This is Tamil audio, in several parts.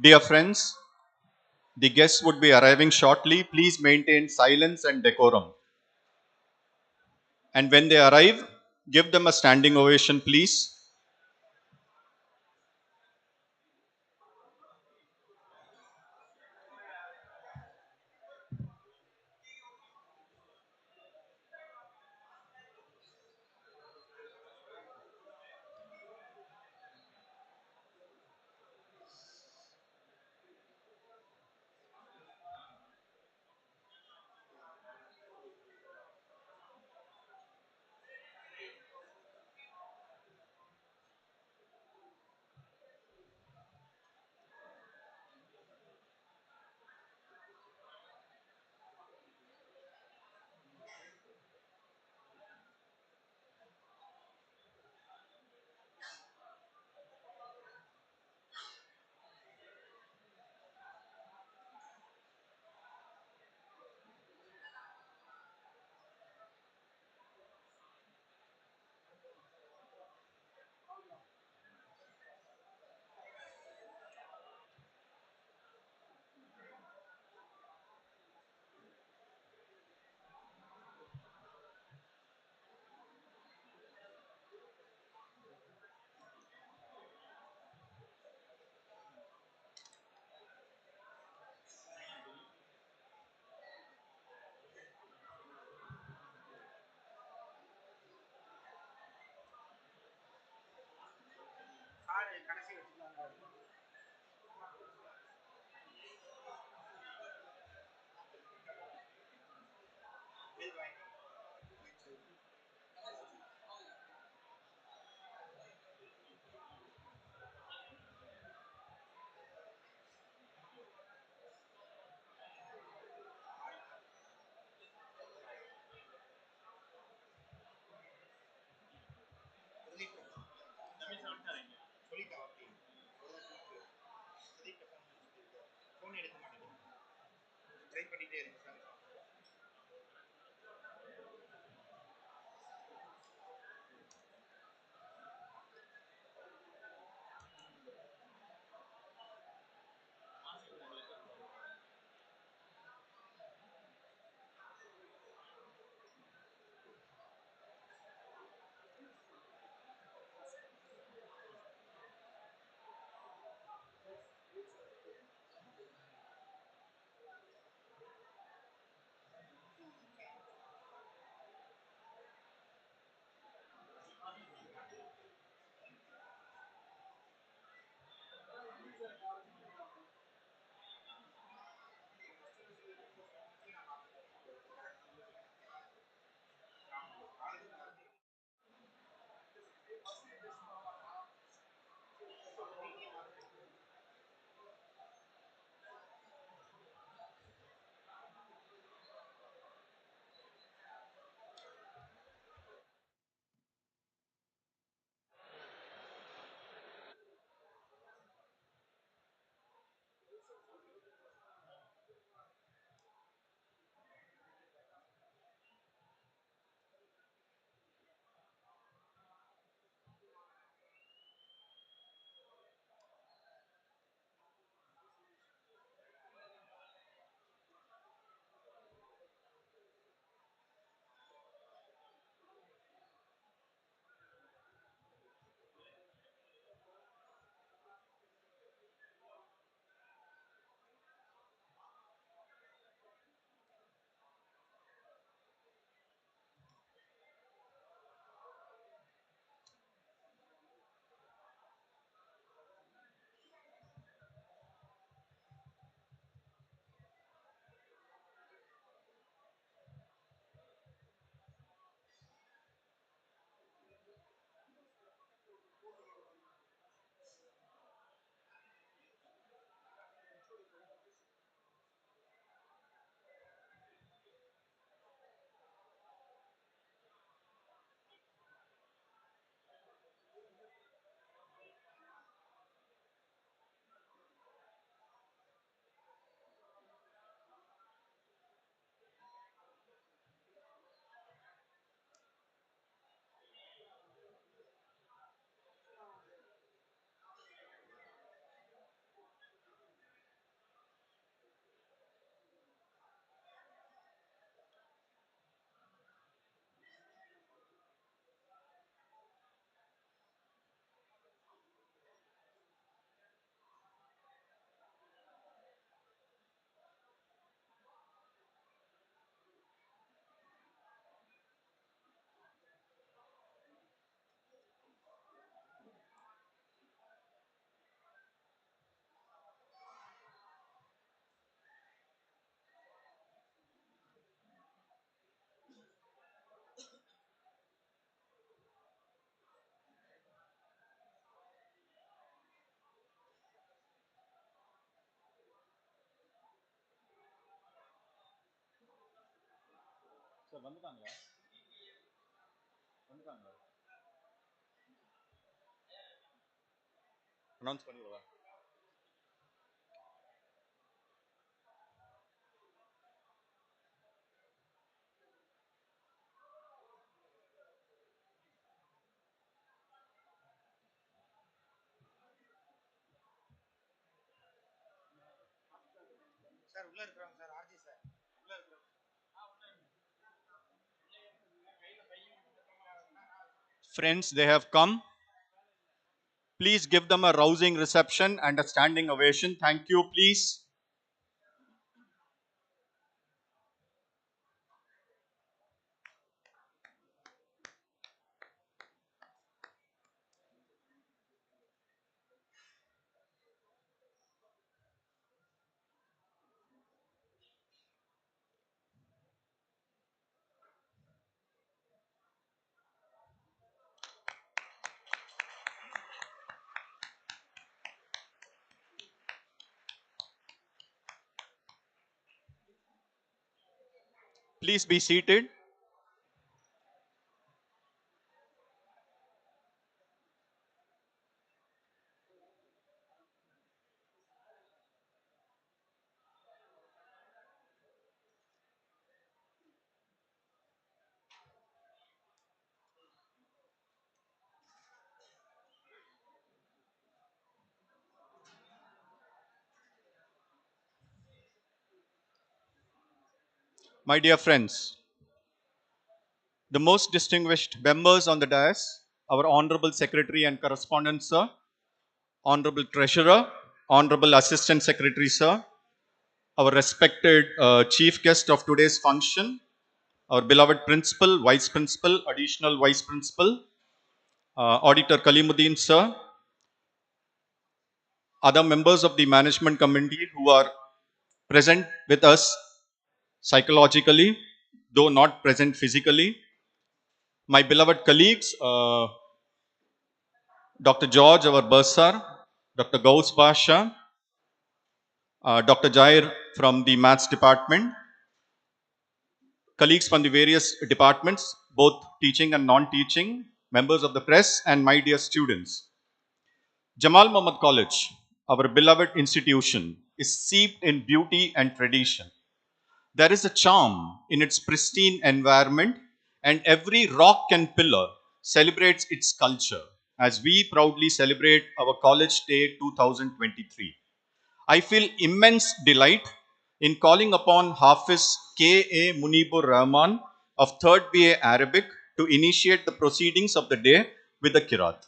Dear friends, the guests would be arriving shortly. Please maintain silence and decorum. And when they arrive, give them a standing ovation, please. Announce பண்ணிடுவா. சார் உள்ள இருக்கிறாங்க சார் ஆர்ஜி சார் உள்ள இருக்கிறாங்க. Friends, they have come. Please give them a rousing reception and a standing ovation. Thank you, please. Please be seated. My dear friends, the most distinguished members on the dais, our Honorable Secretary and Correspondent, Sir, Honorable Treasurer, Honorable Assistant Secretary, Sir, our respected Chief Guest of today's function, our beloved Principal, Vice Principal, Additional Vice Principal, Auditor Kalimuddin, Sir, other members of the management committee who are present with us psychologically, though not present physically, my beloved colleagues, Dr. George, our bursar, Dr. Gauss Basha, Dr. Jair from the maths department, colleagues from the various departments, both teaching and non-teaching, members of the press, and my dear students. Jamal Muhammad College, our beloved institution, is steeped in beauty and tradition. There is a charm in its pristine environment, and every rock and pillar celebrates its culture as we proudly celebrate our College Day 2023. I feel immense delight in calling upon Hafiz K.A. Munibur Rahman of 3rd BA Arabic to initiate the proceedings of the day with the Kirat.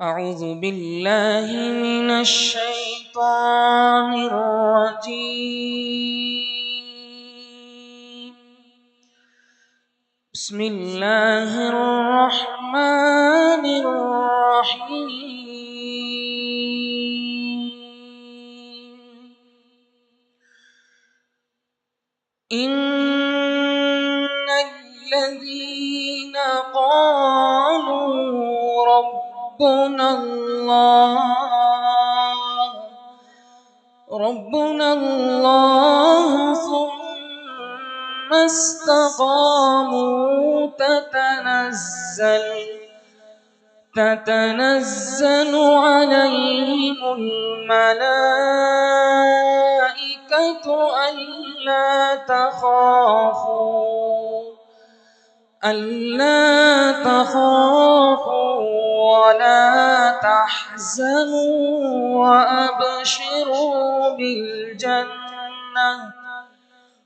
أعوذ بالله من الشيطان الرجيم. بسم الله الرحمن الرحيم. إن الذين قالوا ربنا الله ثم استقاموا تتنزل عليهم الملائكة ألا تخافوا ولا تحزنوا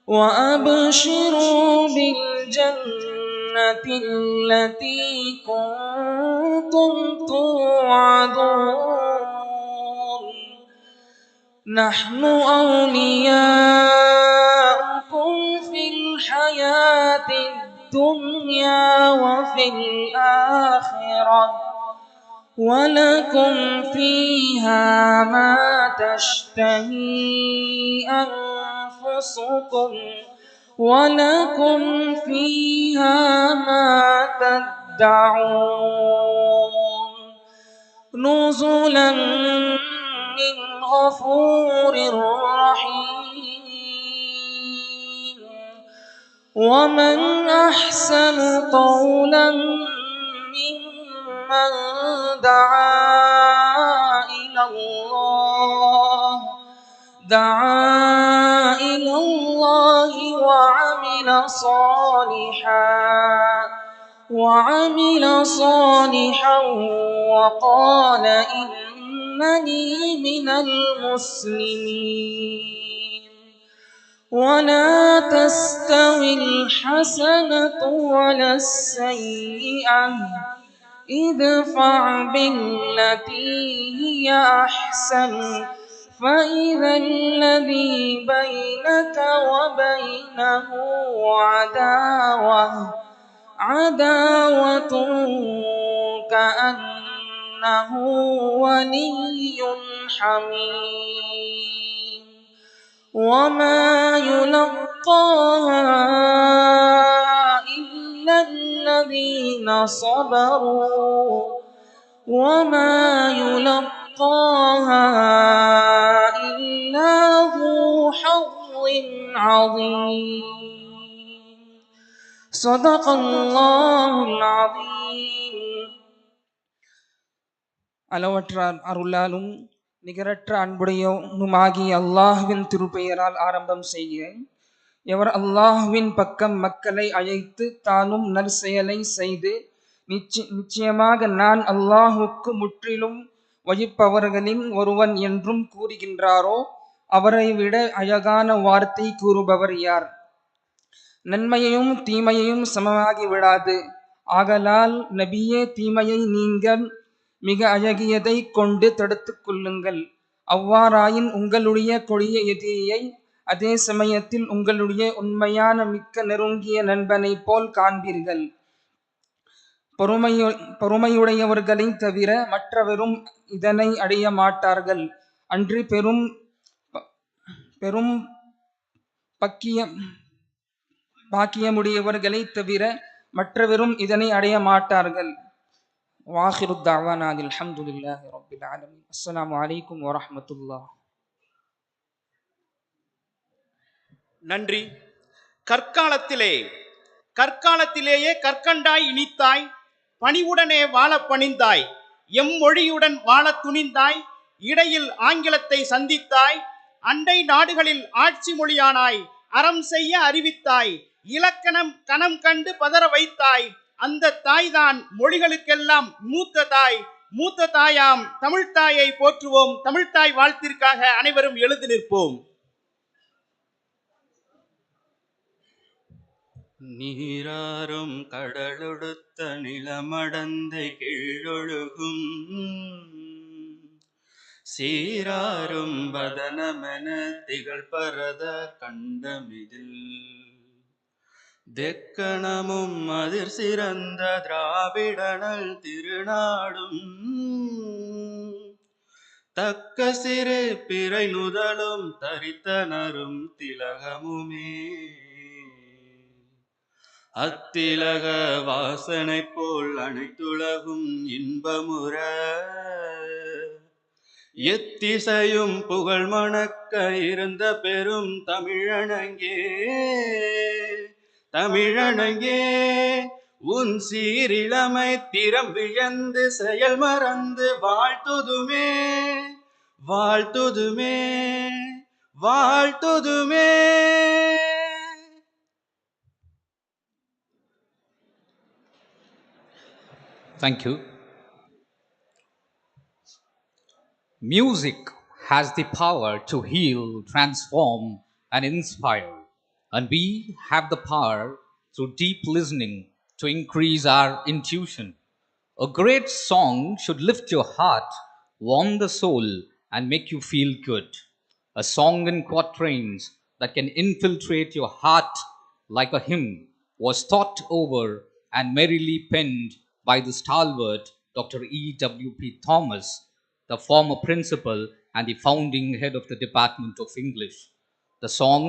وأبشروا بالجنة التي كنتم توعدون. نحن أولياؤكم في الحياة الدنيا وفي الآخرة ولكم فيها ما تشتهي أنفسكم ولكم فيها ما يدعون نزلا من غفور رحيم ومن أحسن قولا ممن دعا إلى الله وعمل صالحا وقال إنني من المسلمين ولا تستوي الحسنة ولا السيئة ادفع بالتي هي أحسن فإذا الذي بينك وبينه عداوة كأنه ولي حميم وما يلقاها إلا الذين صبروا وما يلقاها إلا ذو حظ عظيم صدق الله العظيم அளவற்ற அருளாலும் நிகரற்ற அன்புடையவனுமாகிய அல்லாஹ்வின் திருப்பெயரால் ஆரம்பம் செய்கிறேன். எவர் அல்லாஹ்வின் பக்கம் மக்களை அழைத்து தானும் நற்செயலை செய்து நிச்சயமாக நான் அல்லாஹுக்கு முற்றிலும் வழிபவர்களின் ஒருவன் என்றும் கூறுகின்றாரோ அவரை விட அழகான வார்த்தை கூறுபவர் யார்? நன்மையையும் தீமையையும் சமமாகி விடாது. ஆகலால் நபியே, தீமையை நீங்கள் மிக அழகியதை கொண்டு தடுத்துக் கொள்ளுங்கள். அவ்வாறாயின் உங்களுடைய கொடிய எதிரியை அதே சமயத்தில் உங்களுடைய உண்மையான மிக்க நெருங்கிய நண்பனை போல் காண்பீர்கள். பொறுமையுடையவர்களை தவிர மற்றவரும் இதனை அடைய மாட்டார்கள். அன்று பெரும் பாக்கியமுடையவர்களை தவிர மற்றவரும் இதனை அடைய மாட்டார்கள். வாஹிரு தஅவானா அல்ஹம்துலில்லாஹி ரப்பில் ஆலமீன். அஸ்ஸலாமு அலைக்கும் வரஹ்மத்துல்லாஹ். நன்றி. கற்காலத்திலேயே கற்கண்டாய் இனித்தாய், பணிவுடனே வாழ பணிந்தாய், எம்மொழியுடன் வாழ துணிந்தாய், இடையில் ஆங்கிலத்தை சந்தித்தாய், அண்டை நாடுகளில் ஆட்சி மொழியானாய், அறம் செய்ய அறிவித்தாய், இலக்கணம் கணம் கண்டு பதற வைத்தாய். அந்த தாய்தான் மொழிகளுக்கெல்லாம் மூத்த தாயாம் தமிழ்த்தாயை போற்றுவோம். தமிழ்த்தாய் வாழ்த்திற்காக அனைவரும் எழுந்து நிற்போம். நீராறும் கடலொடுத்த நிலமடந்தை கீழொழுகும், சீராறும் பதனமென திகழ் பரத கண்டமிதில், தெக்கணமும் அதிர் சிறந்த திராவிடனல் திருநாடும், தக்க சிறு பிறை நுதலும் தரித்தனரும் திலகமுமே. அத்திலக வாசனை போல் அனைத்துலகும் இன்பமுற, எத்திசையும் புகழ் மணக்க இருந்த பெரும் தமிழனங்கே, உன் சீரிழமை திறம் விழந்து செயல் மறந்து வாழ்த்துதுமே வாழ்த்துதுமே வாழ்த்துதுமே. Thank you. Music has the power to heal, transform, and inspire. And we have the power through deep listening to increase our intuition. A great song should lift your heart, warm the soul, and make you feel good. A song in quatrains that can infiltrate your heart like a hymn was thought over and merrily penned by the stalwart Dr. E.W.P. Thomas, the former principal and the founding head of the Department of English. The song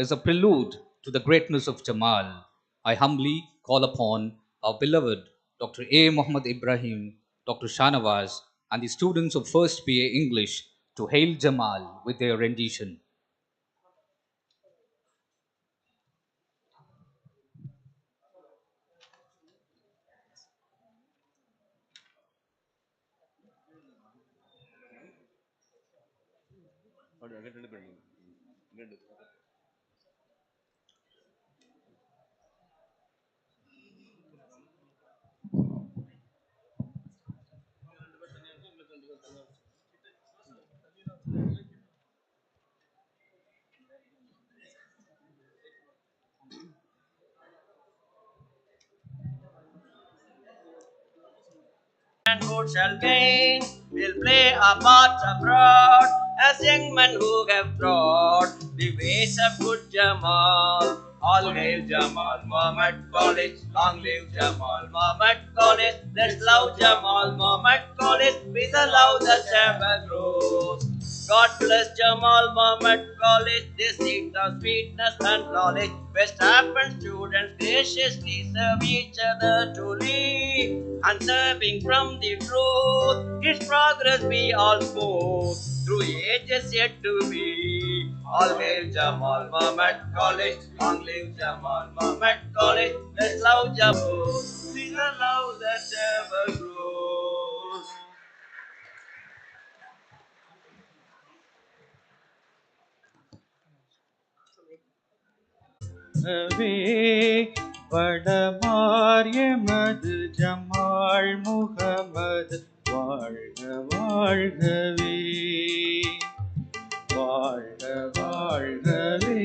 is a prelude to the greatness of Jamal. I humbly call upon our beloved Dr. A. Muhammad Ibrahim, Dr. Shanawaz, and the students of First BA English to hail Jamal with their rendition. Manhood shall gain, will play a part abroad, as young men who have trod the ways of good Jamal. All hail Jamal Muhammad College, long live Jamal Muhammad College. Let's love Jamal Muhammad College with a love that ever grows. God bless Jamal Muhammad College, this seat of sweetness and knowledge. Best happen students graciously serve each other to lead, and serving from the truth, its progress be all smooth, through ages yet to be. All hail Jamal Muhammad College, long live Jamal Muhammad College. Let's love Jamal, with a love that ever grows. வடமார் எமது ஜமால் முகமது வாழ்க வாழ்கவே, வாழ்க வாழ்கவே.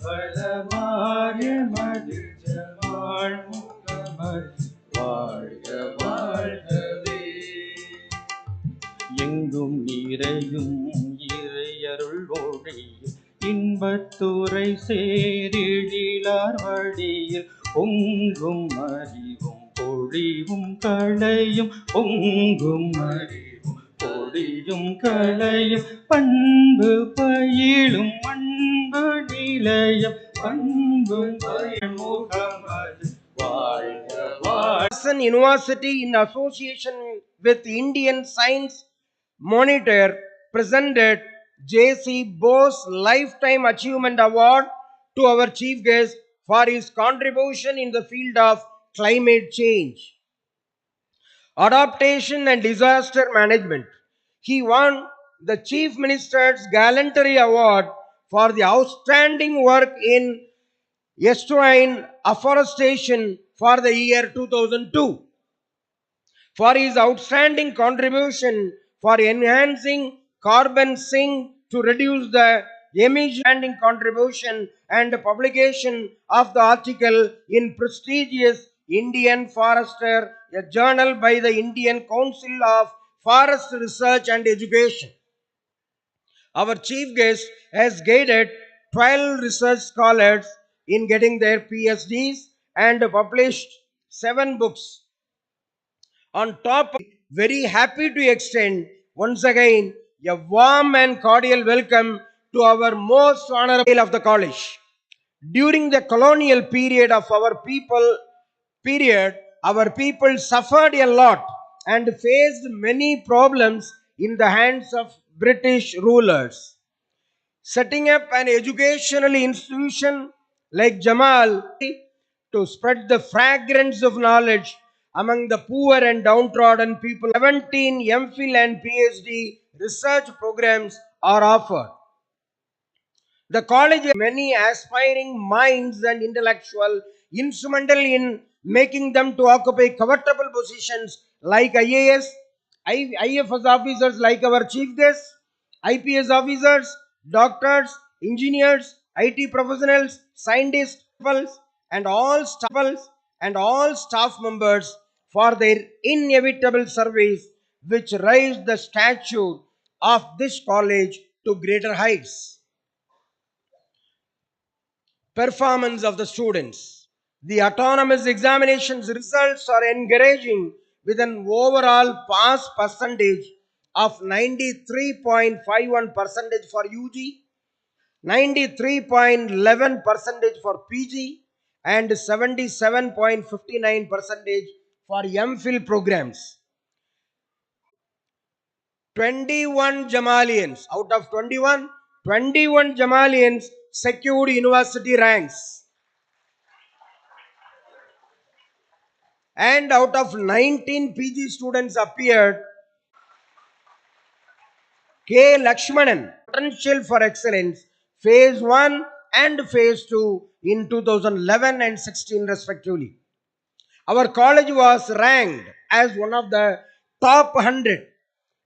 வடமார் எமது ஜமால் முகமது வாழ்க வாழ்கவே. எங்கும் நிறையும் இறையருள் ஒளியில் இன்பத்துறை சேரிழிலார் வழியில் பொங்கும் அறிவும் பொழிவும் களையும், பொங்கும் அறிவும் பொழியும் களையும், பண்பு பயிலும் அன்பு நிலையம், பண்பு பயில் முகமது வாழ்க வாழ்க. University, in association with Indian Science Monitor, presented J.C. Bose Lifetime Achievement Award to our chief guest for his contribution in the field of climate change, adaptation and disaster management. He won the Chief Minister's Gallantry Award for the outstanding work in estuarine afforestation for the year 2002. For his outstanding contribution for enhancing carbon sink to reduce the emission, contribution and publication of the article in prestigious Indian Forester, a journal by the Indian Council of Forest Research and Education. Our chief guest has guided 12 research scholars in getting their PhDs and published 7 books. On top, very happy to extend once again a warm and cordial welcome to our most honorable of the college. During the colonial period of our people suffered a lot and faced many problems in the hands of British rulers. Setting up an educational institution like Jamal to spread the fragrance of knowledge among the poor and downtrodden people. 17 MPhil and PhD research programs are offered. The college has many aspiring minds and intellectual, instrumental in making them to occupy comfortable positions like IAS, IFS officers like our chief guest, IPS officers, doctors, engineers, IT professionals, scientists, and all staff members for their inevitable service, which raised the stature of this college to greater heights. Performance of the students. The autonomous examinations results are encouraging with an overall pass percentage of 93.51% for UG, 93.11% for PG, and 77.59% for MPhil programs. 21 Jamalians out of 21, 21 Jamalians secured university ranks. And out of 19 PG students appeared, K. Lakshmanan, potential for excellence, phase 1 and phase 2 in 2011 and 16 respectively. Our college was ranked as one of the top 100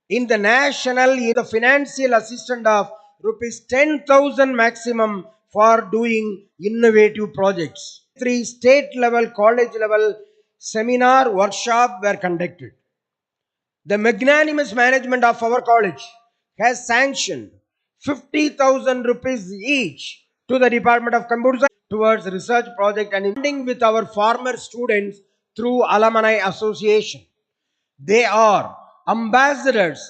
in the national, the financial assistance of rupees 10,000 maximum for doing innovative projects. 3 state level, college level seminar workshop were conducted. The magnanimous management of our college has sanctioned 50,000 rupees each to the Department of Computer Science towards research project and ending with our former students through Alumni Association. They are ambassadors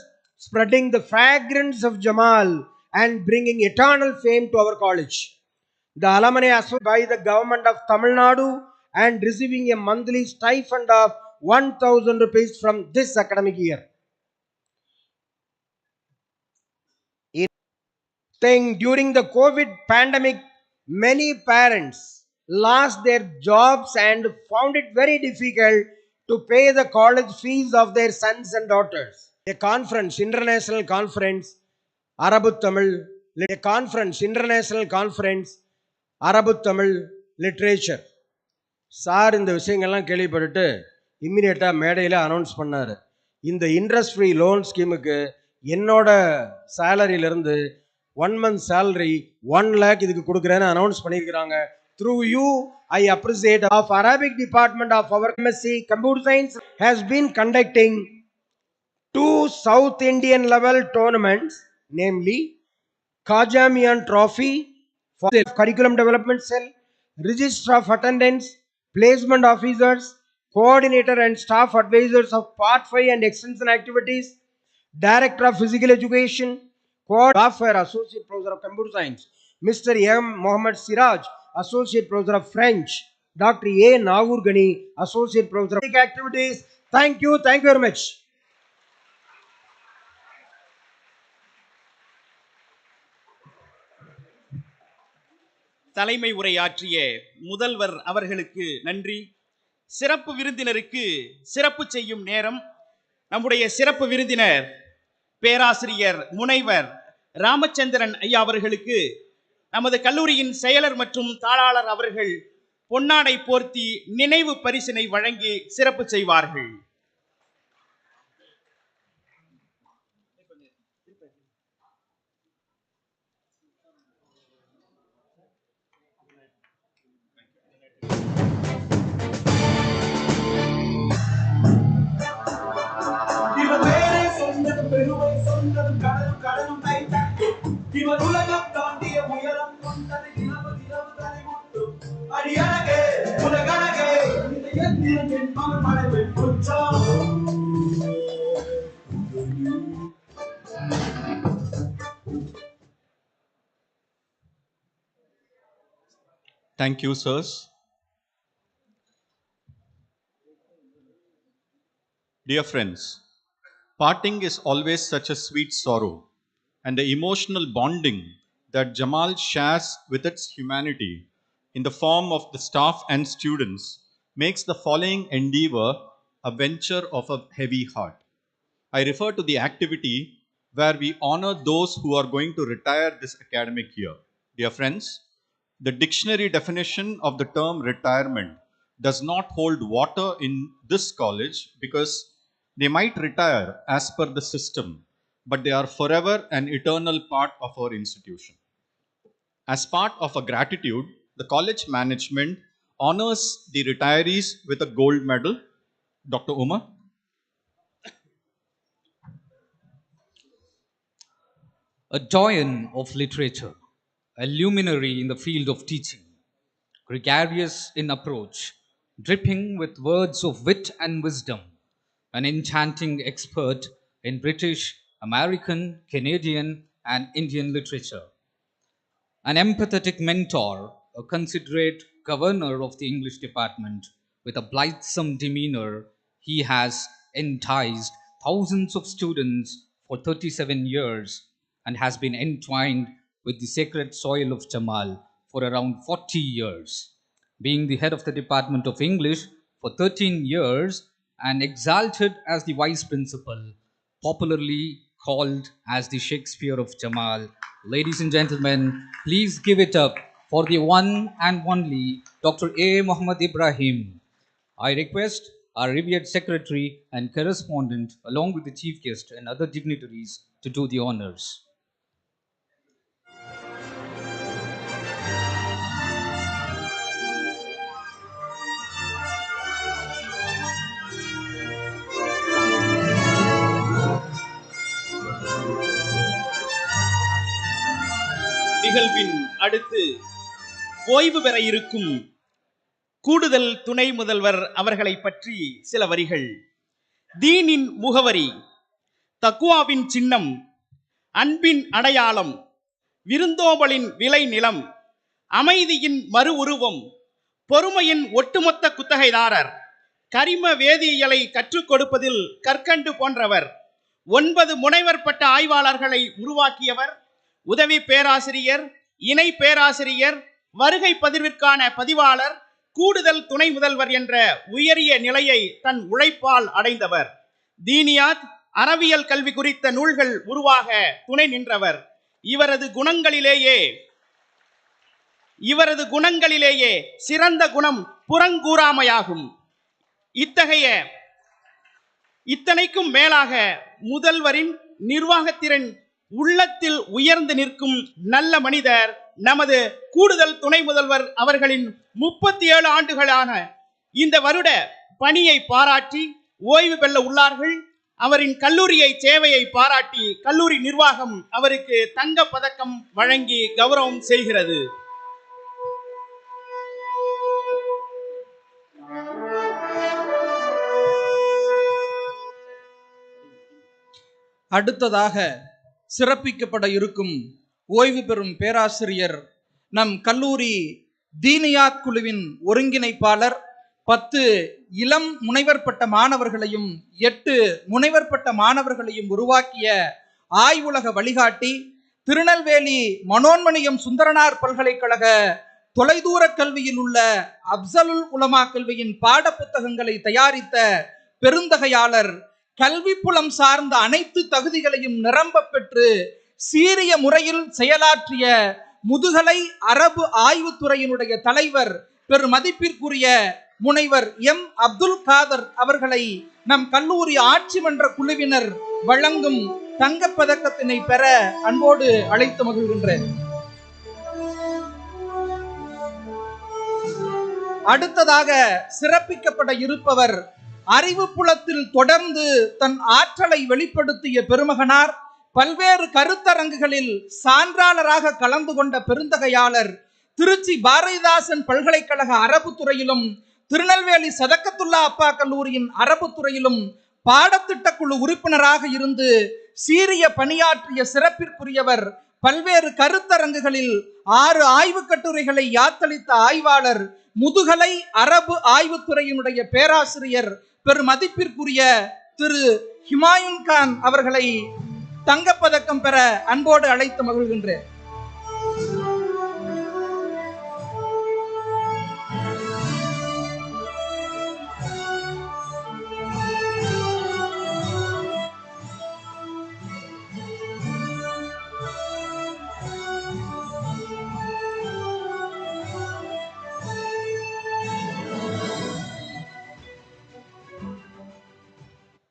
spreading the fragrance of Jamal and bringing eternal fame to our college. The alumni associated by the government of Tamil Nadu and receiving a monthly stipend of 1,000 rupees from this academic year. During the COVID pandemic, many parents lost their jobs and found it very difficult to pay the college fees of their sons and daughters. A conference, international conference, Arabu Tamil, international conference, Arabu Tamil literature. Sir இந்த விஷயங்கள்லாம் கேள்விப்பட்டுட்டு இம்மிடியேட்டாக மேடையில் அனௌன்ஸ் பண்ணார். இந்த இன்ட்ரெஸ்ட் ஃப்ரீ லோன் ஸ்கீமுக்கு என்னோட சேலரியிலிருந்து 1 month salary 1 lakh இதுக்கு கொடுக்குறேன்னு அனௌன்ஸ் பண்ணியிருக்கிறாங்க. Through you, I appreciate of Arabic department of our MSc Computer Science has been conducting 2 South Indian level tournaments, namely Kajamian Trophy for the Curriculum Development Cell, Register of Attendance, Placement Officers, Coordinator and Staff Advisors of Part 5 and Extension Activities, Director of Physical Education, Welfare Associate Professor of Computer Science, Mr. M. Mohammed Siraj, Associate Professor of French, Dr. A. Nagurgani, Gani, Associate Professor of Activities. Thank you very much. தலைமை உரையாற்றிய முதல்வர் அவர்களுக்கு நன்றி. சிறப்பு விருந்தினருக்கு சிறப்பு செய்யும் நேரம். நம்முடைய சிறப்பு விருந்தினர் பேராசிரியர் முனைவர் ராமச்சந்திரன் ஐயா அவர்களுக்கு நமது கல்லூரியின் செயலர் மற்றும் தாளாளர் அவர்கள் பொன்னாடை போர்த்தி நினைவு பரிசினை வழங்கி சிறப்பு செய்வார்கள். Thank you, sirs. Dear friends, parting is always such a sweet sorrow, and the emotional bonding that Jamal shares with its humanity in the form of the staff and students makes the following endeavor a venture of a heavy heart. I refer to the activity where we honor those who are going to retire this academic year. Dear friends, the dictionary definition of the term retirement does not hold water in this college because they might retire as per the system, but they are forever an eternal part of our institution. As part of a gratitude, the college management honors the retirees with a gold medal. Dr. Umar. A doyen of literature, a luminary in the field of teaching, gregarious in approach, dripping with words of wit and wisdom, an enchanting expert in British, American, Canadian, and Indian literature, an empathetic mentor, a considerate governor of the English department with a blithesome demeanor he has enticed thousands of students for 37 years and has been entwined with the sacred soil of Jamal for around 40 years, being the head of the Department of English for 13 years and exalted as the vice principal, popularly called as the Shakespeare of Jamal. Ladies and gentlemen, please give it up for the one and only Dr. A. Muhammad Ibrahim. I request our revered secretary and correspondent, along with the chief guest and other dignitaries, to do the honors. நிகழ்வின் அடுத்து ஓய்வு பெற இருக்கும் கூடுதல் துணை முதல்வர் அவர்களை பற்றி சில வரிகள். தீனின் முகவரி, தக்குவாவின் சின்னம், அன்பின் அடையாளம், விருந்தோம்பலின் விளை நிலம், அமைதியின் மறு உருவம், பொறுமையின் ஒட்டுமொத்த குத்தகைதாரர், கரிம வேதியியலை கற்றுக் கொடுப்பதில் கற்கண்டு போன்றவர், 9 முனைவர் பட்ட ஆய்வாளர்களை உருவாக்கியவர், உதவி பேராசிரியர், இணை பேராசிரியர், வருகை பதிவிற்கான பதிவாளர், கூடுதல் துணை முதல்வர் என்ற உயரிய நிலையை தன் உழைப்பால் அடைந்தவர். தீனியாத் அறவியல் கல்வி குறித்த நூல்கள் உருவாக துணை நின்றவர். இவரது குணங்களிலேயே சிறந்த குணம் புறங்கூறாமையாகும். இத்தனைக்கும் மேலாக முதல்வரின் நிர்வாகத்திறன் உள்ளத்தில் உயர்ந்து நிற்கும் நல்ல மனிதர் நமது கூடுதல் துணை முதல்வர் அவர்களின் 37 ஆண்டுகளான இந்த வருட பணியை பாராட்டி ஓய்வு பெற உள்ளார்கள். அவரின் கல்லூரியை சேவையை பாராட்டி கல்லூரி நிர்வாகம் அவருக்கு தங்க பதக்கம் வழங்கி கௌரவம் செய்கிறது. அடுத்ததாக சிறப்பிக்கப்பட இருக்கும் ஓய்வு பெறும் பேராசிரியர் நம் கல்லூரி தீனியாத் குழுவின் ஒருங்கிணைப்பாளர், 10 இளம் முனைவர் பட்ட மாணவர்களையும் 8 முனைவர் பட்ட மாணவர்களையும் உருவாக்கிய ஆய்வுலக வழிகாட்டி, திருநெல்வேலி மனோன்மணியம் சுந்தரனார் பல்கலைக்கழக தொலைதூர கல்வியில் உள்ள அப்சலுல் உலமா கல்வியின் பாட புத்தகங்களை தயாரித்த பெருந்தகையாளர், கல்வி புலம் சார்ந்த அனைத்து தகுதிகளையும் நிரம்ப பெற்று சீரிய முறையில் செயலாற்றிய முதுகலை அரபு ஆய்வுத்துறையினுடைய தலைவர், பெருமதிப்பிற்குரிய முனைவர் எம் அப்துல் காதர் அவர்களை நம் கல்லூரி ஆட்சி மன்ற குழுவினர் வழங்கும் தங்கப்பதக்கத்தினை பெற அன்போடு அழைத்து மகிழ்கின்றேன். அடுத்ததாக சிறப்பிக்கப்பட இருப்பவர் அறிவு புலத்தில் தொடர்ந்து தன் ஆற்றலை வெளிப்படுத்திய பெருமகனார், பல்வேறு கருத்தரங்குகளில் சான்றாளராக கலந்து கொண்ட பெருந்தகையாளர், திருச்சி பாரதிதாசன் பல்கலைக்கழக அரபு துறையிலும் திருநெல்வேலி சதக்கத்துல்லா அப்பா கல்லூரியின் அரபு துறையிலும் பாடத்திட்ட குழு உறுப்பினராக இருந்து சீரிய பணியாற்றிய சிறப்பிற்குரியவர், பல்வேறு கருத்தரங்குகளில் 6 ஆய்வு கட்டுரைகளை யாத்தளித்த ஆய்வாளர், முதுகலை அரபு ஆய்வுத்துறையினுடைய பேராசிரியர், பெருமதிப்பிற்குரிய திரு ஹிமாயுன் கான் அவர்களை தங்கப்பதக்கம் பெற அன்போடு அழைத்து மகிழ்கின்றேன்.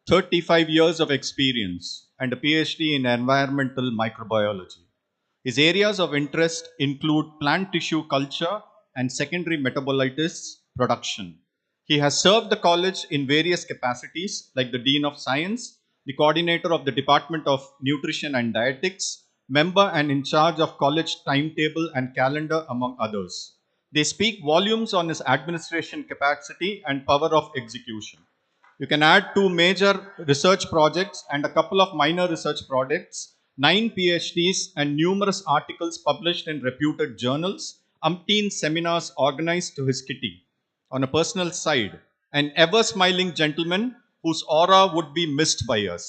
"35 years of experience and a PhD in environmental microbiology. His areas of interest include plant tissue culture and secondary metabolites production. He has served the college in various capacities like the Dean of Science, the coordinator of the Department of Nutrition and Dietetics, member and in charge of college timetable and calendar, among others. They speak volumes on his administration capacity and power of execution. You can add 2 major research projects and a couple of minor research projects, 9 PhDs and numerous articles published in reputed journals, umpteen seminars organized to his kitty. On a personal side, an ever-smiling gentleman whose aura would be missed by us.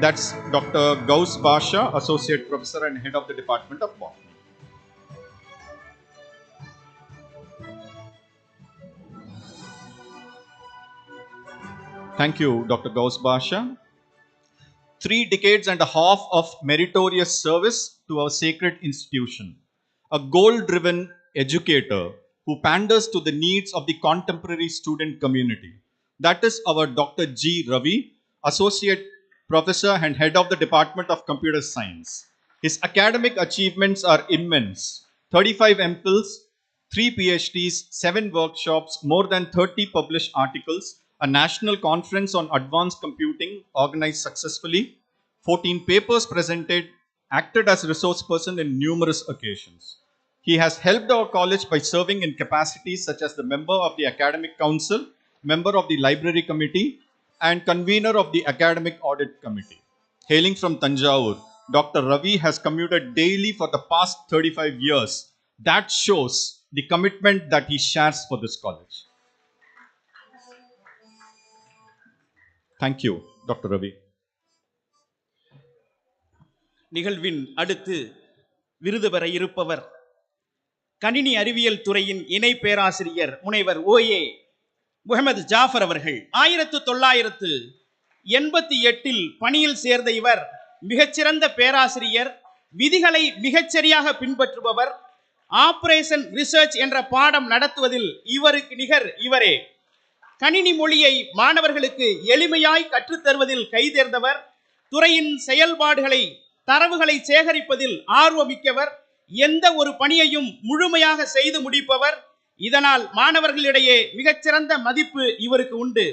That's Dr. Gauss Basha, Associate Professor and Head of the Department of Botany. Thank you, Dr. Gauss Basha. 3 decades and a half of meritorious service to our sacred institution. A goal-driven educator who panders to the needs of the contemporary student community. That is our Dr. G. Ravi, Associate Professor and Head of the Department of Computer Science. His academic achievements are immense. 35 MPhils, 3 PhDs, 7 workshops, more than 30 published articles, a national conference on advanced computing organized successfully, 14 papers presented, acted as resource person in numerous occasions. He has helped our college by serving in capacities such as the member of the Academic Council, member of the Library Committee, and convener of the Academic Audit Committee. Hailing from Tanjavur, Dr. Ravi has commuted daily for the past 35 years. That shows the commitment that he shares for this college. Thank you, Dr. Ravi. நிகழ்வின் அடுத்து விருது பெற இருப்பவர் கணினி அறிவியல் துறையின் இணை பேராசிரியர் முனைவர் ஓஏ முகமது ஜாஃபர் அவர்கள். 1988 பணியில் சேர்ந்த இவர் மிகச்சிறந்த பேராசிரியர், விதிகளை மிகச்சரியாக பின்பற்றுபவர், ஆபரேஷன் ரிசர்ச் என்ற பாடம் நடத்துவதில் இவருக்கு நிகர் இவரே. கணினி மொழியை மாணவர்களுக்கு எளிமையாய் கற்றுத்தருவதில் கைதேர்ந்தவர், துறையின் செயல்பாடுகளை தரவுகளை சேகரிப்பதில் ஆர்வமிக்கவர், எந்த ஒரு பணியையும் முழுமையாக செய்து முடிப்பவர். இதனால் மாணவர்களிடையே மிகச்சிறந்த மதிப்பு இவருக்கு உண்டு.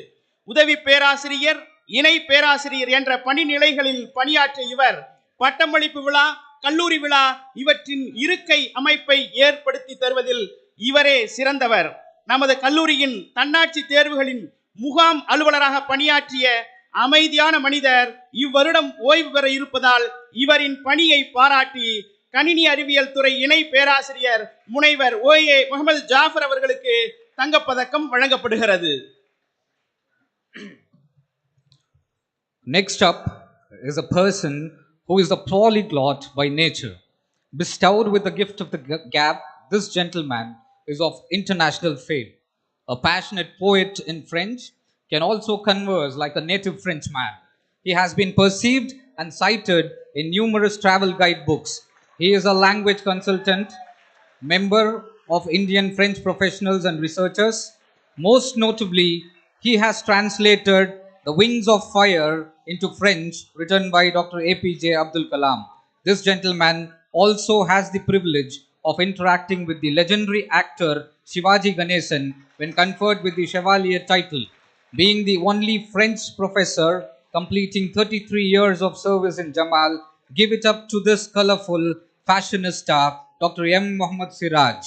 உதவி பேராசிரியர், இணை பேராசிரியர் என்ற பணிநிலைகளில் பணியாற்றிய இவர் பட்டமளிப்பு விழா, கல்லூரி விழா இவற்றின் இருக்கை அமைப்பை ஏற்படுத்தி தருவதில் இவரே சிறந்தவர். நமது கல்லூரியின் தன்னாட்சி தேர்வுகளின் முகாம் அலுவலராக பணியாற்றிய அமைதியான மனிதர் இவ்வருடம் ஓய்வு பெற இருப்பதால் இவரின் பணியை பாராட்டி கணினி அறிவியல் துறை இணை பேராசிரியர் முனைவர் ஓஏ முகமது ஜாஃபர் அவர்களுக்கு தங்கப்பதக்கம் வழங்கப்படுகிறது. Next up is a person who is a polyglot by nature. Bestowed with the gift of the gab, this gentleman is of international fame. A passionate poet in French, can also converse like a native Frenchman. He has been perceived and cited in numerous travel guidebooks. He is a language consultant, member of Indian French professionals and researchers. Most notably, he has translated The Wings of Fire into French, written by Dr. APJ Abdul Kalam. This gentleman also has the privilege of interacting with the legendary actor Shivaji Ganesan when conferred with the Chevalier title. Being the only French professor completing 33 years of service in Jamal, give it up to this colorful fashionista, Dr. M. Muhammad Siraj.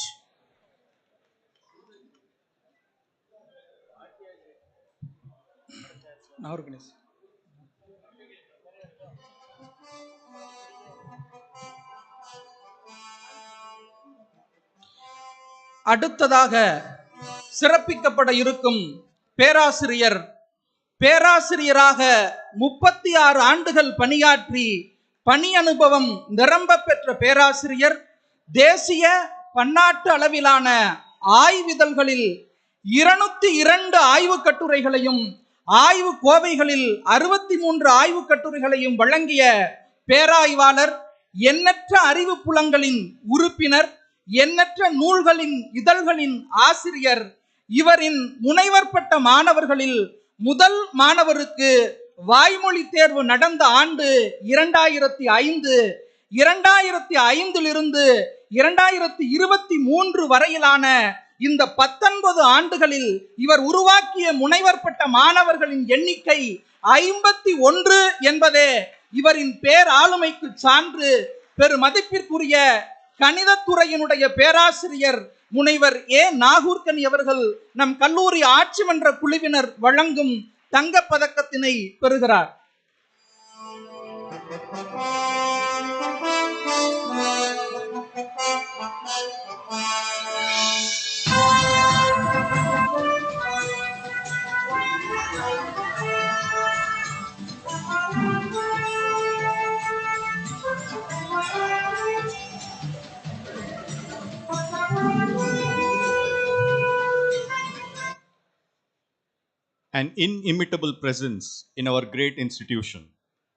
அடுத்ததாக சிறப்பிக்கப்பட இருக்கும் பேராசிரியராக 36 ஆண்டுகள் பணியாற்றி பணி அனுபவம் நிரம்ப பெற்ற பேராசிரியர், தேசிய பன்னாட்டு அளவிலான ஆய்விதழ்களில் 202 ஆய்வு கட்டுரைகளையும் ஆய்வு கோவைகளில் 63 ஆய்வு கட்டுரைகளையும் வழங்கிய பேராய்வாளர், எண்ணற்ற அறிவு புலங்களின் உறுப்பினர், எண்ணற்ற நூல்களின் இதழ்களின் ஆசிரியர். இவரின் முனைவர் பட்ட மாணவர்களில் முதல் மாணவருக்கு வாய்மொழி தேர்வு நடந்த ஆண்டு 2005. 2005 2023 வரையிலான இந்த 19 ஆண்டுகளில் இவர் உருவாக்கிய முனைவர் பட்ட மாணவர்களின் எண்ணிக்கை 51 என்பதே இவரின் பேராளுமைக்கு சான்று. பெருமதிப்பிற்குரிய கணிதத்துறையினுடைய பேராசிரியர் முனைவர் ஏ நாகூர்கனி அவர்கள் நம் கல்லூரி ஆட்சி மன்ற குழுவினர் வழங்கும் தங்கப் பதக்கத்தினை பெறுகிறார். an inimitable presence in our great institution.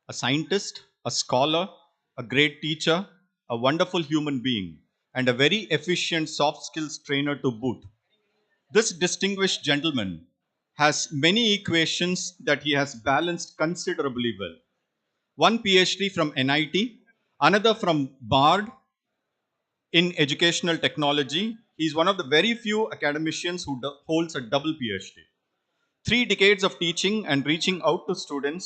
A scientist, a scholar, a great teacher, a wonderful human being, and a very efficient soft skills trainer to boot. This distinguished gentleman has many equations that he has balanced considerably well. One PhD from NIT, another from Bard in educational technology. He is one of the very few academicians who holds a double PhD. 3 decades of teaching and reaching out to students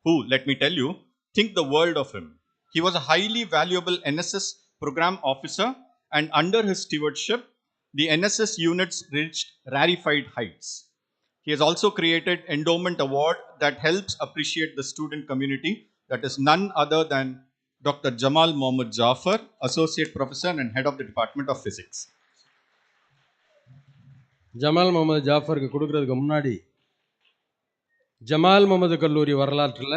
who, let me tell you, think the world of him. He was a highly valuable NSS program officer, and under his stewardship, the NSS units reached rarefied heights. He has also created Endowment Award that helps appreciate the student community, that is none other than Dr. Jamal Mohammed Jafar, Associate Professor and Head of the Department of Physics. Jamal Mohamed ஜாஃபருக்கு கொடுக்கறதுக்கு முன்னாடி ஜமால் முகமது கல்லூரி வரலாற்றில்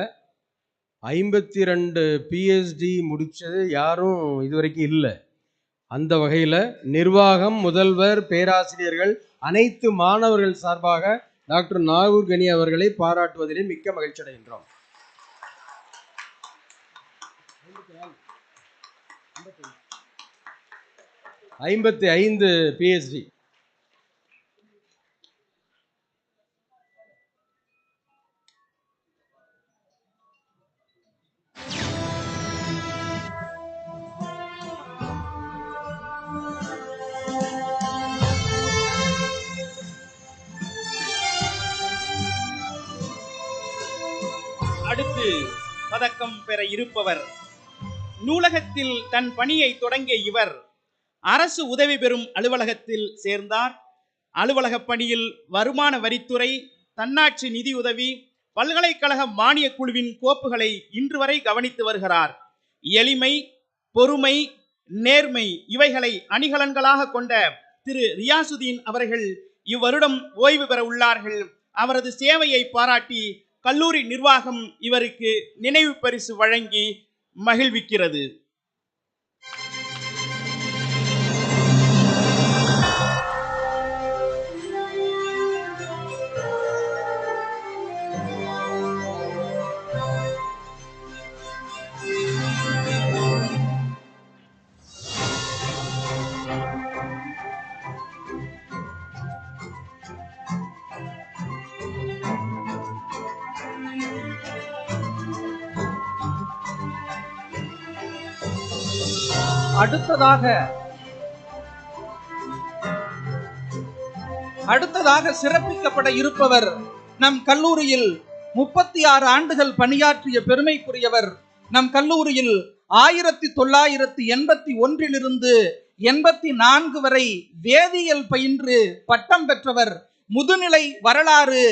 52 பிஹெச்டி முடித்தது யாரும் இதுவரைக்கும் இல்லை. அந்த வகையில் நிர்வாகம், முதல்வர், பேராசிரியர்கள், அனைத்து மாணவர்கள் சார்பாக டாக்டர் நாகூர் கனி அவர்களை பாராட்டுவதிலே மிக்க மகிழ்ச்சி அடைகின்றோம். 55 பிஹெச்டி. அடுத்து பதக்கம் பெற இருப்பவர். நூலகத்தில் தன் பணியை தொடங்கிய இவர் அரசு உதவி பெறும் அலுவலகத்தில் சேர்ந்தார். அலுவலக பணியில் வருமான வரித்துறை, தன்னாட்சி நிதியுதவி, பல்கலைக்கழக மானிய குழுவின் கோப்புகளை இன்று வரை கவனித்து வருகிறார். எளிமை, பொறுமை, நேர்மை இவைகளை அணிகலன்களாக கொண்ட திரு ரியாசுதீன் அவர்கள் இவ்வருடம் ஓய்வு பெற உள்ளார்கள். அவரது சேவையை பாராட்டி கல்லூரி நிர்வாகம் இவருக்கு நினைவு பரிசு வழங்கி மகிழ்விக்கிறது. அடுத்ததாக சிறப்பிக்கப்பட இருப்பவர் நம் கல்லூரியில் 36 ஆண்டுகள் பணியாற்றிய பெருமைக்குரியவர். நம் கல்லூரியில் 1981 84 வரை வேதியியல் பயின்று பட்டம் பெற்றவர். முதுநிலை வரலாறு,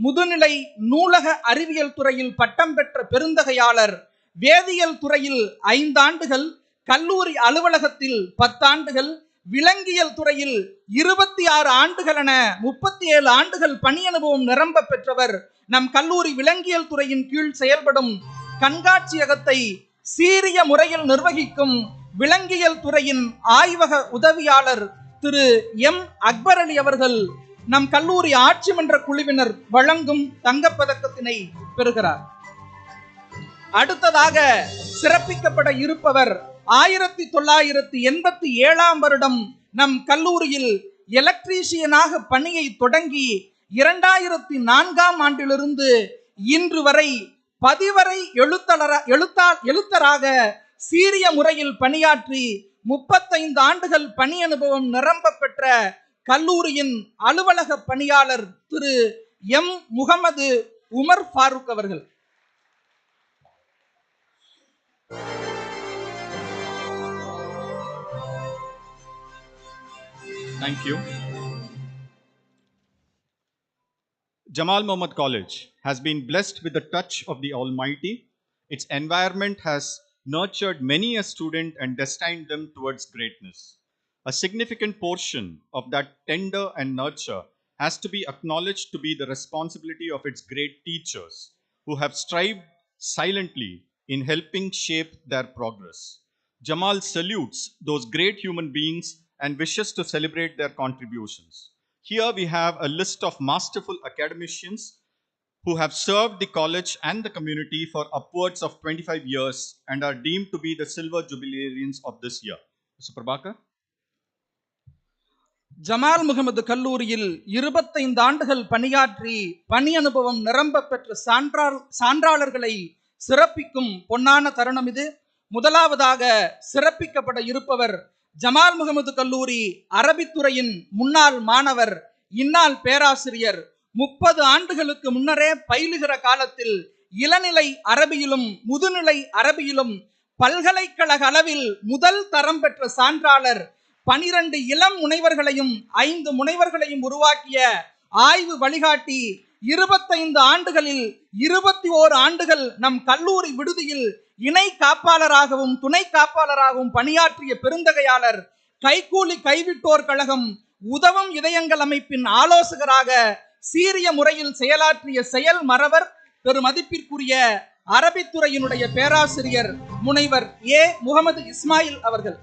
முதுநிலை நூலக அறிவியல் துறையில் பட்டம் பெற்ற பெருந்தகையாளர். வேதியியல் துறையில் 5 ஆண்டுகள், கல்லூரி அலுவலகத்தில் 10 ஆண்டுகள், விலங்கியல் துறையில் 26 ஆண்டுகள் என 37 ஆண்டுகள் பணி அனுபவம் நிரம்ப பெற்றவர். நம் கல்லூரி விலங்கியல் துறையின் கீழ் செயல்படும் கண்காட்சியகத்தை சீரிய முறையில் நிர்வகிக்கும் விலங்கியல் துறையின் ஆய்வக உதவியாளர் திரு எம் அக்பர் அலி அவர்கள் நம் கல்லூரி ஆட்சி மன்ற குழுவினர் வழங்கும் தங்கப்பதக்கத்தினை பெறுகிறார். அடுத்ததாக சிறப்பிக்கப்பட இருப்பவர் 1987 வருடம் நம் கல்லூரியில் எலக்ட்ரீஷியனாக பணியை தொடங்கி 2004 ஆண்டிலிருந்து இன்று வரை பதிவரை எழுத்தராக சீரிய முறையில் பணியாற்றி 35 ஆண்டுகள் பணி அனுபவம் நிரம்ப பெற்ற கல்லூரியின் அலுவலக பணியாளர் திரு எம் முகமது உமர் ஃபாரூக் அவர்கள். Thank you. Jamal Mohammed College has been blessed with the touch of the Almighty. Its environment has nurtured many a student and destined them towards greatness. A significant portion of that tender and nurture has to be acknowledged to be the responsibility of its great teachers who have strived silently in helping shape their progress. Jamal salutes those great human beings and wishes to celebrate their contributions. Here we have a list of masterful academicians who have served the college and the community for upwards of 25 years and are deemed to be the silver jubilarians of this year. Mr. Prabhakar. Jamal Mohammed கல்லூரியில் 25 ஆண்டுகள் பணியாற்றி பணி அனுபவம் நிரம்ப பெற்ற சான்றாளர்களை சிறப்பிக்கும் பொன்னான தருணம் இது. முதலாவதாக சிறப்பிக்கப்பட இருப்பவர் ஜமால் முகமது கல்லூரி அரபித்துறையின் முன்னாள் மாணவர், இந்நாள் பேராசிரியர். 30 ஆண்டுகளுக்கு முன்னரே பயிலுகிற காலத்தில் இளநிலை அரபியிலும் முதுநிலை அரபியிலும் பல்கலைக்கழக அளவில் முதல் தரம் பெற்ற சான்றாளர். 12 இளம் முனைவர்களையும் 5 முனைவர்களையும் உருவாக்கிய ஆய்வு வழிகாட்டி. 25 ஆண்டுகளில் 21 ஆண்டுகள் நம் கல்லூரி விடுதியில் இணை காப்பாளராகவும் துணை காப்பாளராகவும் பணியாற்றிய பெருந்தகையாளர். கைகூலி கைவிட்டோர் கழகம் உதவும் இதயங்கள் அமைப்பின் ஆலோசகராக சீரிய முறையில் செயலாற்றிய செயல் மறவர், பெருமதிப்பிற்குரிய அரபித்துறையினுடைய பேராசிரியர் முனைவர் ஏ முகமது இஸ்மாயில் அவர்கள்.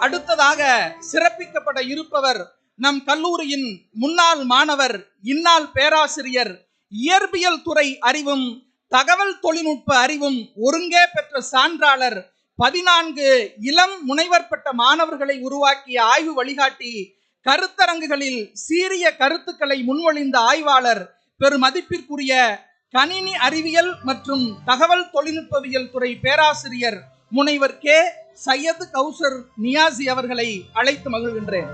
அடுத்ததாக சிறப்பிக்கப்பட இருப்பவர் நம் கல்லூரியின் முன்னாள் மாணவர், இந்நாள் பேராசிரியர், இயற்பியல் துறை அறிவும் தகவல் தொழில்நுட்ப அறிவும் ஒருங்கே பெற்ற சான்றாளர். 14 இளம் முனைவர் பட்ட மாணவர்களை உருவாக்கிய ஆய்வு வழிகாட்டி. கருத்தரங்குகளில் சீரிய கருத்துக்களை முன்மொழிந்த ஆய்வாளர், பெருமதிப்பிற்குரிய கணினி அறிவியல் மற்றும் தகவல் தொழில்நுட்பவியல் துறை பேராசிரியர் முனைவர் கே சையது கௌசர் நியாசி அவர்களை அழைத்து மகிழ்கின்றேன்.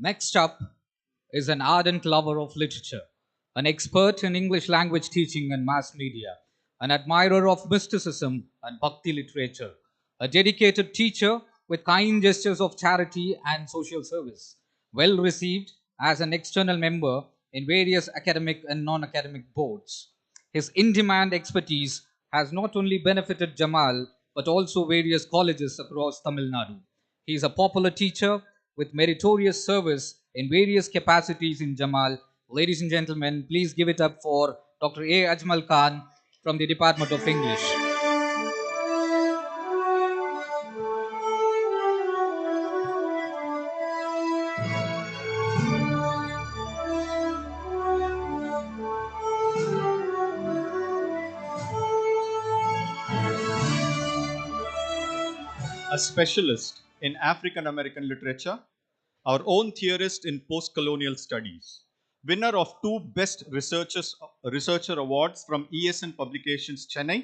Next up is an ardent lover of literature, an expert in English language teaching and mass media, an admirer of mysticism and bhakti literature, a dedicated teacher with kind gestures of charity and social service, well received as an external member in various academic and non-academic boards. His in-demand expertise has not only benefited Jamal but also various colleges across Tamil Nadu. He is a popular teacher with meritorious service in various capacities in Jamal. Ladies and gentlemen, please give it up for Dr. A. Ajmal Khan from the Department of English. A specialist in African American literature, our own theorist in post-colonial studies, winner of 2 Best Researcher Awards from ESN Publications, Chennai,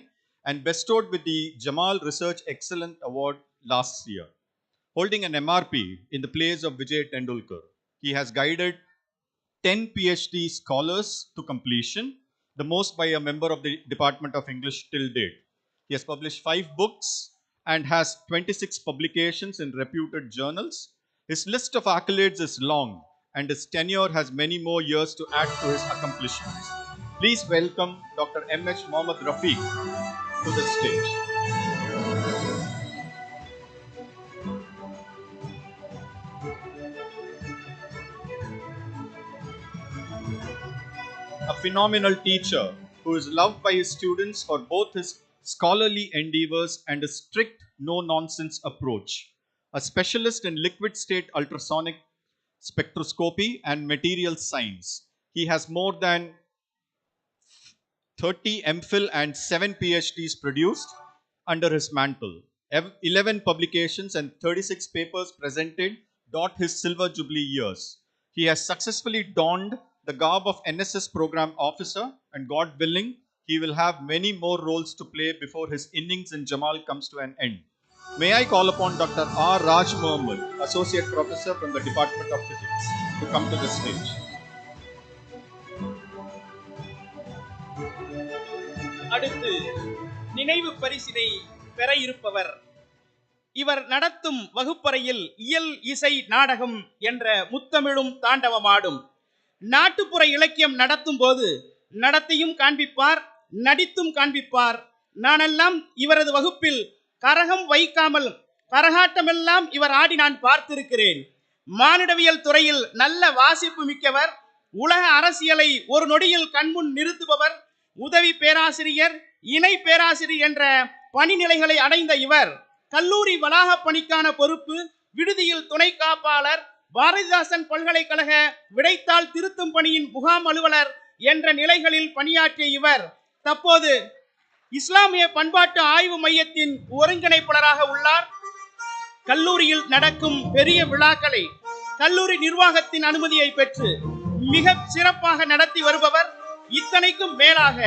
and bestowed with the Jamal Research Excellence Award last year. Holding an MRP in the plays of Vijay Tendulkar, he has guided 10 PhD scholars to completion, the most by a member of the Department of English till date. He has published 5 books and has 26 publications in reputed journals. His list of accolades is long, and his tenure has many more years to add to his accomplishments. Please welcome Dr. M.H. Mohammad Rafiq to the stage. A phenomenal teacher who is loved by his students for both his scholarly endeavors and his strict no-nonsense approach. A specialist in liquid state ultrasonic spectroscopy and material science. He has more than 30 MPhil and 7 PhDs produced under his mantle. 11 publications and 36 papers presented dot his silver jubilee years. He has successfully donned the garb of NSS program officer, and God willing, he will have many more roles to play before his innings in Jamal comes to an end. May I call upon Dr. R. Raj Mohammed, Associate Professor from the Department of Physics, to come to the stage. அடுத்து நினைவு பரிசினை பெற இருப்பவர். இவர் நடத்தும் வகுப்பறையில் இயல் இசை நாடகம் என்ற முத்தமிழும் தாண்டவமாடும். நாட்டுப்புற இலக்கியம் நடத்தும் போது நடத்தியும் காண்பிப்பார், நடித்தும் காண்பிப்பார். நானெல்லாம் இவரது வகுப்பில் கரகம் வைக்காமல் கரகாட்டமெல்லாம் இவர் ஆடி நான் பார்த்திருக்கிறேன். மானிடவியல் துறையில் நல்ல வாசிப்பு மிக்கவர். உலக அரசியலை ஒரு நொடியில் கண்முன் நிறுத்துபவர். உதவி பேராசிரியர், இணை பேராசிரியர் என்ற பணிநிலைகளை அடைந்த இவர் கல்லூரி வளாக பணிக்கான பொறுப்பு, விடுதியில் துணை காப்பாளர், பாரதிதாசன் பல்கலைக்கழக விடைத்தாள் திருத்தும் பணியின் முகாம் அலுவலர் என்ற நிலைகளில் பணியாற்றிய இவர் தற்போது இஸ்லாமிய பண்பாட்டு ஆய்வு மையத்தின் ஒருங்கிணைப்பாளராக உள்ளார். கல்லூரியில் நடக்கும் பெரிய விழாக்களை கல்லூரி நிர்வாகத்தின் அனுமதியை பெற்று மிக சிறப்பாக நடத்தி வருபவர். இத்தனைக்கும் மேலாக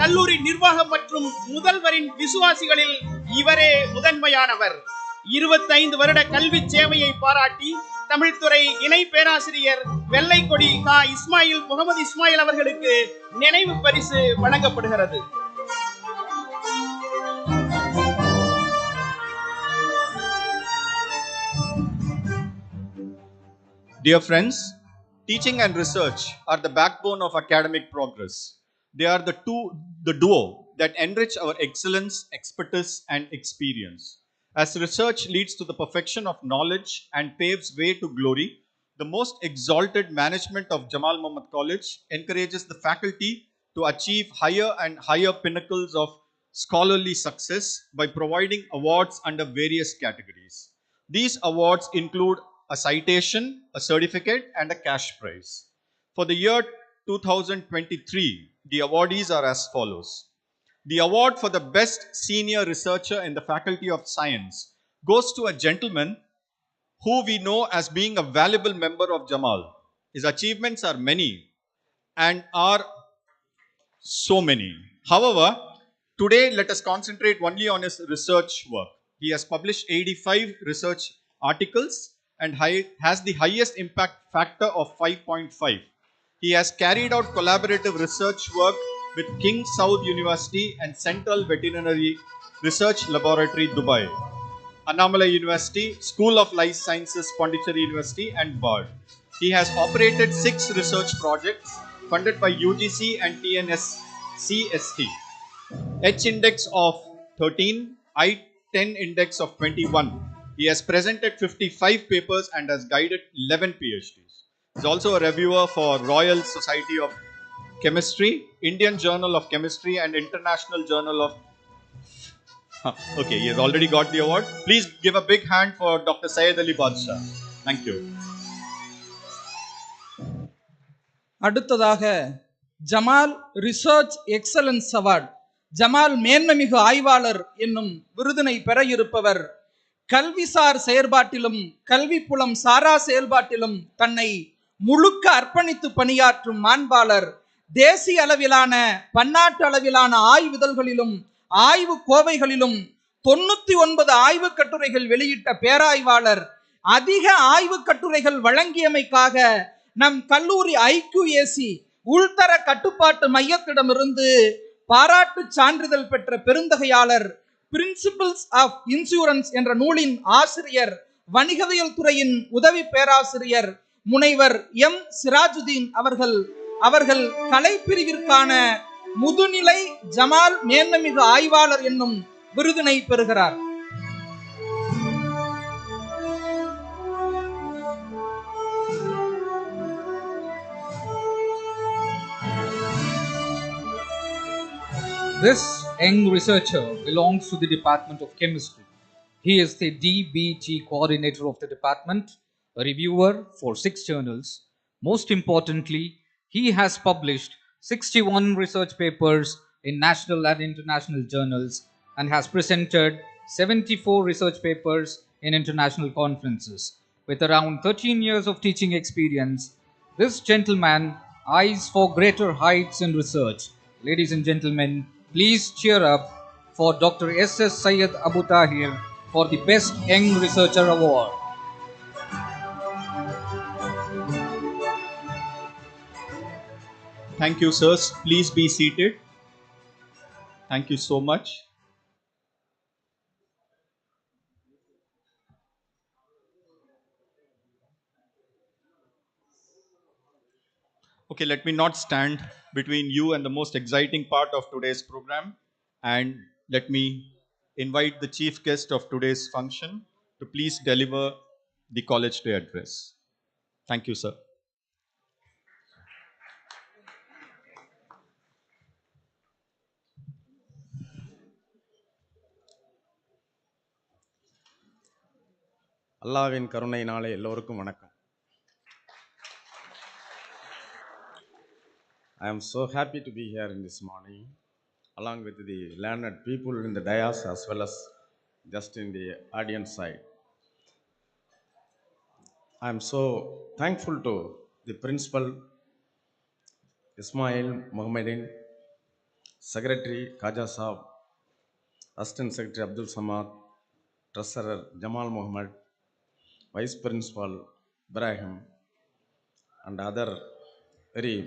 கல்லூரி நிர்வாகம் மற்றும் முதல்வரின் விசுவாசிகளில் இவரே முதன்மையானவர். 25 வருட கல்வி சேவையை பாராட்டி தமிழ்துறை இணை பேராசிரியர் வெள்ளைக்கொடி கா இஸ்மாயில் முகமது இஸ்மாயில் அவர்களுக்கு நினைவு பரிசு வழங்கப்படுகிறது. Dear friends, teaching and research are the backbone of academic progress. They are the duo that enrich our excellence, expertise, and experience. As research leads to the perfection of knowledge and paves way to glory, the most exalted management of Jamal Muhammad College encourages the faculty to achieve higher and higher pinnacles of scholarly success by providing awards under various categories. These awards include a citation, a certificate, and a cash prize. For the year 2023, the awardees are as follows. The award for the best senior researcher in the Faculty of Science goes to a gentleman who we know as being a valuable member of Jamal. His achievements are many and are so many. However, today let us concentrate only on his research work. He has published 85 research articles and has the highest impact factor of 5.5. He has carried out collaborative research work with King Saud University and Central Veterinary Research Laboratory, Dubai, Annamalai University, School of Life Sciences, Pondicherry University, and BARD. He has operated 6 research projects funded by UGC and TNSCST. H index of 13, I-10 index of 21. He has presented 55 papers and has guided 11 PhDs. He is also a reviewer for Royal Society of Chemistry, Indian Journal of Chemistry, and International Journal of... Okay, he has already got the award. Please give a big hand for Dr. Syed Ali Badshah. Thank you. அடுத்ததாக Jamal research excellence award, Jamal மேன்மைமிகு ஆய்வாளர் என்னும் விருதினை பெற இருப்பவர் கல்விசார் செயற்பாட்டிலும் கல்வி புலம் சாரா செயல்பாட்டிலும் தன்னை முழுக்க அர்ப்பணித்து பணியாற்றும் மாண்பாளர், தேசிய அளவிலான பன்னாட்டு அளவிலான ஆய்விதழ்களிலும் ஆய்வு கோவைகளிலும் 99 ஆய்வு கட்டுரைகள் வெளியிட்ட பேராய்வாளர், அதிக ஆய்வு கட்டுரைகள் வழங்கியமைக்காக நம் கல்லூரி IQAC உள்தர கட்டுப்பாட்டு மையத்திடமிருந்து பாராட்டு சான்றிதழ் பெற்ற பெருந்தகையாளர், பிரின்சிபிள்ஸ் ஆஃப் இன்சூரன்ஸ் என்ற நூலின் ஆசிரியர், வணிகவியல் துறையின் உதவி பேராசிரியர் முனைவர் M. சிராஜுதீன் அவர்கள் கலைப்பிரிவிற்கான முதுநிலை ஜமால் மேன்மைமிகு ஆய்வாளர் என்னும் விருதினை பெறுகிறார். This young researcher belongs to the Department of Chemistry. He is the DBT coordinator of the department, a reviewer for 6 journals. Most importantly, he has published 61 research papers in national and international journals and has presented 74 research papers in international conferences. With around 13 years of teaching experience, this gentleman eyes for greater heights in research. Ladies and gentlemen, please cheer up for Dr. S.S. Syed Abu Tahir for the Best Young Researcher Award. Thank you, sirs. Please be seated. Thank you so much. Okay, let me not stand between you and the most exciting part of today's program. And let me invite the chief guest of today's function to please deliver the College Day address. Thank you, sir. அல்லாவின் கருணையினாலே எல்லோருக்கும் வணக்கம். I am so happy to be here in this morning along with the learned people in the dais as well as just in the audience side. I am so thankful to the principal Ismail Mohammedin, Secretary Khaja Saab, Assistant Secretary Abdul Samad, Treasurer Jamal Mohammed, Vice Principal Ibrahim, and other very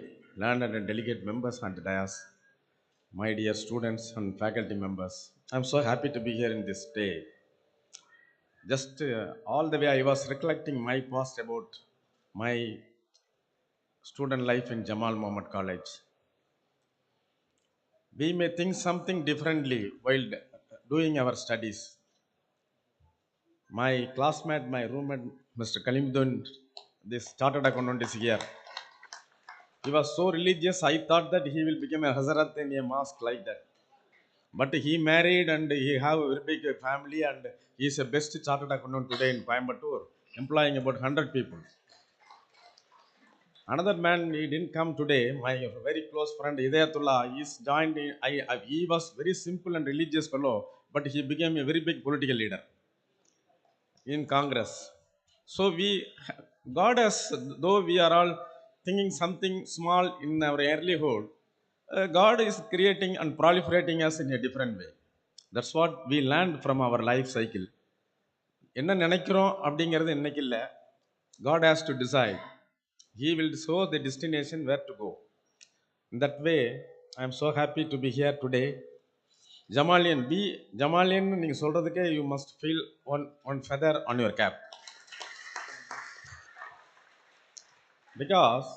learned and delegate members and dais, my dear students and faculty members. I'm so happy to be here in this day. Just all the way I was recollecting my past about my student life in Jamal Mohammed College. We may think something differently while doing our studies. My classmate, my roommate, Mr. Kalimdun, this chartered accountant is here. He was so religious, I thought that he will become a Hazrat in a mosque like that. But he married and he have a very big family and he is a best chartered accountant today in Coimbatore, employing about 100 people. Another man, he didn't come today, my very close friend Hidayatullah, he is joined, he was very simple and religious fellow, but he became a very big political leader in Congress. So God has, though we are all thinking something small in our earlyhood, God is creating and proliferating us in a different way. That's what we learned from our life cycle. என்ன நினைக்கிறோம் அப்படிங்கிறது இன்னைக்கு இல்லை. God has to decide. He will show the destination where to go. In that way, I am so happy to be here today. Jamalian, be Jamalian, நீங்கள் சொல்றதுக்கே you must feel one feather on your cap. Because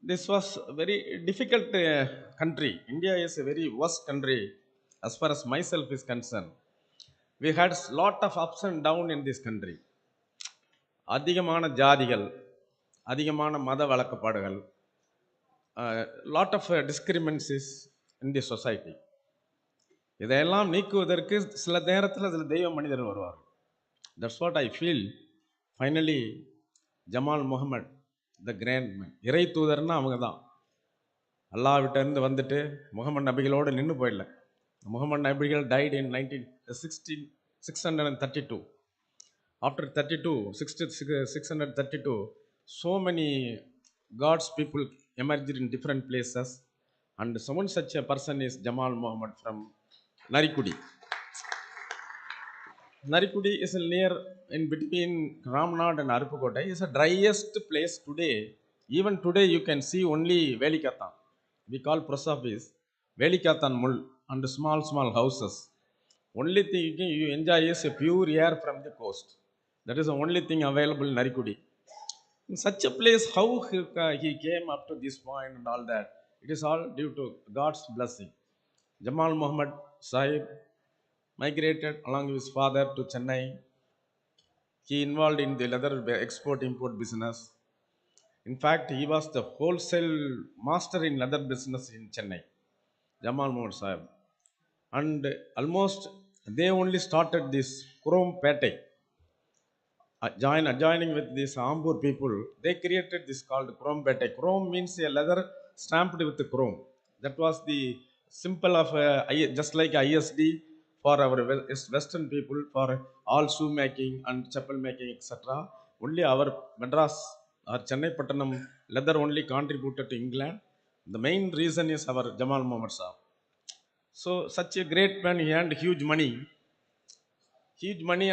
this was a very difficult country. India is a very worst country as far as myself is concerned. We had a lot of ups and downs in this country. அதிகமான ஜாதிகள், அதிகமான மத வழக்கப்பாடுகள், lot of discrepancies in the society. இதையெல்லாம் நீக்குவதற்கு சில நேரத்தில் அதில் தெய்வ மனிதர் வருவார். That's what I feel. Finally, Jamal Mohammed, the grand man, இறை தூதர்னா அவங்க தான். அல்லாஹ்விட்டேருந்து வந்துட்டு முகமது நபிகளோடு நின்று போயிடல. முகமது நபிகள் died in 632. After 632, so many God's people emerged in different places, and someone such a person is Jamal Mohammed from Narikudi. Narikudi is near in between Ramnad and Arupakottai. It's the driest place today. Even today you can see only Velikathan. We call post office Velikathan Mul and small houses. Only thing you enjoy is a pure air from the coast. That is the only thing available in Narikudi. In such a place, how he came up to this point and all that, it is all due to God's blessing. Jamal Mohammed Sahib migrated along with his father to Chennai. He involved in the leather export-import business. In fact, he was the wholesale master in leather business in Chennai, Jamal Mohammed Sahib. And almost they only started this Chrome Pete. Adjoining with these Ambur people, they created this called Chrome Pete. Chrome means a leather stamped with chrome. That was the symbol of just like ISD for our Western people, for all shoe making and chapel making, etc. Only our Madras or Chennai Pattanam leather only contributed to England. The main reason is our Jamal Mohammed Sahib. So such a great man, he earned huge money,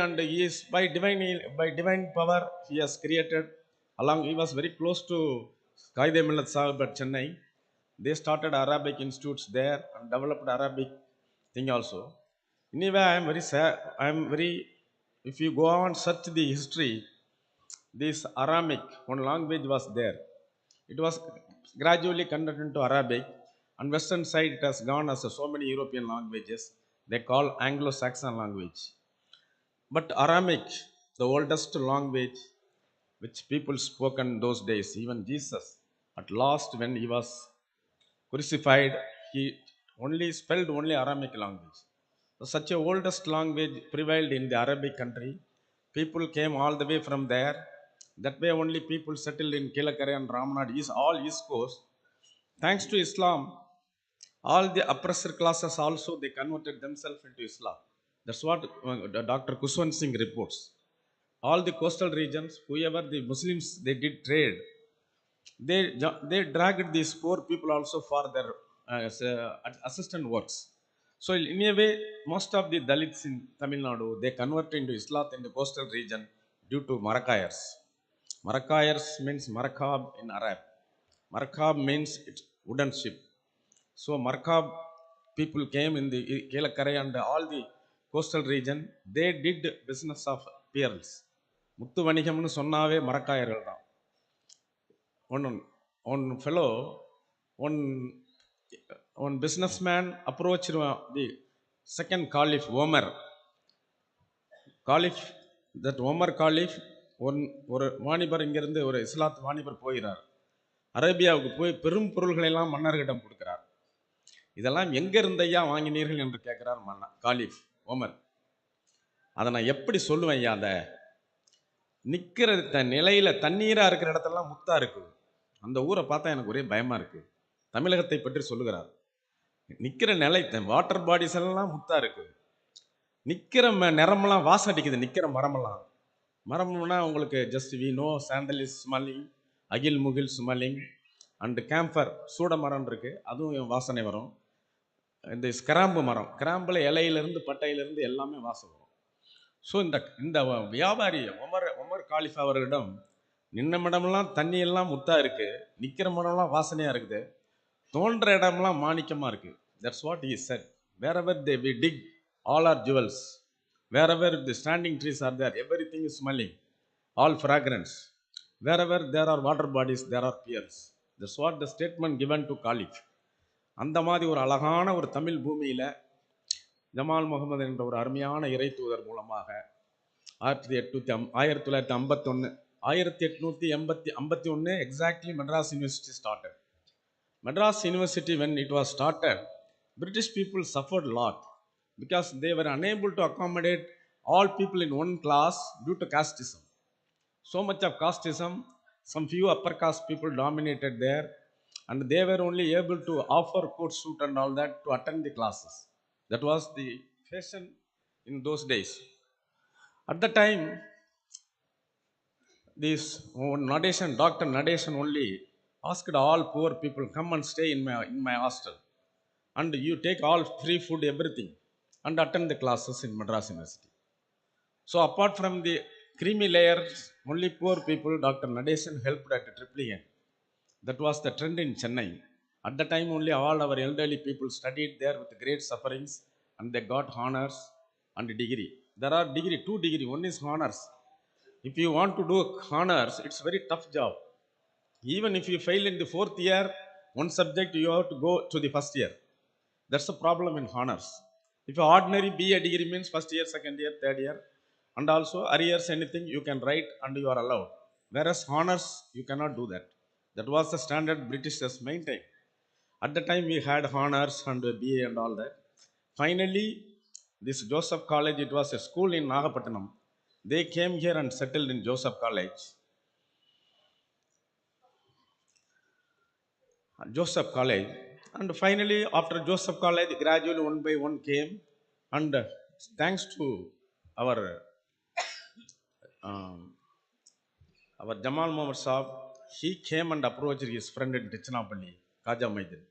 and he is by divine power he has created. He was very close to Qaide Millat Sahib at Chennai. They started Arabic institutes there and developed Arabic thing also. Anyway, if you go on search the history, this Aramic, one language was there. It was gradually converted into Arabic, and western side it has gone as so many European languages. They call Anglo-Saxon language. But Aramaic, the oldest language which people spoke in those days, even Jesus, at last when he was crucified, he only spelled only Aramaic language. So such a oldest language prevailed in the Arabic country. People came all the way from there. That way only people settled in Kilakare and Ramanad, all East Coast. Thanks to Islam, all the oppressor classes also they converted themselves into Islam. That's what Dr. Kushwant Singh reports. All the coastal regions, whoever the Muslims they did trade, they dragged these poor people also for their assistant works. So in a way, most of the Dalits in Tamil Nadu they converted into Islam in the coastal region due to Marakayars. Marakayars means Marakab in Arab. Marakab means it's wooden ship. So Marakab people came in the Kelakare and all the coastal region. They did business of pearls. முத்து வணிகம்னு சொன்னாவே மரக்காயர்கள் தான். One fellow, one businessman approached the second caliph, Omar. Caliph, that Omar caliph, ஒரு வாணிபர் இங்கிருந்து ஒரு இஸ்லாத் வாணிபர் போகிறார். அரேபியாவுக்கு போய் பெரும் பொருள்களை எல்லாம் மன்னர்களிடம் கொடுக்கிறார். இதெல்லாம் எங்க இருந்தையா வாங்கினீர்கள் என்று கேட்கிறார் மன்னர் காலிஃப் ஓமர். அதை நான் எப்படி சொல்லுவேன் ஐயா? அந்த நிற்கிற நிலையில தண்ணீரா இருக்கிற இடத்தெல்லாம் முத்தா இருக்கு. அந்த ஊரை பார்த்தா எனக்கு ஒரே பயமா இருக்கு. தமிழகத்தை பற்றி சொல்லுகிறார். நிற்கிற நிலை வாட்டர் பாடிஸ் எல்லாம் முத்தா இருக்கு. நிற்கிற நிறமெல்லாம் வாசம் அடிக்குது. நிற்கிற மரம்னா உங்களுக்கு just we know sandal is smelling, அகில் முகில் ஸ்மெல்லிங், அண்ட் கேம்பர் சூட மரம் இருக்கு, அதுவும் வாசனை வரும். இந்த கிராம்பு மரம், கிராம்பில் இலையிலிருந்து பட்டையிலிருந்து எல்லாமே வாசம் வரும். ஸோ இந்த வியாபாரி ஒமர் காலிஃப் அவர்களிடம் நின்ன இடமெல்லாம் தண்ணி எல்லாம் முத்தா இருக்கு, நிற்கிற மரம்லாம் வாசனையா இருக்குது, தோன்ற இடம்லாம் மாணிக்கமா இருக்கு. That's what he said. Wherever they we dig all are jewels, wherever the standing trees are there, everything is smelling, all fragrance. Wherever there are water bodies there are pearls. That's what the statement given to caliph. அந்த மாதிரி ஒரு அழகான ஒரு தமிழ் பூமியில் ஜமால் முகமது என்ற ஒரு அருமையான இறை தூதர் மூலமாக 1851 exactly Madras University started. Madras University, when it was started, British people suffered a lot because they were unable to accommodate all people in one class due to casteism. So much of casteism, some few upper caste people dominated there, and they were only able to offer coat suit and all that to attend the classes. That was the fashion in those days. At the time, this Dr. Nadeshan only asked all poor people, come and stay in my hostel, and you take all free food, everything, and attend the classes in Madras University. So apart from the creamy layers, only poor people, Dr. Nadeshan helped at Triplicane. That was the trend in Chennai. At the time only all our elderly people studied there with great sufferings, and they got honors and degree. There are two degree. One is honors. If you want to do honors, it's a very tough job. Even if you fail in the 4th year, one subject you have to go to the 1st year. That's the problem in honors. If you ordinary BA degree means 1st year, 2nd year, 3rd year, and also arrears anything you can write and you are allowed. Whereas honors, you cannot do that. That was the standard British has maintained. At the time we had honors and BA and all that. Finally, this Joseph College, it was a school in Nagapattinam. They came here and settled in Joseph College. And finally, after Joseph College, gradually one by one came, and thanks to our Jamal Muhammad Saab, he came and approached his friend in Tichinapalli, Khaja Maidin.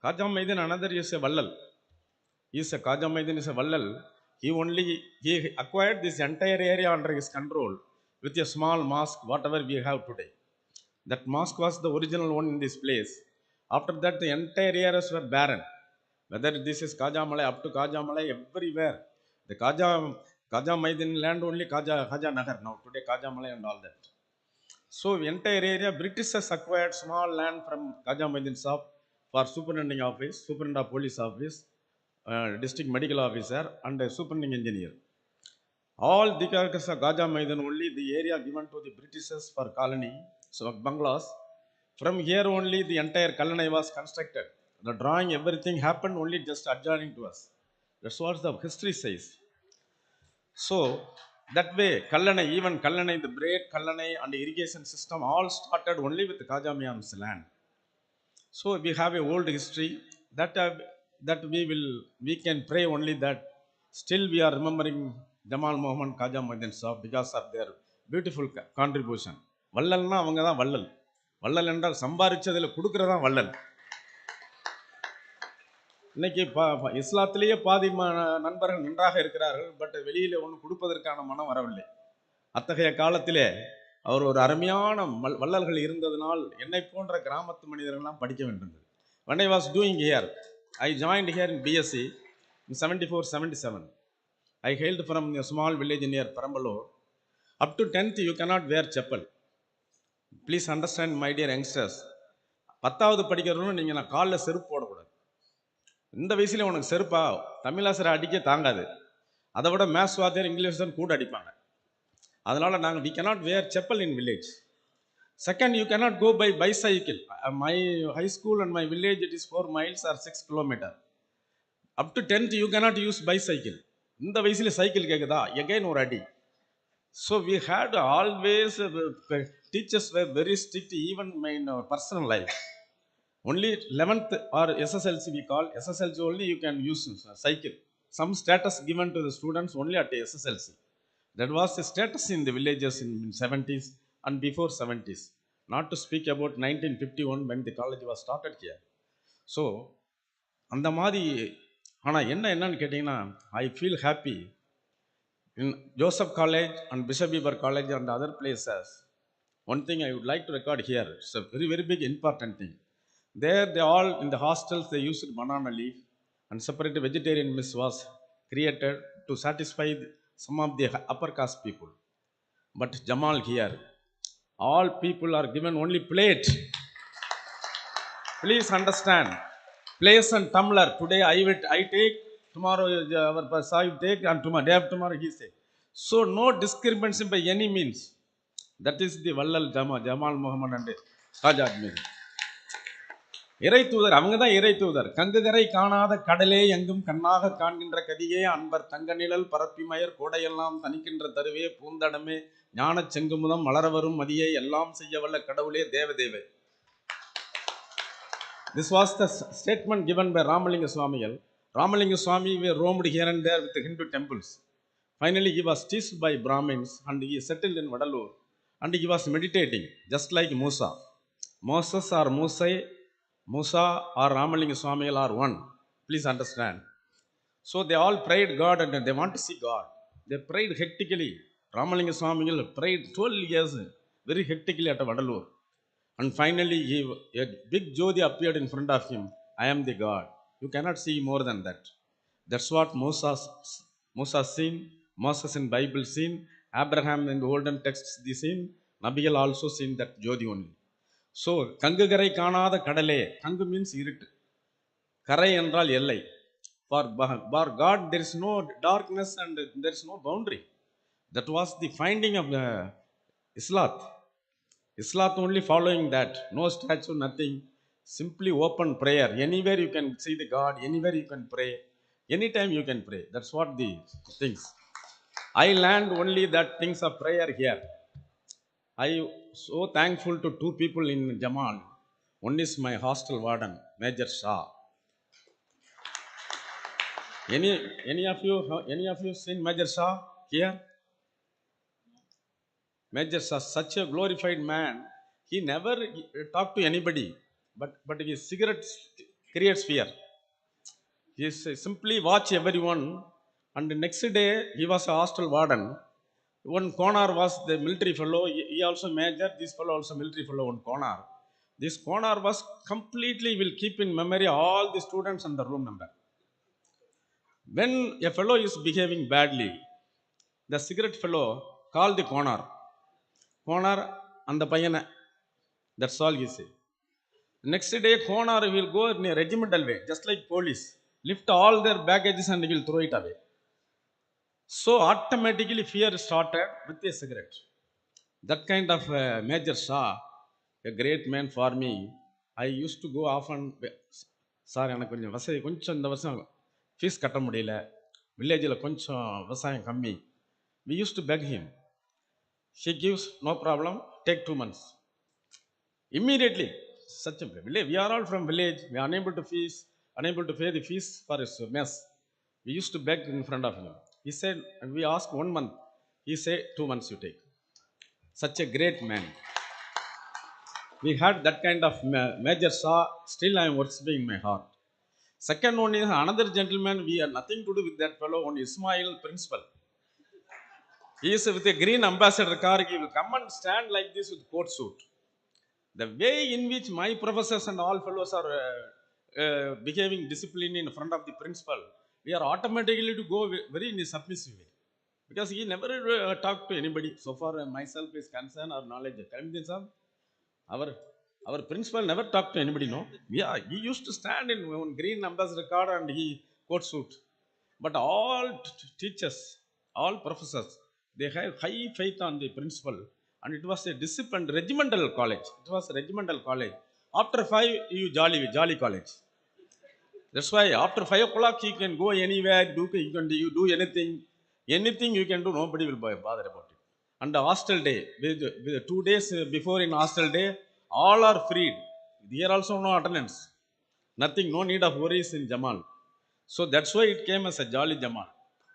Khaja Maidin, another is a Vallal. Khaja Maidin is a Vallal. He acquired this entire area under his control with a small mosque, whatever we have today. That mosque was the original one in this place. After that, the entire areas were barren. Whether this is Khaja Malay, up to Khaja Malay, everywhere. The Khaja Maidin land only Khaja Nagar now. Today Khaja Malay and all that. So entire area, British has acquired small land from Khaja Muhyiddin Sahib for superintending office, superintendent of police office, district medical officer, and a superintending engineer. All the carcass of Khaja Muhyiddin only the area given to the Britishers for colony, so bungalows. From here only the entire colony was constructed. The drawing, everything happened only just adjoining to us. That's what the history says. So that way, Kallanai, even Kallanai, the great Kallanai and the irrigation system all started only with Khaja Mian's land. So we have a old history that we can pray only that still we are remembering Jamal Mohammed Khaja Muhyiddin Sahib because of their beautiful contribution. வள்ளல்னா அவங்க தான் வள்ளல். வள்ளல் என்றால் சம்பாதிச்சதில் கொடுக்கறதா வள்ளல். இன்னைக்கு இஸ்லாத்திலேயே பாதி நண்பர்கள் நன்றாக இருக்கிறார்கள், பட் வெளியில ஒன்று கொடுப்பதற்கான மனம் வரவில்லை. அத்தகைய காலத்திலே அவர் ஒரு அருமையான வள்ளல்கள் இருந்ததனால் என்னை போன்ற கிராமத்து மனிதர்கள்லாம் படிக்க வேண்டியது. When I was doing here, I joined here in BSc in 74-77. I hailed from a small village near Perambalur. Up to 10th you cannot wear chappal. Please understand my dear youngsters. 10வது படிக்கிறவங்க நீங்கள் நான் காலில் செருப்பு போடக்கூடாது. இந்த வயசுல உனக்கு செருப்பா தமிழாசிரியர் அடிக்க தாங்காது. அதை விட மேத்ஸ் வாத்தியார் இங்கிலீஷ் தான் கூட அடிப்பாங்க. அதனால நாங்கள் we cannot wear chappal in village. Second, you cannot go by bicycle. My high school and my village it is 4 miles or 6 kilometers. Up to 10th you cannot use bicycle. இந்த வயசுல சைக்கிள் கேக்குதா again ஒரு அடி. So we had always teachers were very strict even in our personal life. Only 11th or SSLC we call SSLC only you can use cycle. Some status given to the students only at SSLC. That was the status in the villages in 70s and before 70s. Not to speak about 1951 when the college was started here. So அந்த மாதிரி ஆனால் என்னன்னு கேட்டிங்கன்னா I feel happy in Joseph College and Bishop Weber College and other places. One thing I would like to record here, it's a very, very big important thing. There they all in the hostels they used banana leaf and separate vegetarian mess was created to satisfy some of the upper caste people. But Jamal here, all people are given only plate. Please understand, place and tumbler. Today I take, tomorrow our Sahib take, and tomorrow day after tomorrow he say. So no discrimination by any means. That is the Vallal Jamal Muhammad and Khaja Muhyiddin. இறை தூதர் அவங்க தான் இறை தூதர். கங்குகரை காணாத கடலே எங்கும் கண்ணாக காண்கின்ற கதியே அன்பர் தங்க நிழல் பரப்பிமயர் கோடையெல்லாம் தனிக்கின்ற தருவே பூந்தடமே ஞான செங்குமுதம் மலரவரும் மதியை எல்லாம் செய்ய வல்ல கடவுளே தேவதேவே. This was the statement given by Ramalinga Swamigal. Ramalinga Swami roamed here and there with the Hindu temples. Finally he was teased by Brahmins and he settled in Vadalur and he was meditating just like Musa. Moses or Musa or Ramalinga Swamigal are one. Please understand. So they all prayed God and they want to see God. They prayed hectically. Ramalinga Swamigal prayed 12 years very hectically at Vadalur. And finally a big Jyoti appeared in front of him. I am the God. You cannot see more than that. That's what Musa seen. Moses in Bible seen. Abraham in the olden texts they seen. Nabigal also seen that Jyoti only. So, Kangugarai Kanada Kadale, Kangu means irit. Karai என்றால் எல்லை. For God there is no darkness and there is no boundary. That was the finding of Islam. Islam only following that. No statue, nothing. Simply open prayer. Anywhere you can see the God, anywhere you can pray. Anytime you can pray. That's what the things. I learned only that things of prayer here. I so thankful to two people in Jamal. One is my hostel warden, Major Shah. Any of you seen Major Shah here? Major Shah, such a glorified man. He never talked to anybody, but his cigarettes creates fear. He simply watch everyone. And the next day he was a hostel warden. One Konar was the military fellow, he also major, this fellow also military fellow, one Konar. This Konar was completely will keep in memory all the students and the room number. When a fellow is behaving badly, the cigarette fellow called the Konar. Konar, அந்த பையனை. That's all he said. Next day, Konar will go in a regimental way, just like police. Lift all their baggages and will throw it away. So automatically fear started with a cigarette. That kind of Major Shah, a great man for me. I used to go often. Sir எனக்கு கொஞ்சம் வசதி கொஞ்சம் இந்த வருஷம் ஃபீஸ் கட்ட முடியல, வில்லேஜில் கொஞ்சம் விவசாயம் கம்மி. We used to beg him. He gives, no problem, take 2 months. Immediately, such a village. We are all from village. We are unable to pay the fees for his mess. We used to beg in front of him. He said, and we asked 1 month. He said, 2 months you take. Such a great man. We had that kind of Major Shah. Still I am worshipping in my heart. Second one is another gentleman. We have nothing to do with that fellow. One Ismail principal. He is with a green ambassador car. He will come and stand like this with coat suit. The way in which my professors and all fellows are behaving discipline in front of the principal, we are automatically to go very in a submissive way. Because he never talked to anybody. So far myself is concerned or knowledge. Our principal never talked to anybody, no? Yeah, he used to stand in one green ambassador car and he coat suit. But all teachers, all professors, they have high faith on the principal. And it was a disciplined regimental college. It was a regimental college. After 5, you jolly college. That's why after 5 o'clock you can go anywhere, you do anything. Anything you can do, nobody will bother about it. And the hostel day, with 2 days before in hostel day, all are freed. Here also no attendance. Nothing, no need of worries in Jamal. So that's why it came as a jolly Jamal.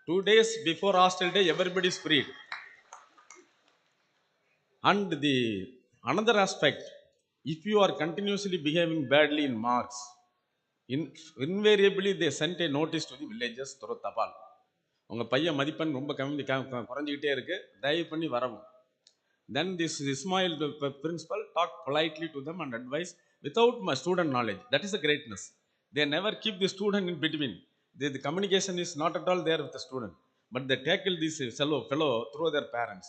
2 days before hostel day, everybody is freed. And the another aspect, if you are continuously behaving badly in marks, invariably they sent a notice to the villages through Tapal. உங்கள் பையன் மதிப்பெண் ரொம்ப குறைஞ்சிக்கிட்டே இருக்கு, தயவு பண்ணி வரவும். Then this Ismail principal talked politely to them and advised without my student knowledge. That is the greatness. They never keep the student in between. The communication is not at all there with the student, but they tackle this fellow through their parents.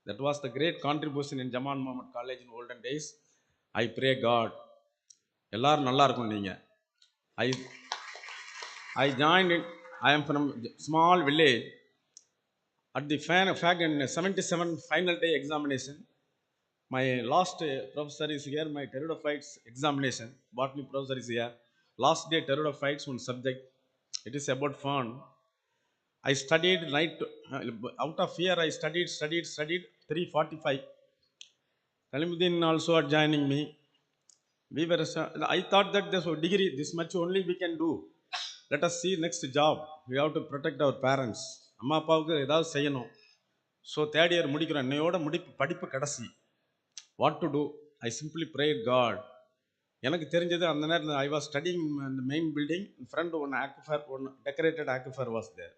That was the great contribution in Jamal Muhammad College in olden days. I pray God, எல்லாரும் நல்லா இருக்கும். நீங்க I joined it. I am from small village. At the fact in 77 final day examination, my last professor is here. My pteridophytes examination, botany professor is here. Last day pteridophytes one subject. It is about fern. I studied night. Out of fear, I studied 3:45. Kalimuddin also are joining me. I thought that this degree, this much only we can do. Let us see next job. We have to protect our parents. அம்மா அப்பாவுக்கு ஏதாவது செய்யணும். ஸோ தேர்ட் இயர் முடிக்கிறோம், என்னையோட படிப்பு கடைசி. What to do? I simply prayed God. எனக்கு தெரிஞ்சது அந்த நேரத்தில் ஐ வாஸ் ஸ்டடிங் இந்த main building in front one aquifer, one decorated aquifer was there.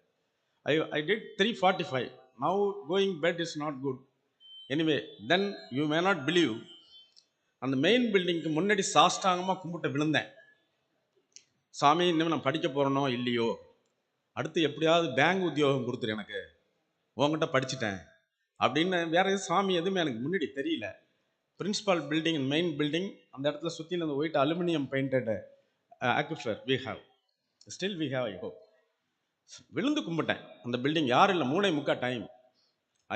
I did 3:45. Now going bed is not good. Anyway, then you may not believe, அந்த மெயின் பில்டிங்க்கு முன்னாடி சாஷ்டாங்கமாக கும்பிட்ட விழுந்தேன். சாமி, இன்னும் நான் படிக்க போகிறனோ இல்லையோ, அடுத்து எப்படியாவது பேங்க் உத்தியோகம் கொடுத்துரு, எனக்கு உங்ககிட்ட படிச்சுட்டேன் அப்படின்னு. வேற எதுவும் சாமி எதுவுமே எனக்கு முன்னாடி தெரியல. பிரின்சிபால் பில்டிங், மெயின் பில்டிங், அந்த இடத்துல சுற்றி அந்த white aluminium painted aquifer we have, still we have. I hope. விழுந்து கும்பிட்டேன் அந்த பில்டிங். யாரும் இல்லை, 3:45 time.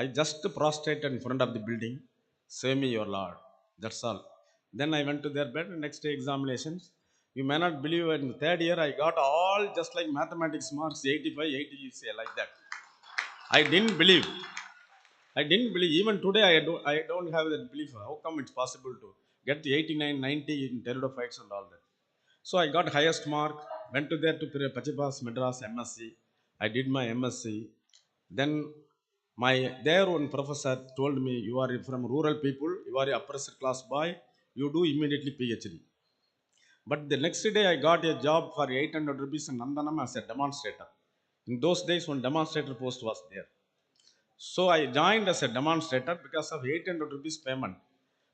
I just prostrated in front of the building. Save me your Lord. That's all. Then I went to their bed. Next day examinations. You may not believe, in the third year I got all just like mathematics marks, 85, 80, like that. I didn't believe. Even today I don't have that belief. How come it's possible to get 89, 90 in pteridophytes and all that? So I got highest mark. Went to there to Pachipas Madras MSc. I did my MSc. Then there one professor told me, you are from rural people, you are a upper class boy, you do immediately PhD. But the next day I got a job for 800 rupees in Nandanam as a demonstrator. In those days one demonstrator post was there. So I joined as a demonstrator because of 800 rupees payment.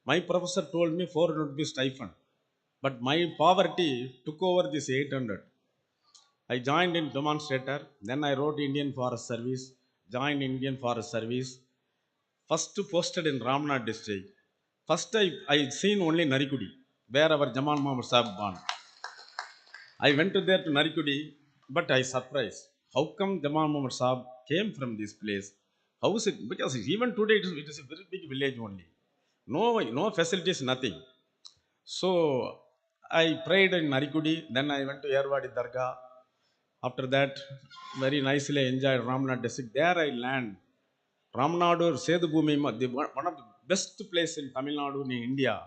My professor told me 400 rupees stipend. But my poverty took over this 800. I joined in demonstrator. Then I wrote Indian Forest Service. Joined Indian Forest Service. First posted in Ramnad district. First I seen only Narikudi, where our Jamal Muhammad Sahib born. I went to there to Narikudi, but I surprised. How come Jamal Muhammad Sahib came from this place? How is it? Because even today it is a very big village only. No facilities, nothing. So I prayed in Narikudi, then I went to Yerwadi Dargah. After that, very nicely enjoyed Ramnath district. There I learned Ramnadu Sedubhumi, one of the best place in Tamil Nadu in India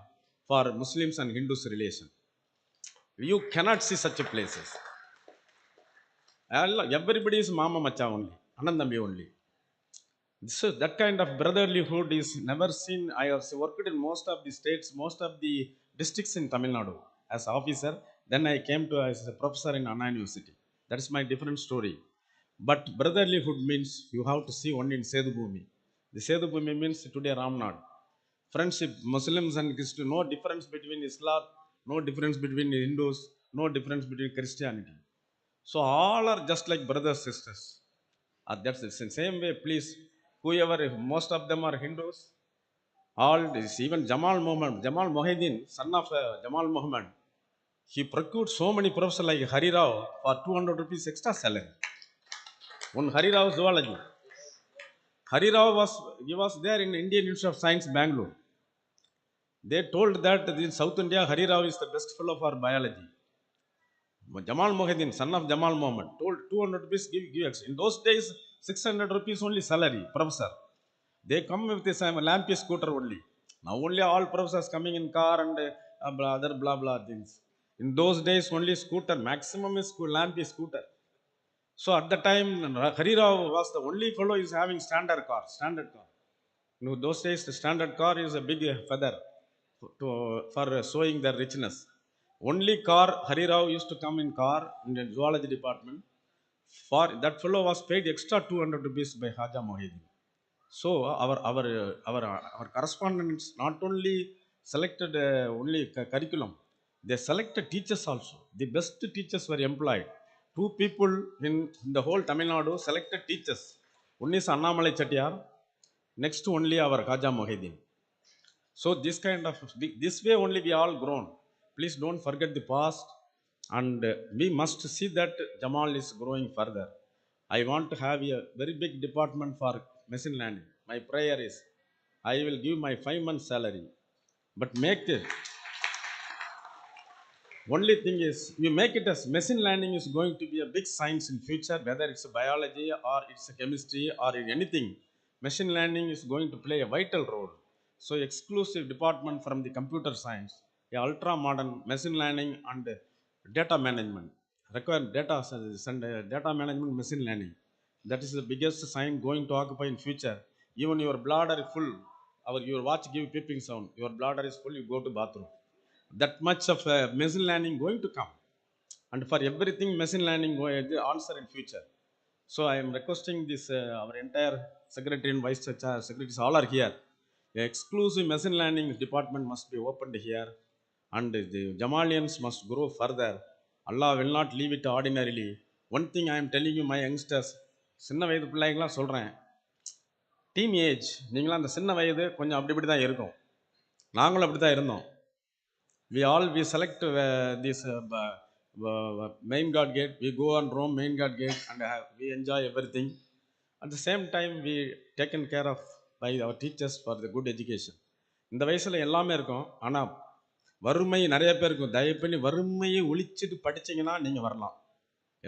for Muslims and Hindus relation. You cannot see such places. Everybody is Mama Macha only, Anandambi only. So that kind of brotherlyhood is never seen. I have worked in most of the states, most of the districts in Tamil Nadu as officer. Then I came to as a professor in Anna University. That is my different story. But brotherlyhood means you have to see only in Sedubhumi. The Sedubhumi means today Ramnad. Friendship, Muslims and Christians, no difference between Islam, no difference between Hindus, no difference between Christianity. So all are just like brothers, sisters. That's the same way, please. Whoever, if most of them are Hindus, all this, even Jamal Mohideen, son of Jamal Muhammad, he procured so many professors like Hari Rao for 200 rupees extra salary. One Hari Rao zoology. Hari Rao was there in Indian Institute of Science, Bangalore. They told that in South India, Hari Rao is the best fellow for biology. Jamal Mohideen, son of Jamal Muhammad, told 200 rupees give extra. In those days, 600 rupees only salary, professor. They come with this lampy scooter only. Now only all professors coming in car and other blah blah things. In those days only scooter, maximum is lampy scooter. So at the time, Hari Rao was the only fellow is having standard car. You know, those days the standard car is a big feather for showing their richness. Only car, Hari Rao used to come in car in the zoology department. For that fellow was paid extra 200 rupees by Haja Mohideen. So our correspondents not only selected only curriculum, they selected teachers also. The best teachers were employed. Two people in the whole Tamil Nadu selected teachers. One is Annamalai Chettiar, next to only our Haja Mohideen. So this way only we all grown. Please don't forget the past, and we must see that Jamal is growing further. I want to have a very big department for machine learning. My prayer is, I will give my 5 months salary, but make it. Only thing is, you make it as machine learning is going to be a big science in future, whether it's a biology or it's a chemistry or in anything. Machine learning is going to play a vital role. So exclusive department from the computer science, a ultra modern machine learning and data management. Require data management, machine learning. That is the biggest sign going to occupy in future. Even your bladder is full, your watch give peeping sound. Your bladder is full, you go to bathroom. That much of machine learning going to come, and for everything machine learning the answer in future. So I am requesting this our entire secretary and vice secretaries all are here. The exclusive machine learning department must be opened here, and the Jamalians must grow further. Allah will not leave it ordinarily. One thing I am telling you, my youngsters, சின்ன வயது பிள்ளைங்களாம் சொல்கிறேன், டீன் ஏஜ் நீங்களாம் அந்த சின்ன வயது கொஞ்சம் அப்படி தான் இருக்கும். நாங்களும் அப்படி தான் இருந்தோம். We select this main guard gate. We go on Rome main guard gate and we enjoy everything. At the same time, we taken care of by our teachers for the good education. இந்த வயசில் எல்லாமே இருக்கும். ஆனால் வறுமை நிறைய பேர் இருக்கும். தயவு பண்ணி வறுமையை ஒழிச்சிட்டு படிச்சிங்கன்னா நீங்கள் வரலாம்.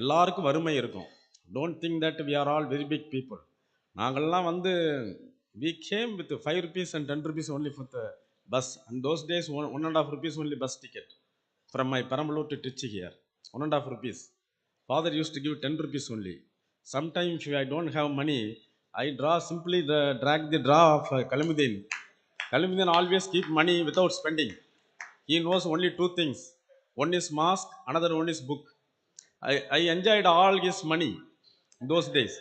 எல்லாருக்கும் வறுமை இருக்கும். Don't think that we are all very big people. நாங்கள்லாம் we came with 5 rupees and 10 rupees only for the bus. And those days 1.5 rupees only bus ticket from my Perambalur to Trichy here. 1.5 rupees. Father used to give 10 rupees only. Sometimes if I don't have money, I drag the draw of Kalimuddin. Kalimuddin always keep money without spending. He knows only 2 things. One is mosque, another one is book. I enjoyed all his money those days.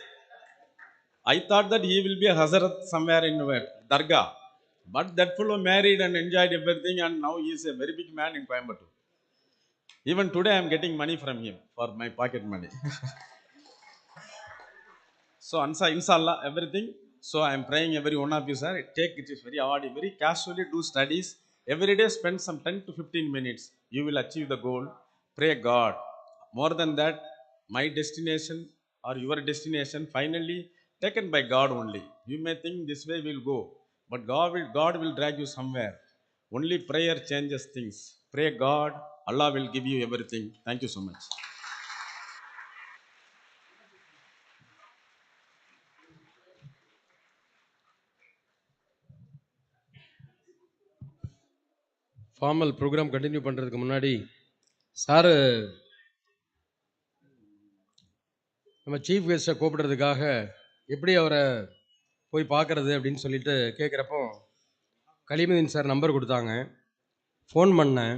I thought that he will be a Hazrat somewhere in Dargah. But that fellow married and enjoyed everything, and now he is a very big man in Coimbatore. Even today I am getting money from him for my pocket money. So inshallah everything So I am praying every one of you, sir, take it is very hard, very casually do studies. Every day spend some 10 to 15 minutes. You will achieve the goal. Pray God. More than that, my destination or your destination finally taken by God only. You may think this way will go, but God will drag you somewhere. Only prayer changes things. Pray God, Allah will give you everything. Thank you so much. Formal program continue பண்ணுறதுக்கு முன்னாடி சாரு நம்ம சீஃப் கெஸ்ட்டை கூப்பிடுறதுக்காக எப்படி அவரை போய் பார்க்குறது அப்படின்னு சொல்லிட்டு கேட்குறப்போ கலிமுதீன் சார் நம்பர் கொடுத்தாங்க. ஃபோன் பண்ணேன்.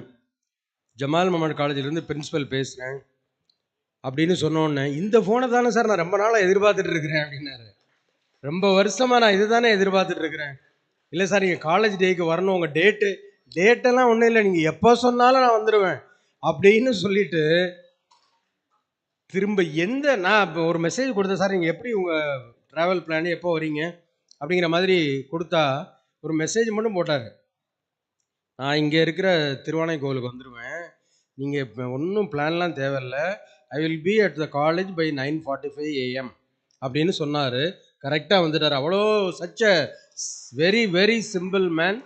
ஜமால் முகமது காலேஜிலேருந்து பிரின்ஸிபல் பேசுகிறேன் அப்படின்னு சொன்னோன்னே, இந்த ஃபோனை தானே சார் நான் ரொம்ப நாளாக எதிர்பார்த்துட்டு இருக்கிறேன் அப்படின்னாரு. ரொம்ப வருஷமாக நான் இது தானே எதிர்பார்த்துட்டு இருக்கிறேன். இல்லை சார், நீங்கள் காலேஜ் டேக்கு வரணும், உங்கள் டேட்டெல்லாம் ஒன்றும் இல்லை, நீங்கள் எப்போ சொன்னாலும் நான் வந்துடுவேன் அப்படின்னு சொல்லிட்டு திரும்ப நான் இப்போ ஒரு மெசேஜ் கொடுத்தேன், சார் நீங்கள் எப்படி உங்கள் ட்ராவல் பிளான் எப்போ வரீங்க அப்படிங்கிற மாதிரி கொடுத்தா ஒரு மெசேஜ் மட்டும் போட்டார். நான் இங்கே இருக்கிற திருவானைக்கோவிலுக்கு வந்துடுவேன், நீங்கள் இப்போ ஒன்றும் பிளான்லாம் தேவையில்லை, I will be at the college by 9:45 AM அப்படின்னு சொன்னார். கரெக்டாக வந்துட்டார். அவ்வளோ such a very very simple man.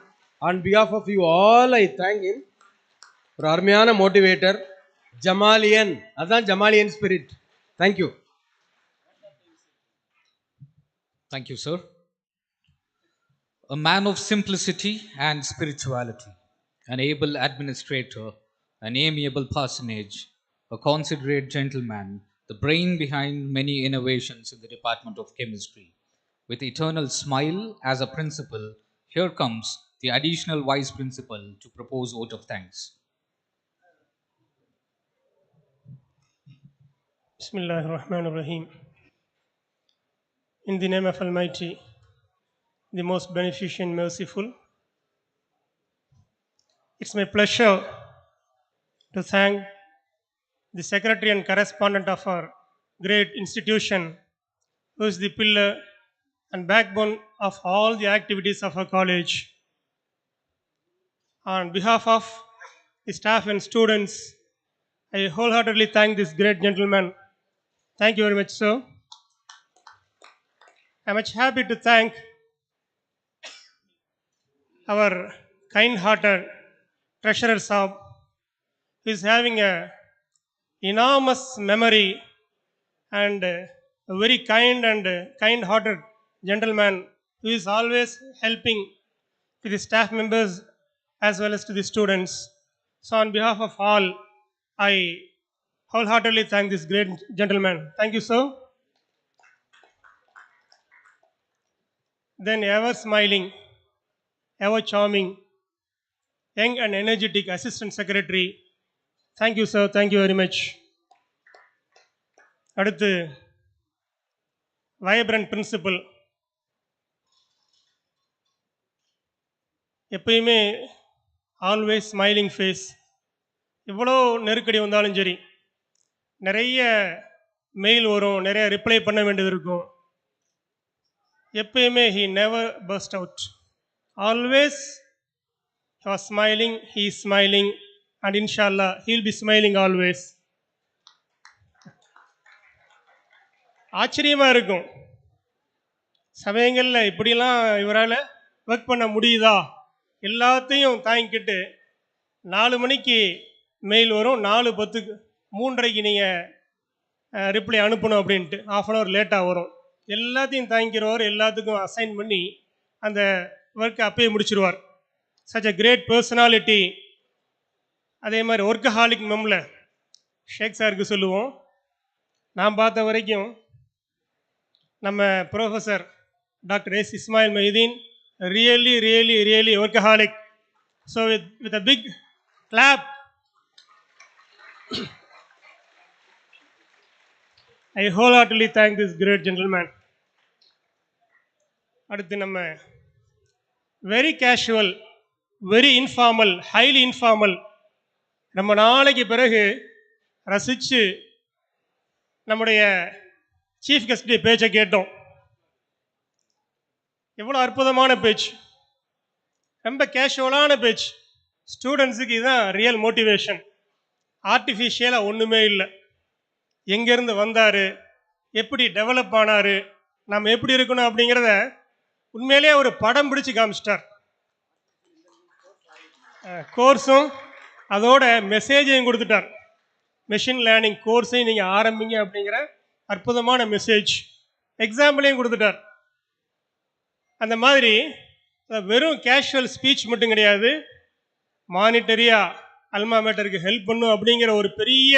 On behalf of you all I thank him. ஒரு அருமையான மோட்டிவேட்டர், ஜமாலியன். அதுதான் Jamalian spirit. Thank you. Thank you, sir. A man of simplicity and spirituality, an able administrator, an amiable personage, a considerate gentleman, the brain behind many innovations in the Department of Chemistry. With eternal smile as a principal, here comes the additional vice principal to propose vote of thanks. Bismillahir Rahmanir Rahim. In the name of Almighty, the most beneficent, merciful, it's my pleasure to thank the secretary and correspondent of our great institution, who is the pillar and backbone of all the activities of our college. On behalf of the staff and students, I wholeheartedly thank this great gentleman. Thank you very much, sir. I'm much happy to thank our kind-hearted treasurer Saab, who is having a enormous memory and a very kind and kind-hearted gentleman who is always helping to the staff members as well as to the students. So on behalf of all, I wholeheartedly thank this great gentleman. Thank you, sir. Then ever smiling, ever charming, young and energetic assistant secretary. Thank you, sir. Thank you very much. அடுத்து vibrant principal. எப்பயுமே ஆல்வேஸ் ஸ்மைலிங் ஃபேஸ். எவ்வளோ நெருக்கடி வந்தாலும் சரி, நிறைய மெயில் வரும், நிறைய ரிப்ளை பண்ண வேண்டியது இருக்கும். எப்பயுமே he never burst out. Always he was smiling, he is smiling, and inshallah he'll be smiling always. ஆச்சரியமாக இருக்கும், சமயங்களில் இப்படிலாம் இவரால் ஒர்க் பண்ண முடியுதா, எல்லாத்தையும் தாங்கிக்கிட்டு 4 மணிக்கு மெயில் வரும், 4:10 3:30க்கு நீங்கள் ரிப்ளை அனுப்பணும் அப்படின்ட்டு, ½ அன் ஹவர் லேட்டாக வரும். எல்லாத்தையும் தாங்கிக்கிறவர், எல்லாத்துக்கும் அசைன் பண்ணி அந்த ஒர்க்கை அப்பயே முடிச்சிருவார். Such a great personality. அதே மாதிரி ஒர்க்கஹாலிக் மெம்மில் ஷேக் சாருக்கு சொல்லுவோம், நான் பார்த்த வரைக்கும் நம்ம professor doctor S Ismail Mohideen really workaholic. So with a big clap, I wholeheartedly thank this great gentleman. அடுத்து நம்ம very casual, very informal, highly informal, ரொம்ப நாளைக்கு பிறகு ரசித்து நம்முடைய சீஃப் கெஸ்ட் பேச்சை கேட்டோம். எவ்வளோ அற்புதமான பேச்சு, ரொம்ப கேஷுவலான பேச்சு. ஸ்டூடெண்ட்ஸுக்கு இதுதான் ரியல் மோட்டிவேஷன். ஆர்டிஃபிஷியலாக ஒன்றுமே இல்லை. எங்கேருந்து வந்தார், எப்படி டெவலப் ஆனார், நம்ம எப்படி இருக்கணும் அப்படிங்கிறத உண்மையிலேயே ஒரு படம் பிடிச்சு காமிச்சிட்டார். கோர்ஸும் அதோட மெசேஜையும் கொடுத்துட்டார். மெஷின் லேர்னிங் கோர்ஸையும் நீங்கள் ஆரம்பிங்க அப்படிங்கிற அற்புதமான மெசேஜ், எக்ஸாம்பிளையும் கொடுத்துட்டார். அந்த மாதிரி வெறும் கேஷுவல் ஸ்பீச் மட்டும் கிடையாது, மானிட்டரியாக அல்மா மேட்டருக்கு ஹெல்ப் பண்ணும் அப்படிங்கிற ஒரு பெரிய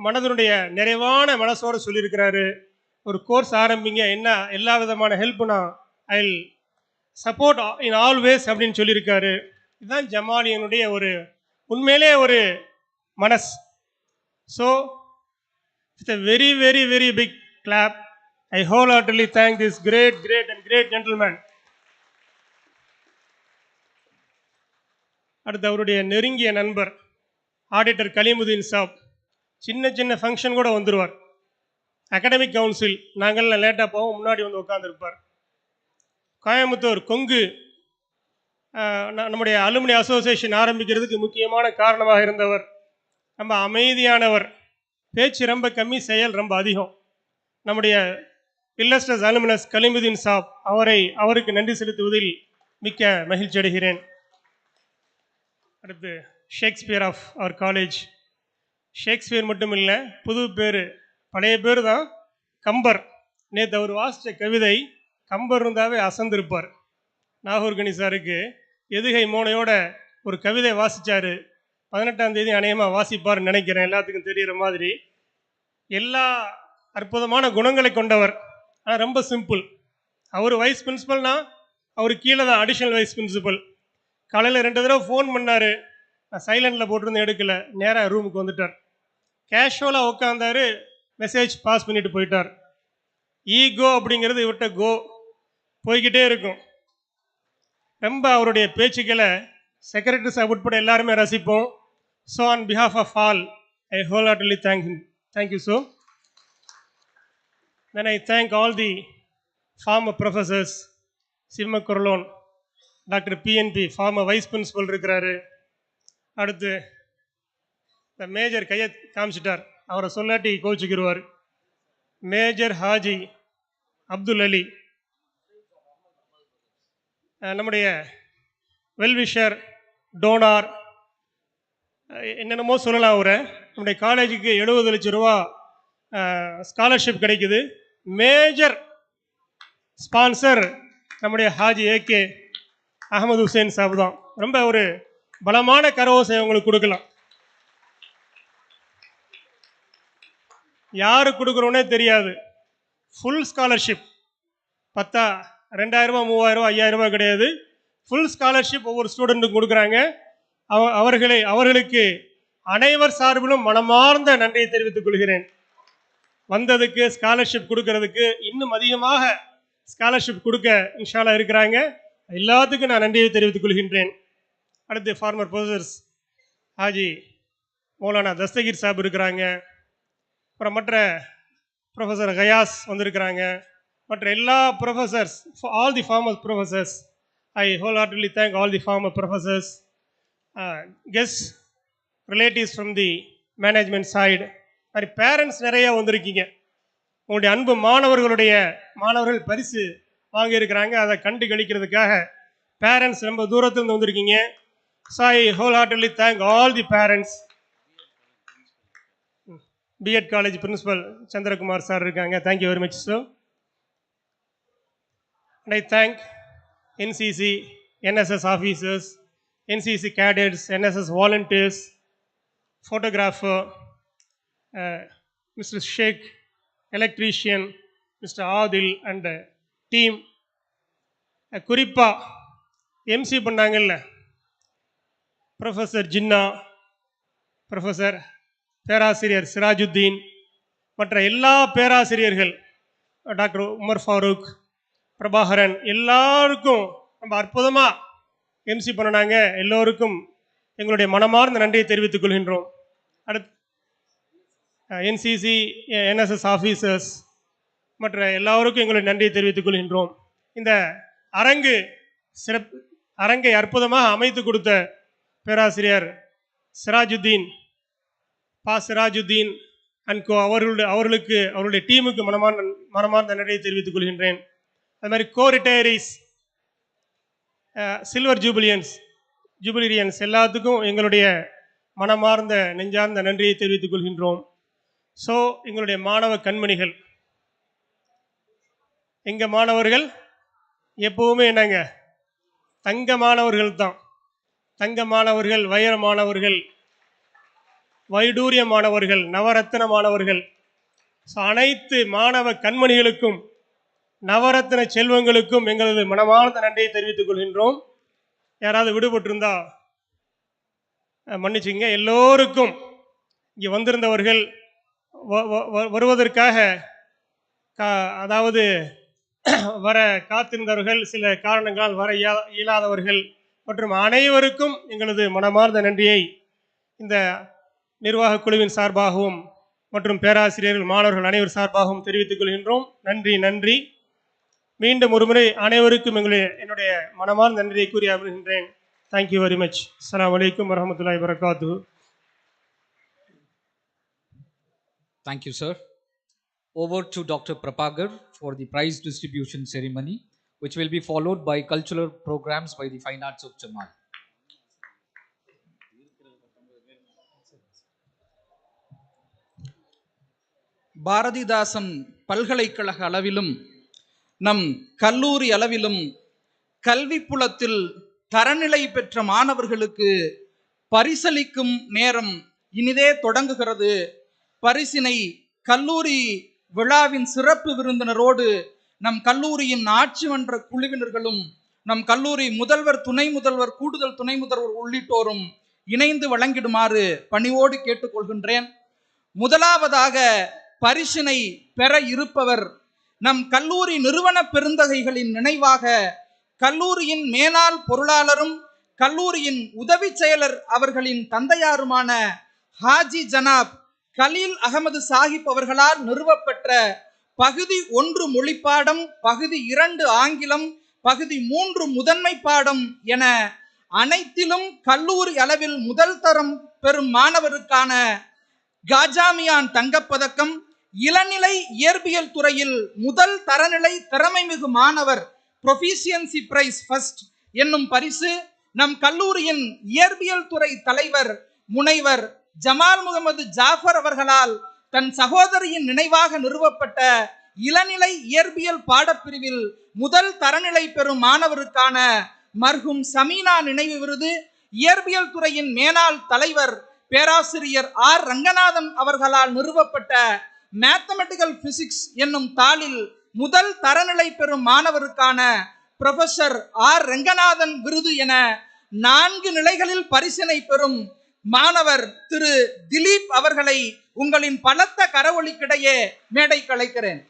மனதனுடைய நிறைவான மனசோடு சொல்லியிருக்கிறாரு. ஒரு கோர்ஸ் ஆரம்பிங்க, என்ன எல்லா விதமான ஹெல்ப்புனா I will support in always அப்படின்னு சொல்லியிருக்காரு. இதுதான் ஜமாலியனுடைய ஒரு உண்மையிலே ஒரு மனஸ். So it's a very very very big clap. I wholeheartedly thank this great gentleman. அடுத்து அவருடைய நெருங்கிய நண்பர் ஆடிட்டர் கலீமுதீன் சாப். சின்ன சின்ன ஃபங்க்ஷன் கூட வந்துடுவார். அகாடமிக் கவுன்சில் நாங்கள்லாம் லேட்டாக போவோம், முன்னாடி வந்து உட்காந்துருப்பார். கோயம்புத்தூர் கொங்கு நம்முடைய அலுமினி அசோசியேஷன் ஆரம்பிக்கிறதுக்கு முக்கியமான காரணமாக இருந்தவர். ரொம்ப அமைதியானவர், பேச்சு ரொம்ப கம்மி, செயல் ரொம்ப அதிகம். நம்முடைய இல்லஸ்ட்ரஸ் அலுமினஸ் கலீமுதீன் சாப் அவருக்கு நன்றி செலுத்துவதில் மிக்க மகிழ்ச்சி அடைகிறேன். அடுத்து Shakespeare of our college. Shakespeare மட்டும் இல்லை, புது பேர், பழைய பேர் தான் கம்பர். நேற்று அவர் வாசித்த கவிதை கம்பர் இருந்தாவே அசந்திருப்பார். நாகூர்கனி சாருக்கு எதுகை மோனையோட ஒரு கவிதை வாசித்தார். 18ஆம் தேதி அநேகமாக வாசிப்பார்னு நினைக்கிறேன், எல்லாத்துக்கும் தெரிகிற மாதிரி. எல்லா அற்புதமான குணங்களை கொண்டவர், ஆனால் ரொம்ப சிம்பிள். அவர் வைஸ் பிரின்சிபல்னா அவர் கீழே தான் அடிஷ்னல் வைஸ் பிரின்சிபல். காலையில் 2 தடவை ஃபோன் பண்ணார், நான் சைலண்டில் போட்டிருந்து எடுக்கலை, நேராக ரூமுக்கு வந்துட்டார். கேஷுவலாக உட்காந்தார், மெசேஜ் பாஸ் பண்ணிட்டு போயிட்டார். ஈகோ அப்படிங்கிறது இவர்கிட்ட கோ போய்கிட்டே இருக்கும். ரொம்ப அவருடைய பேச்சுக்களை செக்ரட்டரி சார் உட்பட எல்லாருமே ரசிப்போம். So on behalf of all I wholeheartedly thank him. Thank you so. Then I thank all the former professors. சிவமக்குரலோன் doctor PNP former vice principal இருக்கிறாரு. அடுத்து இந்த மேஜர் கையை காமிச்சிட்டார், அவரை சொல்லாட்டி கோச்சிக்கிடுவார். மேஜர் ஹாஜி அப்துல் அலி, நம்முடைய வெல்விஷர், டோனார், என்னென்னமோ சொல்லலாம். அவரை நம்முடைய காலேஜுக்கு 70 லட்சம் ரூபா ஸ்காலர்ஷிப் கிடைக்குது. மேஜர் ஸ்பான்சர் நம்முடைய ஹாஜி AK அகமது ஹுசேன் சாப் தான். ரொம்ப ஒரு பலமான கரவோசை அவங்களுக்கு கொடுக்கலாம். யாரு கொடுக்குறோன்னே தெரியாது. ஃபுல் ஸ்காலர்ஷிப் 10, 2000 ரூபா, 3000 ரூபா, 5000 ரூபா கிடையாது. ஃபுல் ஸ்காலர்ஷிப் ஒவ்வொரு ஸ்டூடெண்ட்டுக்கு கொடுக்குறாங்க. அவர்களுக்கு அனைவர் சார்பிலும் மனமார்ந்த நன்றியை தெரிவித்துக் கொள்கிறேன். வந்ததுக்கு, ஸ்காலர்ஷிப் கொடுக்கறதுக்கு, இன்னும் அதிகமாக ஸ்காலர்ஷிப் கொடுக்க இன்ஷால்லா இருக்கிறாங்க. எல்லாத்துக்கும் நான் நன்றியை தெரிவித்துக் கொள்கின்றேன். அடுத்து ஃபார்மர் ப்ரொஃபஸர்ஸ் ஹாஜி மௌலானா தஸ்தகீர் சாப் இருக்கிறாங்க. அப்புறம் மற்ற ப்ரொஃபஸர் கயாஸ் வந்திருக்கிறாங்க. மற்ற எல்லா professors, all the former professors, I wholeheartedly thank all the former professors. Guests, relatives from the management side, மாதிரி பேரண்ட்ஸ் நிறைய வந்திருக்கீங்க. உங்களுடைய அன்பு மாணவர்கள் பரிசு வாங்கியிருக்கிறாங்க. அதை கண்டு கழிக்கிறதுக்காக பேரண்ட்ஸ் ரொம்ப தூரத்துலேருந்து வந்திருக்கீங்க. So I wholeheartedly thank all the parents. B.Ed college principal Chandrakumar sir இருக்காங்க. Thank you very much sir. And I thank NCC, NSS officers, NCC cadets, NSS volunteers, photographer, Mr. Sheikh, electrician, Mr. Adil and team. குறிப்பாக MC பண்ணாங்கல்ல, ப்ரொஃபஸர் ஜின்னா, ப்ரொஃபஸர் பேராசிரியர் சிராஜுத்தீன், மற்ற எல்லா பேராசிரியர்கள், டாக்டர் உமர் ஃபாரூக், பிரபாகரன், எல்லாருக்கும் ரொம்ப அற்புதமாக MC பண்ணினாங்க. எல்லோருக்கும் எங்களுடைய மனமார்ந்த நன்றியை தெரிவித்துக் கொள்கின்றோம். அடுத்து NCC, NSS ஆஃபீஸர்ஸ், மற்ற எல்லோருக்கும் எங்களுடைய நன்றியை தெரிவித்துக் கொள்கின்றோம். இந்த அரங்கை அற்புதமாக அமைத்து கொடுத்த பேராசிரியர் சிராஜுத்தீன் அண்ட் கோ அவர்களுக்கு அவருடைய டீமுக்கு மனமார்ந்த நன்றியை தெரிவித்துக் கொள்கின்றேன். அது மாதிரி ரிட்டையரிஸ், சில்வர் ஜூபிலியன்ஸ் எல்லாத்துக்கும் எங்களுடைய மனமார்ந்த நெஞ்சார்ந்த நன்றியை தெரிவித்துக் கொள்கின்றோம். ஸோ எங்களுடைய மாணவ கண்மணிகள், எங்கள் மாணவர்கள் எப்பவுமே என்னங்க தங்க மாணவர்கள் தான். தங்க மாணவர்கள், வைர மாணவர்கள், வைடூரிய மாணவர்கள், நவரத்ன மாணவர்கள். ஸோ அனைத்து மாணவ கண்மணிகளுக்கும் நவரத்ன செல்வங்களுக்கும் எங்களது மனமார்ந்த நன்றியை தெரிவித்துக் கொள்கின்றோம். யாராவது விடுபட்டிருந்தா மன்னிச்சுங்க. எல்லோருக்கும் இங்கே வந்திருந்தவர்கள், வருவதற்காக அதாவது வர காத்திருந்தவர்கள், சில காரணங்களால் வர இயலாதவர்கள் மற்றும் அனைவருக்கும் எங்களது மனமார்ந்த நன்றியை இந்த நிர்வாக குழுவின் சார்பாகவும் மற்றும் பேராசிரியர்கள், மாணவர்கள் அனைவர் சார்பாகவும் தெரிவித்துக் கொள்கின்றோம். நன்றி. மீண்டும் ஒருமுறை அனைவருக்கும் என்னுடைய மனமார்ந்த நன்றியை கூறி அமர்கின்றேன். Thank you very much. அஸ்ஸலாமு அலைக்கும் வரஹ்மத்துல்லாஹி வபரகாத்துஹு. Thank you, sir. Over to Dr. Prapagar for the prize distribution ceremony, which will be followed by cultural programs by the Fine Arts of Jamal. Bharathidasan பல்கலைக்கழக அளவிலும் நம் கல்லூரி அளவிலும் கல்வி புலத்தில் தரநிலை பெற்ற மாணவர்களுக்கு பரிசளிக்கும் நேரம் இனிதே தொடங்குகிறது. பரிசினை கல்லூரி விழாவின் சிறப்பு விருந்தினரோடு நம் கல்லூரியின் ஆட்சி மன்ற குழுவினர்களும் நம் கல்லூரி முதல்வர், துணை முதல்வர், கூடுதல் துணை முதல்வர் உள்ளிட்டோரும் இணைந்து வழங்கிடுமாறு பணிவோடு கேட்டுக்கொள்கின்றேன். முதலாவதாக பரிசினை பெற இருப்பவர் நம் கல்லூரி நிறுவன பெருந்தகைகளின் நினைவாக கல்லூரியின் மேனாள் பொருளாளரும் கல்லூரியின் உதவி செயலர் அவர்களின் தந்தையாருமான ஹாஜி ஜனாப் கலீல் அகமது சாஹிப் அவர்களால் நிறுவப்பெற்ற பகுதி 1 மொழிப்பாடம், பகுதி 2 ஆங்கிலம், பகுதி 3 முதன்மை பாடம் என அனைத்திலும் கல்லூரி அளவில் முதல் தரம் பெறும் மாணவருக்கான காஜாமியான் தங்கப்பதக்கம், இளநிலை இயற்பியல் துறையில் முதல் தரநிலை திறமைமிகு மாணவர் ப்ரொஃபிஷியன்சி பிரைஸ் ஃபர்ஸ்ட் என்னும் பரிசு நம் கல்லூரியின் இயற்பியல் துறை தலைவர் முனைவர் ஜமால் முகமது ஜாஃபர் அவர்களால் தன் சகோதரியின் நினைவாக நிறுவப்பட்ட இளநிலை இயற்பியல் பாடப்பிரிவில் முதல் தரநிலை பெறும் மாணவருக்கான மர்ஹூம் சமீனா நினைவு விருது, இயற்பியல் துறையின் மேனாள் தலைவர் பேராசிரியர் ஆர் ரங்கநாதன் அவர்களால் நிறுவப்பட்ட மேத்தமெட்டிக்கல் பிசிக்ஸ் என்னும் தாளில் முதல் தரநிலை பெறும் மாணவருக்கான புரொஃபசர் ஆர் ரங்கநாதன் விருது என 4 நிலைகளில் பரிசினை பெறும் மாணவர் திரு திலீப் அவர்களை உங்களின் பலத்த கரவொலிக்கிடையே மேடைக்கு அழைக்கிறேன்.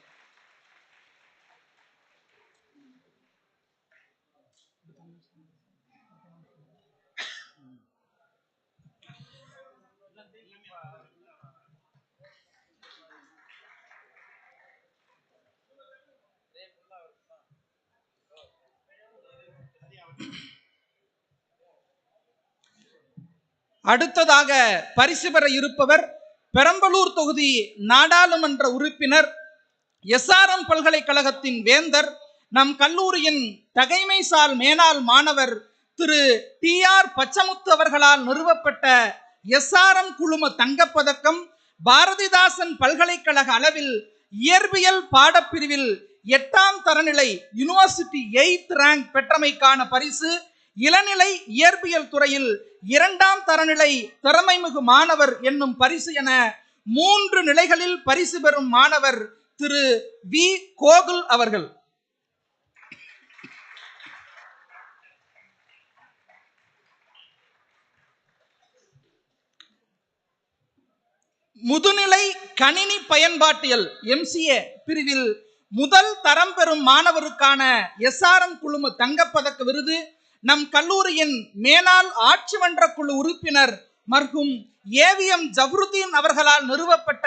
அடுத்ததாக பரிசு பெற இருப்பவர் பெரம்பலூர் தொகுதி நாடாளுமன்ற உறுப்பினர், எஸ்ஆர்எம் பல்கலைக்கழகத்தின் வேந்தர், நம் கல்லூரியின் தகைமைசால் மேனாள் மாணவர் திரு TR பச்சமுத்து அவர்களால் நிறுவப்பட்ட எஸ்ஆர்எம் குழும தங்கப்பதக்கம், பாரதிதாசன் பல்கலைக்கழக அளவில் இயற்பியல் பாடப்பிரிவில் 8ஆம் தரநிலை யூனிவர்சிட்டி 8th ரேங்க் பெற்றமைக்கான பரிசு, இளநிலை இயற்பியல் துறையில் 2ஆம் தரநிலை திறமைமிகு மாணவர் என்னும் பரிசு என 3 நிலைகளில் பரிசு பெறும் மாணவர் திரு வி கோகுல் அவர்கள். முதுநிலை கணினி பயன்பாட்டியல் MCA பிரிவில் முதல் தரம் பெறும் மாணவருக்கான எஸ்ஆர்எம் குழும தங்கப்பதக்க விருது நம் கல்லூரியின் மேனாள் ஆட்சி மன்ற குழு உறுப்பினர் மர்ஹூம் AVM ஜஃப்ருதீன் அவர்களால் நிறுவப்பட்ட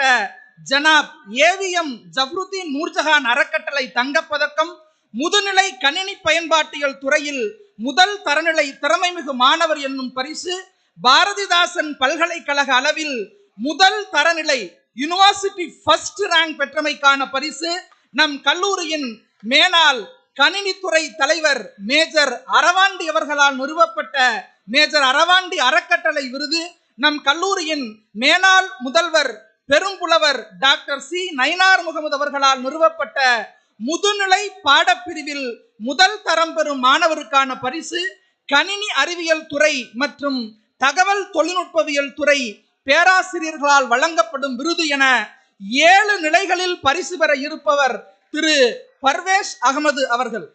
ஜனாப் AVM ஜஃப்ருதீன் நூர்ஜஹான் அறக்கட்டளை தங்கப்பதக்கம், முதுநிலை கணினி பயன்பாட்டியல் துறையில் முதல் தரநிலை திறமைமிகு மாணவர் என்னும் பரிசு பாரதிதாசன் பல்கலைக்கழக அளவில் முதல் தரநிலை யூனிவர்சிட்டி ஃபர்ஸ்ட் ரேங்க் பெற்றமைக்கான பரிசு நம் கல்லூரியின் மேனாள் கணினித்துறை தலைவர் மேஜர் அரவாண்டி அவர்களால் நிறுவப்பட்ட மேஜர் அரவாண்டி அறக்கட்டளை விருது நம் கல்லூரியின் மேனாள் முதல்வர் பெரும்புலவர் டாக்டர் சி நயினார் முகமது அவர்களால் நிறுவப்பட்ட முதுநிலை பாடப்பிரிவில் முதல் தரம் பெறும் மாணவருக்கான பரிசு கணினி அறிவியல் துறை மற்றும் தகவல் தொழில்நுட்பவியல் துறை பேராசிரியர்களால் வழங்கப்படும் விருது என 7 நிலைகளில் பரிசு பெற இருப்பவர் திரு பர்வேஷ் அகமது அவர்கள்.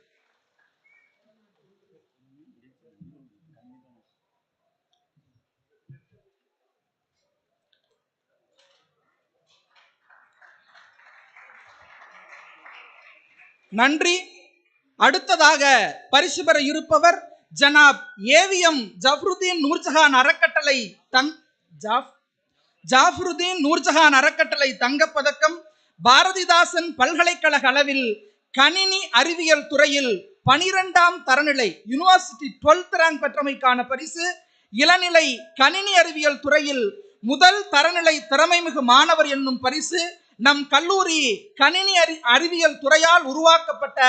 நன்றி. அடுத்ததாக பரிசு பெற இருப்பவர் ஜனாப் ஏவிஎம் ஜாஃபருதீன் நூர்ஜஹான் அறக்கட்டளை ஜாஃபருதீன் நூர்ஜஹான் அறக்கட்டளை தங்கப்பதக்கம், பாரதிதாசன் பல்கலைக்கழக அளவில் கணினி அறிவியல் துறையில் 12ஆம் தரநிலை யூனிவர்சிட்டி 12th ரேங்க் பெற்றமைக்கான பரிசு, இளநிலை கணினி அறிவியல் துறையில் முதல் தரநிலை திறமைமிகு மாணவர் என்னும் பரிசு நம் கல்லூரி கணினி அறிவியல் துறையால் உருவாக்கப்பட்ட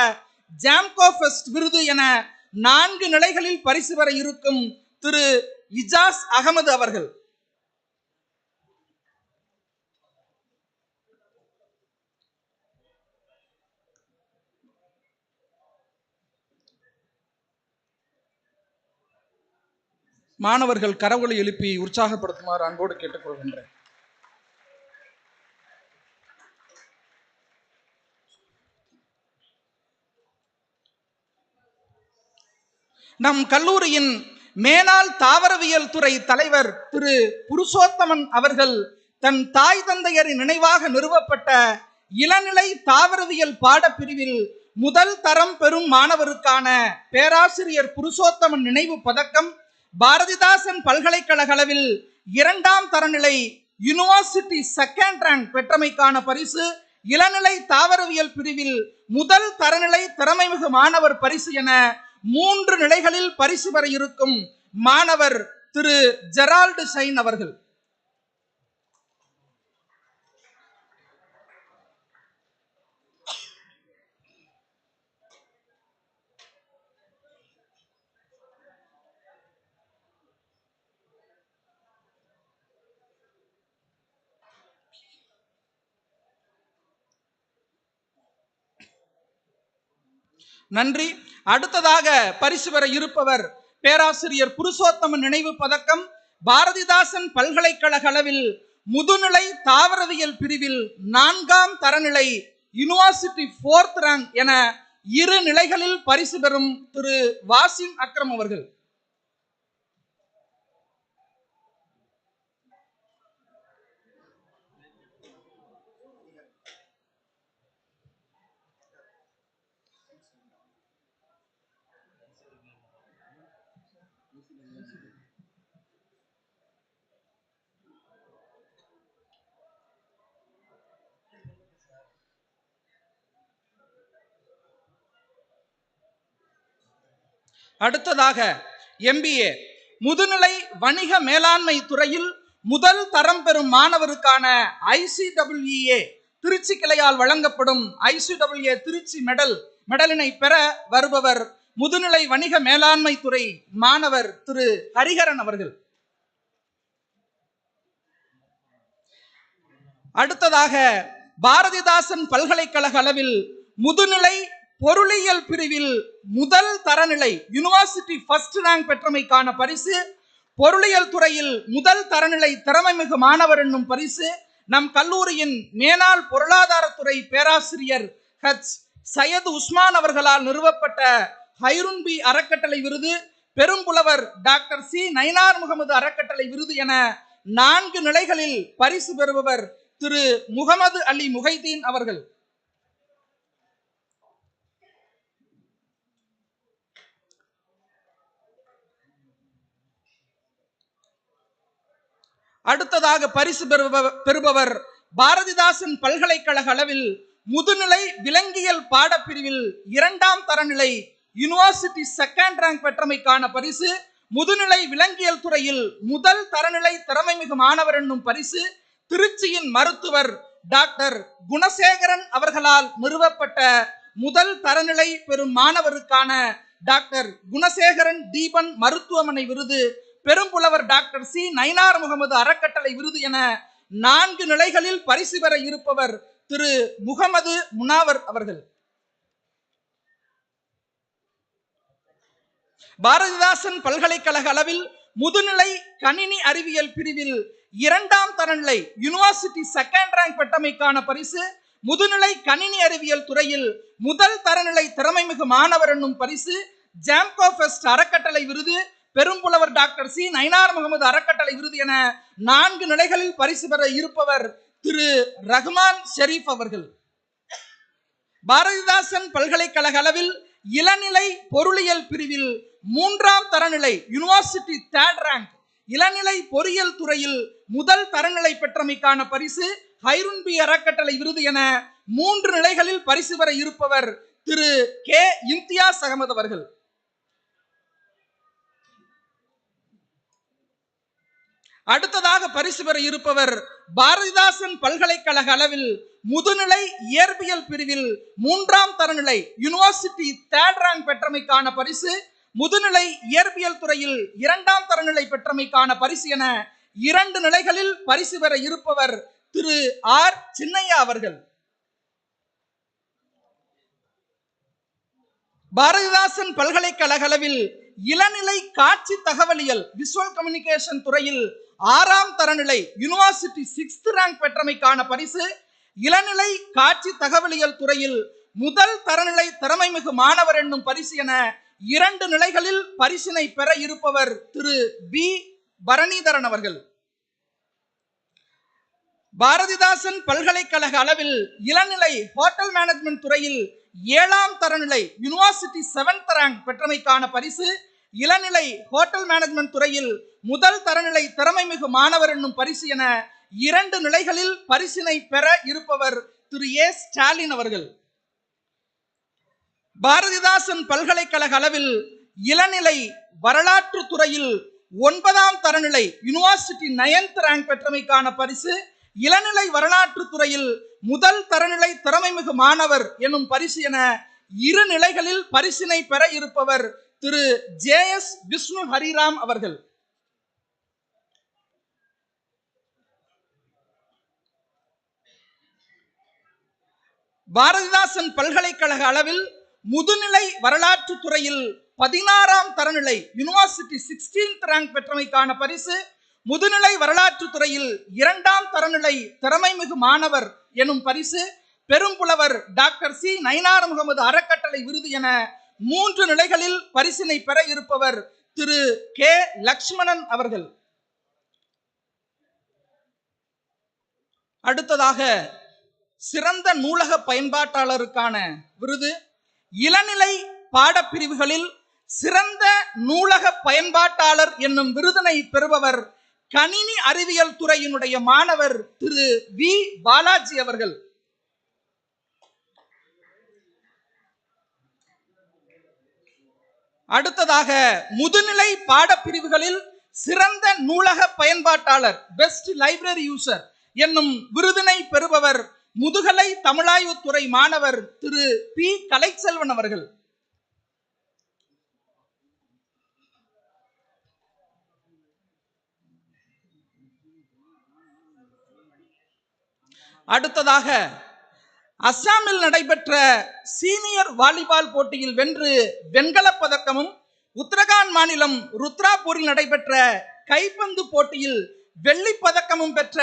ஜாம்கோ ஃபெஸ்ட் விருது என 4 நிலைகளில் பரிசு பெற இருக்கும் திரு இஜாஸ் அகமது அவர்கள். மாணவர்கள் கரவொலி எழுப்பி உற்சாகப்படுத்துமாறு அன்போடு கேட்டுக்கொள்கின்றேன். நம் கல்லூரியின் மேனாள் தாவரவியல் துறை தலைவர் திரு புருஷோத்தமன் அவர்கள் தன் தாய் தந்தையரின் நினைவாக நிறுவப்பட்ட இளநிலை தாவரவியல் பாடப்பிரிவில் முதல் தரம் பெறும் மாணவருக்கான பேராசிரியர் புருஷோத்தமன் நினைவு பதக்கம், பாரதிதாசன் பல்கலைக்கழக அளவில் 2ஆம் தரநிலை யூனிவர்சிட்டி 2nd ரேங்க் பெற்றமைக்கான பரிசு, இளநிலை தாவரவியல் பிரிவில் முதல் தரநிலை திறமைமிகு மாணவர் பரிசு என 3 நிலைகளில் பரிசு பெற இருக்கும் மாணவர் திரு ஜெரால்டு ஷைன் அவர்கள். நன்றி. அடுத்ததாக பரிசு பெற இருப்பவர் பேராசிரியர் புருஷோத்தமன் நினைவு பதக்கம், பாரதிதாசன் பல்கலைக்கழக அளவில் முதுநிலை தாவரவியல் பிரிவில் 4ஆம் தரநிலை யூனிவர்சிட்டி 4th ரேங்க் என 2 நிலைகளில் பரிசு பெறும் திரு வாசிம் அக்ரம் அவர்கள். அடுத்ததாக MBA முதுநிலை வணிக மேலாண்மை துறையில் முதல் தரம் பெறும் மாணவருக்கான ICWA திருச்சி கிளையால் வழங்கப்படும் ICWA திருச்சி மெடலினை பெற வருபவர் முதுநிலை வணிக மேலாண்மை துறை மாணவர் திரு ஹரிஹரன் அவர்கள். அடுத்ததாக பாரதிதாசன் பல்கலைக்கழக அளவில் முதுநிலை பொருளியல் பிரிவில் முதல் தரநிலை யூனிவர்சிட்டி 1st ரேங்க் பெற்றமைக்கான பரிசு, பொருளியல் துறையில் முதல் தரநிலை திறமைமிகு மாணவர் என்னும் பரிசு நம் கல்லூரியின் மேனாள் பொருளாதாரத்துறை பேராசிரியர் ஹச் சையது உஸ்மான் அவர்களால் நிறுவப்பட்ட ஹைருன்பி அறக்கட்டளை விருது, பெரும்புலவர் டாக்டர் சி நயினார் முகமது அறக்கட்டளை விருது என 4 நிலைகளில் பரிசு பெறுபவர் திரு முகமது அலி முஹைதீன் அவர்கள். அடுத்ததாக பரிசு பெறுபவர் பாரதிதாசன் பல்கலைக்கழக அளவில் முதுநிலை விலங்கியல் பாடப்பிரிவில் 2ஆம் தரநிலை யுனிவர்சிட்டி செகண்ட் ரேங்க் பெற்றமைக்கான பரிசு, முதுநிலை விலங்கியல் துறையில் முதல் தரநிலை திறமைமிகு மாணவர் என்னும் பரிசு திருச்சியின் மருத்துவர் டாக்டர் குணசேகரன் அவர்களால் நிறுவப்பட்ட முதல் தரநிலை பெறும் மாணவருக்கான டாக்டர் குணசேகரன் தீபன் மருத்துவமனை விருது, பெரும்புலவர் டாக்டர் சி நயினார் முகமது அறக்கட்டளை விருது என 4 நிலைகளில் பரிசு பெற இருப்பவர் திரு முகமது முனாவர் அவர்கள். பாரதிதாசன் பல்கலைக்கழக அளவில் முதுநிலை கணினி அறிவியல் பிரிவில் 2ஆம் தரநிலை யுனிவர்சிட்டி செகண்ட் ரேங்க் பெற்றமைக்கான பரிசு, முதுநிலை கணினி அறிவியல் துறையில் முதல் தரநிலை திறமைமிகு மாணவர் என்னும் பரிசு, ஜாம்கோ ஃபெஸ்ட் அறக்கட்டளை விருது, பெரும்புலவர் டாக்டர் சி நயினார் முகமது அறக்கட்டளை விருது என 4 நிலைகளில் பரிசு பெற இருப்பவர் திரு ரஹ்மான் ஷெரீப் அவர்கள். பாரதிதாசன் பல்கலைக்கழக அளவில் இளநிலை பொருளியல் பிரிவில் 3ஆம் தரநிலை யுனிவர்சிட்டி தேர்ட் ரேங்க் இளநிலை பொறியியல் துறையில் முதல் தரநிலை பெற்றமைக்கான பரிசு, ஹைருன் பி அறக்கட்டளை விருது என 3 நிலைகளில் பரிசு பெற இருப்பவர் திரு கே இம்தியாஸ் அகமது அவர்கள். அடுத்ததாக பரிசு பெற இருப்பவர் பாரதிதாசன் பல்கலைக்கழக அளவில் முதுநிலை இயற்பியல் பிரிவில் 3ஆம் தரநிலை யுனிவர்சிட்டி தேர்ட் ரேங்க் பெற்றமைக்கான பரிசு, முதுநிலை இயற்பியல் துறையில் 2ஆம் தரநிலை பெற்றமைக்கான பரிசு என 2 நிலைகளில் பரிசு பெற இருப்பவர் திரு ஆர் சின்னையா அவர்கள். பாரதிதாசன் பல்கலைக்கழக அளவில் இளநிலை காட்சி தகவலியல் விஷுவல் கம்யூனிகேஷன் துறையில் 6ஆம் தரநிலை யுனிவர்சிட்டி 6th ரேங்க் பெற்றமைக்கான பரிசு, இளநிலை காட்சி தகவலியல் துறையில் முதல் தரநிலை திறமைமிகு மாணவர் என்னும் பரிசு என 2 நிலைகளில் பரிசினை பெற இருப்பவர் திரு பி பரணிதரன் அவர்கள். பாரதிதாசன் பல்கலைக்கழக அளவில் இளநிலை ஹோட்டல் மேனேஜ்மெண்ட் துறையில் 7ஆம் தரநிலை யுனிவர்சிட்டி 7th ரேங்க் பெற்றமைக்கான பரிசு, இளநிலை ஹோட்டல் மேனேஜ்மெண்ட் துறையில் முதல் தரநிலை திறமைமிகு மாணவர் என்னும் பரிசு என 2 நிலைகளில் பரிசினை பெற இருப்பவர் திரு ஏ ஸ்டாலின் அவர்கள். பாரதிதாசன் பல்கலைக்கழக அளவில் இளநிலை வரலாற்று துறையில் 9ஆம் தரநிலை யுனிவர்சிட்டி 9th ரேங்க் பெற்றமைக்கான பரிசு, இளநிலை வரலாற்று துறையில் முதல் தரநிலை திறமைமிகு மாணவர் என்னும் பரிசு என 2 நிலைகளில் பரிசினை பெற இருப்பவர் திரு ஜே எஸ் விஷ்ணு ஹரிராம் அவர்கள். பாரதிதாசன் பல்கலைக்கழக அளவில் முதுநிலை வரலாற்று துறையில் 16ஆம் தரநிலை யுனிவர்சிட்டி 16th ரேங்க் பெற்றமைக்கான பரிசு, முதுநிலை வரலாற்று துறையில் 2ஆம் தரநிலை திறமைமிகு மாணவர் எனும் பரிசு, பெரும்புலவர் டாக்டர் சி நயினார் முகமது அறக்கட்டளை விருது என 3 நிலைகளில் பரிசினை பெற இருப்பவர் திரு கே லக்ஷ்மணன் அவர்கள். அடுத்ததாக சிறந்த நூலக பயன்பாட்டாளருக்கான விருது, இளநிலை பாடப்பிரிவுகளில் சிறந்த நூலக பயன்பாட்டாளர் என்னும் விருதினை பெறுபவர் கணினி அறிவியல் துறையினுடைய மாணவர் திரு வி பாலாஜி அவர்கள். அடுத்ததாக முதுநிலை பாடப்பிரிவுகளில் சிறந்த நூலக பயன்பாட்டாளர் பெஸ்ட் லைப்ரரி யூசர் என்னும் விருதினை பெறுபவர் முதுகலை தமிழாய்வுத்துறை மாணவர் திரு பி கலைச்செல்வன் அவர்கள். அடுத்ததாக அஸ்ஸாமில் நடைபெற்ற சீனியர் வாலிபால் போட்டியில் வென்று வெண்கலப் பதக்கமும், உத்தரகாண்ட் மாநிலம் ருத்ராப்பூரில் நடைபெற்ற கைப்பந்து போட்டியில் வெள்ளிப் பதக்கமும் பெற்ற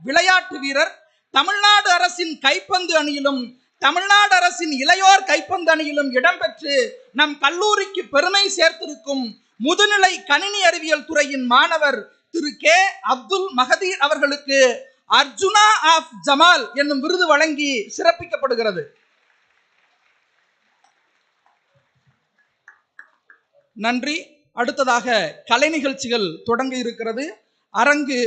விளையாட்டு வீரர், தமிழ்நாடு அரசின் கைப்பந்து அணியிலும் தமிழ்நாடு அரசின் இளையோர் கைப்பந்து அணியிலும் இடம்பெற்று நம் கல்லூரிக்கு பெருமை சேர்த்திருக்கும் முதுநிலை கணினி அறிவியல் துறையின் மாணவர் திரு கே அப்துல் மஹதீர் அவர்களுக்கு அர்ஜுனா ஆஃப் ஜமால் என்னும் விருது வழங்கி சிறப்பிக்கப்படுகிறது. நன்றி. அடுத்ததாக கலை நிகழ்ச்சிகள் தொடங்க இருக்கிறது. அரங்கு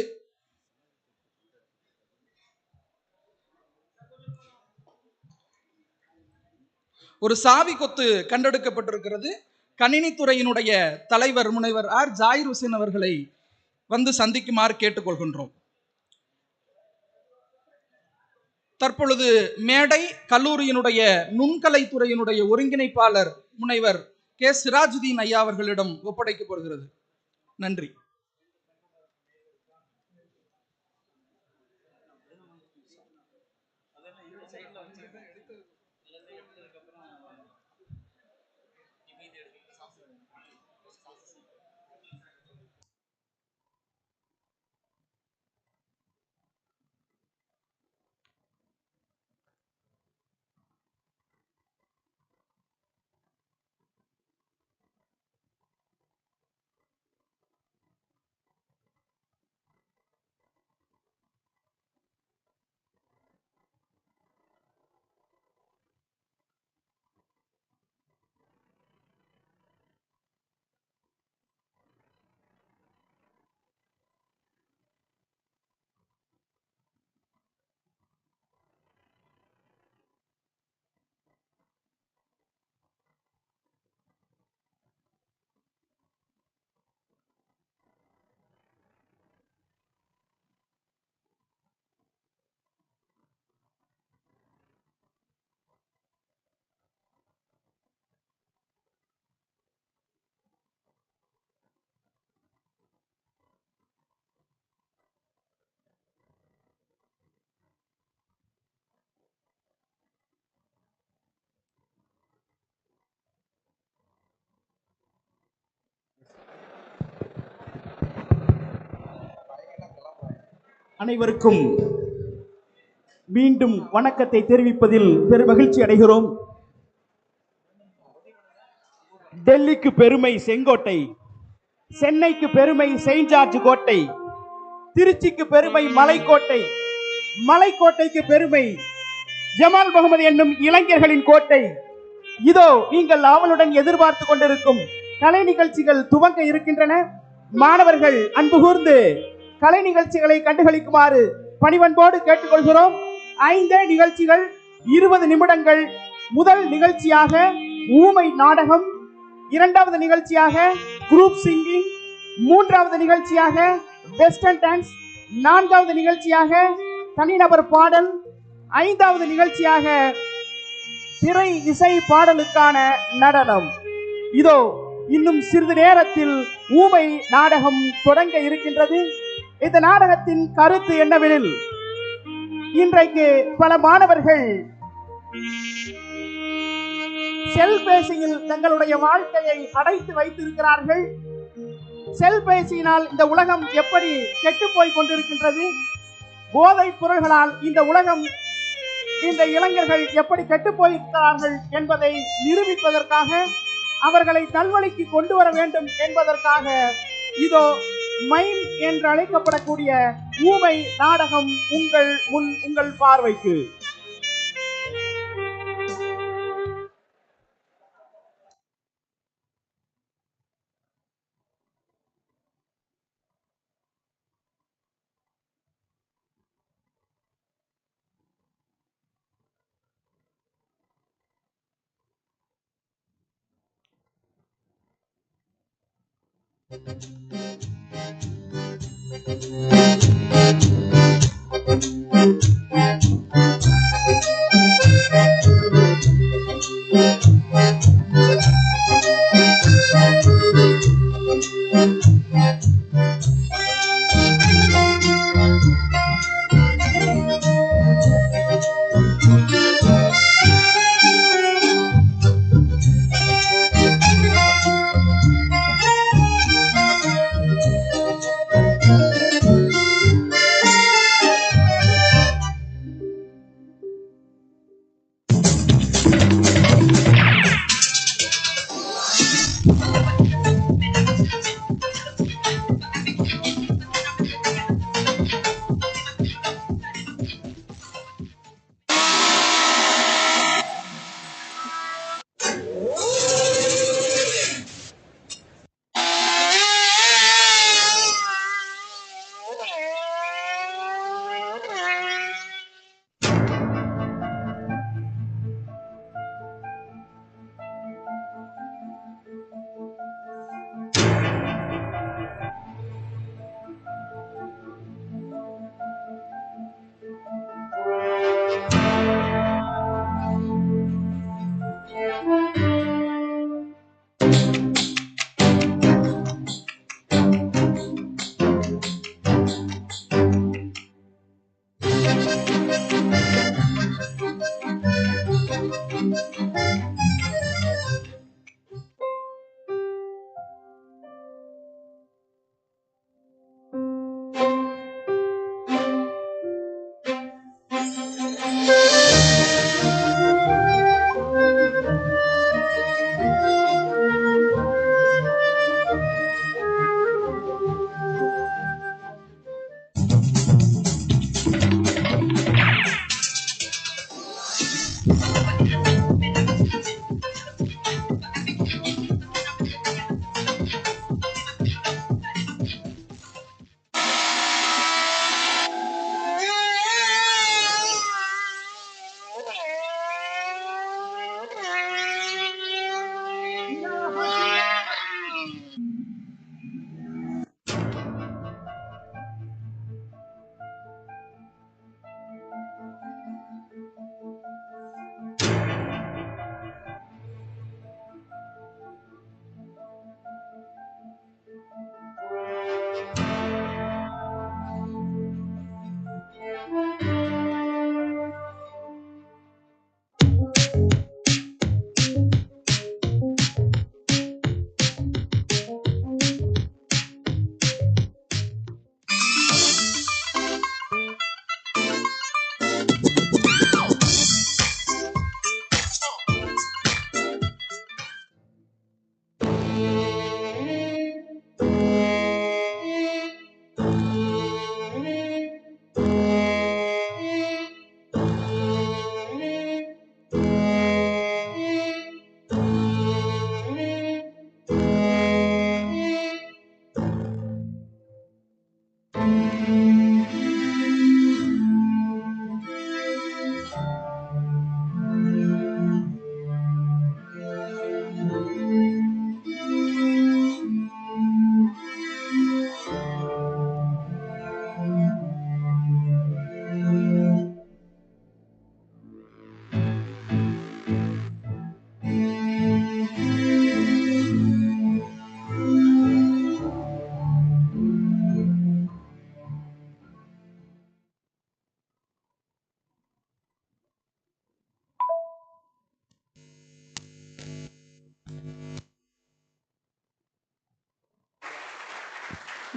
ஒரு சாவி கொத்து கண்டெடுக்கப்பட்டிருக்கிறது. கணினித்துறையினுடைய தலைவர் முனைவர் ஆர் ஜாயிர் ஹுசேன் அவர்களை வந்து சந்திக்குமாறு கேட்டுக்கொள்கின்றோம். தற்பொழுது மேடை கல்லூரியினுடைய நுண்கலைத்துறையினுடைய ஒருங்கிணைப்பாளர் முனைவர் கே சிராஜுதீன் ஐயா அவர்களிடம் ஒப்படைக்கப்படுகிறது. நன்றி. அனைவருக்கும் மீண்டும் வணக்கத்தை தெரிவிப்பதில் பெருமகிழ்ச்சி அடைகிறோம். டெல்லிக்கு பெருமை செங்கோட்டை, சென்னைக்கு பெருமை செயின்ட் ஜார்ஜ் கோட்டை, திருச்சிக்கு பெருமை மலைக்கோட்டை, மலைக்கோட்டைக்கு பெருமை ஜமால் முகமது என்னும் இளைஞர்களின் கோட்டை. இதோ நீங்கள் ஆவலுடன் எதிர்பார்த்து கொண்டிருக்கும் கலை நிகழ்ச்சிகள் துவங்க இருக்கின்றன. மாணவர்கள் அன்பு கூர்ந்து கலை நிகழ்ச்சிகளை கண்டுகளிக்குமாறு பணிவன்போடு கேட்டுக்கொள்கிறோம். 5 நிகழ்ச்சிகள் 20 நிமிடங்கள். முதல் நிகழ்ச்சியாக ஊமை நாடகம், 2வது நிகழ்ச்சியாக குரூப் சிங்கிங், 3வது நிகழ்ச்சியாக வெஸ்டர்ன் டான்ஸ், 4வது நிகழ்ச்சியாக தனிநபர் பாடல், 5வது நிகழ்ச்சியாக திரை இசை பாடலுக்கான நடனம். இதோ இன்னும் சிறிது நேரத்தில் ஊமை நாடகம் தொடங்க இருக்கின்றது. இந்த நாடகத்தின் கருத்து என்னவெனில், இன்றைக்கு பல மாணவர்கள் செல்பேசியில் தங்களுடைய வாழ்க்கையை அடைத்து வைத்திருக்கிறார்கள். செல்பேசியினால் இந்த உலகம் எப்படி கெட்டு போய் கொண்டிருக்கின்றது, போதைப் பொருள்களால் இந்த உலகம், இந்த இளைஞர்கள் எப்படி கெட்டு போயிருக்கிறார்கள் என்பதை நிரூபிப்பதற்காக, அவர்களை நல்வழிக்கு கொண்டு வர வேண்டும் என்பதற்காக இதோ மைம் என்று அழைக்கப்படக்கூடிய ஊமை நாடகம் உங்கள் பார்வைக்கு.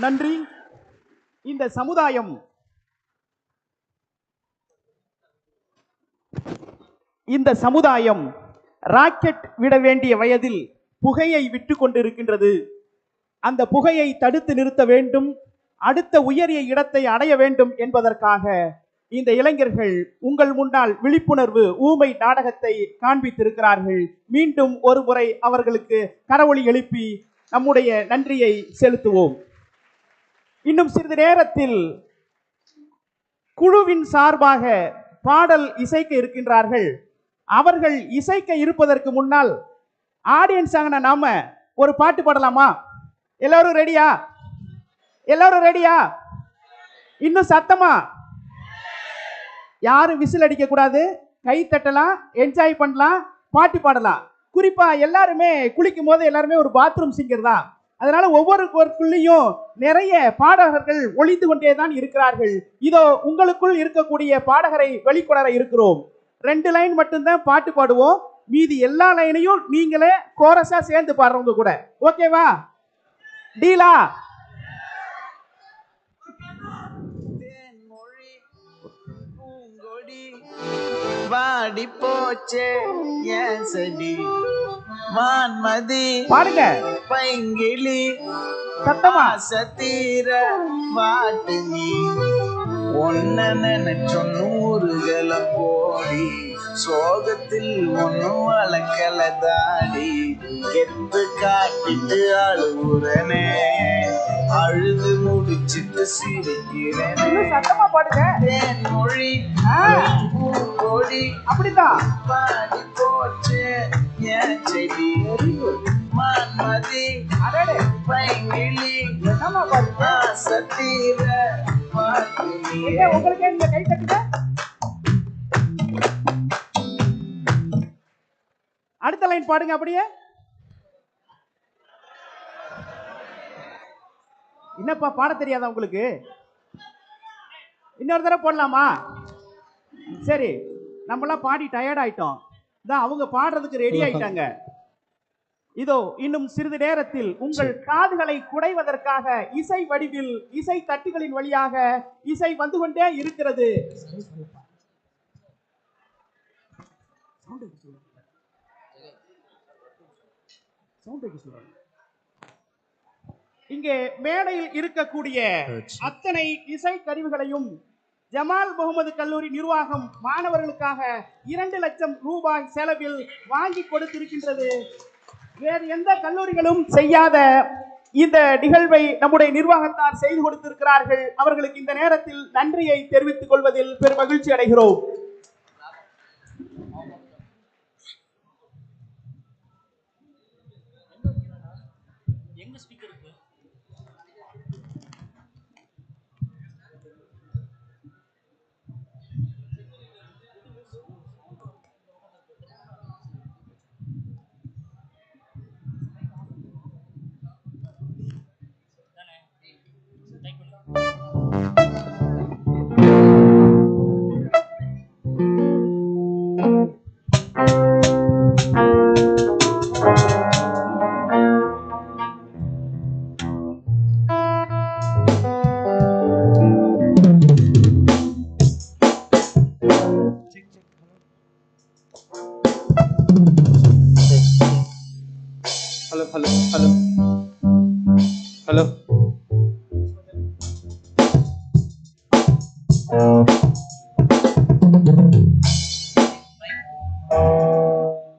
நன்றி. இந்த சமுதாயம் ராக்கெட் விட வேண்டிய வயதில் புகையை விட்டு கொண்டிருக்கின்றது. அந்த புகையை தடுத்து நிறுத்த வேண்டும், அடுத்த உயரிய இடத்தை அடைய வேண்டும் என்பதற்காக இந்த இளைஞர்கள் உங்கள் முன்னால் விழிப்புணர்வு ஊமை நாடகத்தை காண்பித்திருக்கிறார்கள். மீண்டும் ஒரு முறை அவர்களுக்கு கரவொலி எழுப்பி நம்முடைய நன்றியை செலுத்துவோம். இன்னும் சிறிது நேரத்தில் குழுவின் சார்பாக பாடல் இசைக்க இருக்கின்றார்கள். அவர்கள் இசைக்க இருப்பதற்கு முன்னால் ஆடியன்ஸ் ஆகின நாம ஒரு பாட்டு பாடலாமா? எல்லாரும் ரெடியா? எல்லாரும் ரெடியா? இன்னும் சத்தமா. யாரும் விசில் அடிக்க கூடாது, கை தட்டலாம், என்ஜாய் பண்ணலாம், பாட்டு பாடலாம். குறிப்பா எல்லாருமே குளிக்கும் போது எல்லாருமே ஒரு பாத்ரூம் சிங்கர் தான். அதனால ஒவ்வொருக்குள்ளேயும் நிறைய பாடகர்கள் ஒளிந்து கொண்டே தான் இருக்கிறார்கள். இதோ உங்களுக்குள் இருக்கக்கூடிய பாடகரை வெளிக்கொணர இருக்கிறோம். 2 லைன் மட்டும்தான் பாட்டு பாடுவோம், மீதி எல்லா லைனையும் நீங்களே கோரஸா சேர்ந்து பாடுறவங்க கூட. ஓகேவா? டீலா? வாடி போச்சே ஏன் செடி வான்மதி பாருங்க, பைங்கிளி சத்தமா சத்தீர வாட்டு நீ ஒன்ன நினைச்ச 100 கலம் போடி சோகத்தில் ஒன்னும் வளர்க்கல தாடி கெத்து காட்டிட்டு அழுவுறனே அழுது முடிச்சிட்டு சிரிக்கிறேன். சத்தமா பாடுங்க. மொழி பூங்கொடி அப்படிதான் பாடி போச்சு என் செடி மான்மதி பைங்கிளி சத்தீர உங்களுக்கு இந்த கை தட்டுங்க. அடுத்த லைன் பாடுங்க. அப்படியே என்னப்பா பாட தெரியாதா உங்களுக்கு? இன்னொரு தடவை போடலாமா? சரி, நம்மளாம் பாடி டயர்ட் ஆயிட்டோம். தான் அவங்க பாடுறதுக்கு ரெடி ஆயிட்டாங்க. இதோ இன்னும் சிறிது நேரத்தில் உங்கள் காதுகளை குடைவதற்காக இசை வடிவில் இசை தட்டுகளின் வழியாக இசை வந்து கொண்டே இருக்கிறது. இங்கே மேடையில் இருக்கக்கூடிய அத்தனை இசை கருவிகளையும் ஜமால் முகமது கல்லூரி நிர்வாகம் மாணவர்களுக்காக 2 லட்சம் ரூபாய் செலவில் வாங்கி கொடுத்திருக்கின்றது. வேறு எந்த கல்லூரிகளும் செய்யாத இந்த நிகழ்வை நம்முடைய நிர்வாகத்தார் செய்து கொடுத்திருக்கிறார்கள். அவர்களுக்கு இந்த நேரத்தில் நன்றியை தெரிவித்துக் கொள்வதில் பெரும் மகிழ்ச்சி அடைகிறோம். Hello.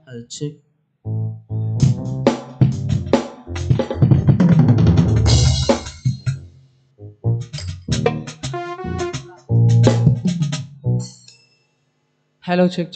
I'll check. Hello, check.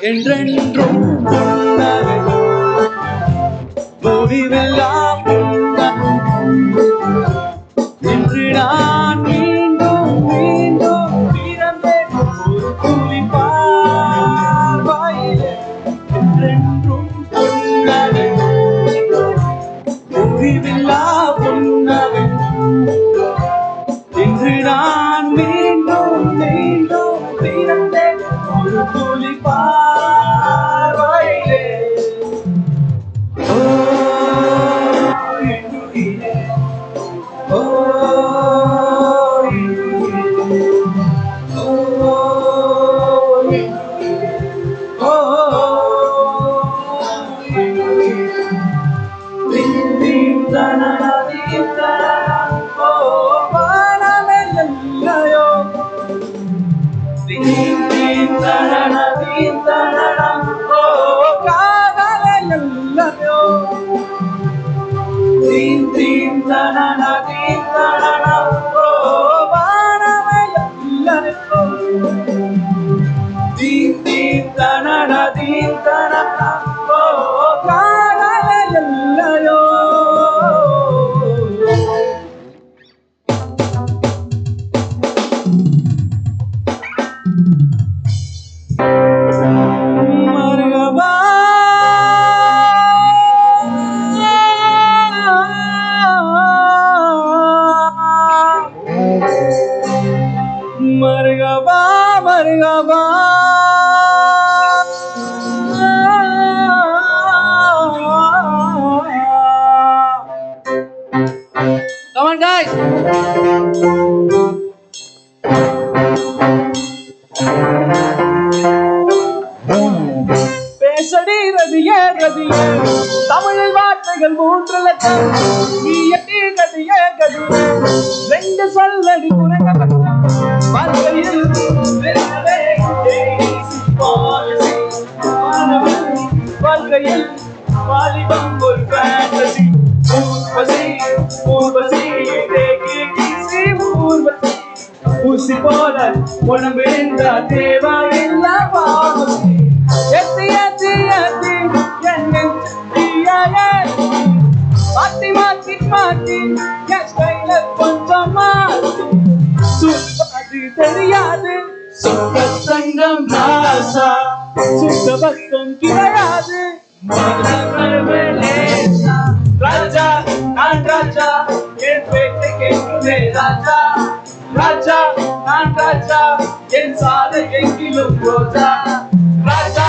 என்றென்றும் புன்னகை முடிவெல்லாம் இன்று நான் மீண்டும் மீண்டும் பிறந்தேன் ஒரு துளி பார்வையிலே என்றென்றும் புன்னகை முடிவில்லா புன்னகை இன்று நான் மீண்டும் மீண்டும் பிறந்தேன் ஒரு துளி பார்வையிலே ஓ என்னுயிரே ஓ என்னுயிரே ஓ என்னுயிரே ஓ என்னுயிரே திம் திம் தனனா திம் தனனா ஓ வானமெல்லோ திம் திம் தனனா திம் தனனா ஓ காதலெல்லோ திம் திம் தனனா திம் தனனா ஓ வானமெல்லோ திம் திம் தனனா திம் தனனா ஓ காதலெல்லோ மரகபா மரகபா மரகபா Come on, guys. பேசடி ரதியே ரதியே தமிழில் வார்த்தைகள் 3 லட்சம் நீ எட்டி கதியே கதியே 2 சொல்லடி குறைந்த வாழ்க்கையில் வெறுமே வாழ்க்கையில் வாலிபம் ஒரு ஃபேண்டசி ஊர்வசி ஊர்வசி தேக்கி கிசி ஊர் உடம்பு இருந்தா தேவையில்ல பாவசி எத்தி எத்தி எத்தி என்னை மாத்தி மாத்தி மாத்தி என் ஸ்டைல கொஞ்சம் மாத்தி சும்பாது தெரியாது சுத்த தங்கம் ராசா சுத்த பக்கம் கிடையாது ராஜா நான் ராஜா என் பேட்டை கேட்குமே ராஜா ராஜா நான் ராஜா என் சாலை எங்கிலும் ரோஜா ராஜா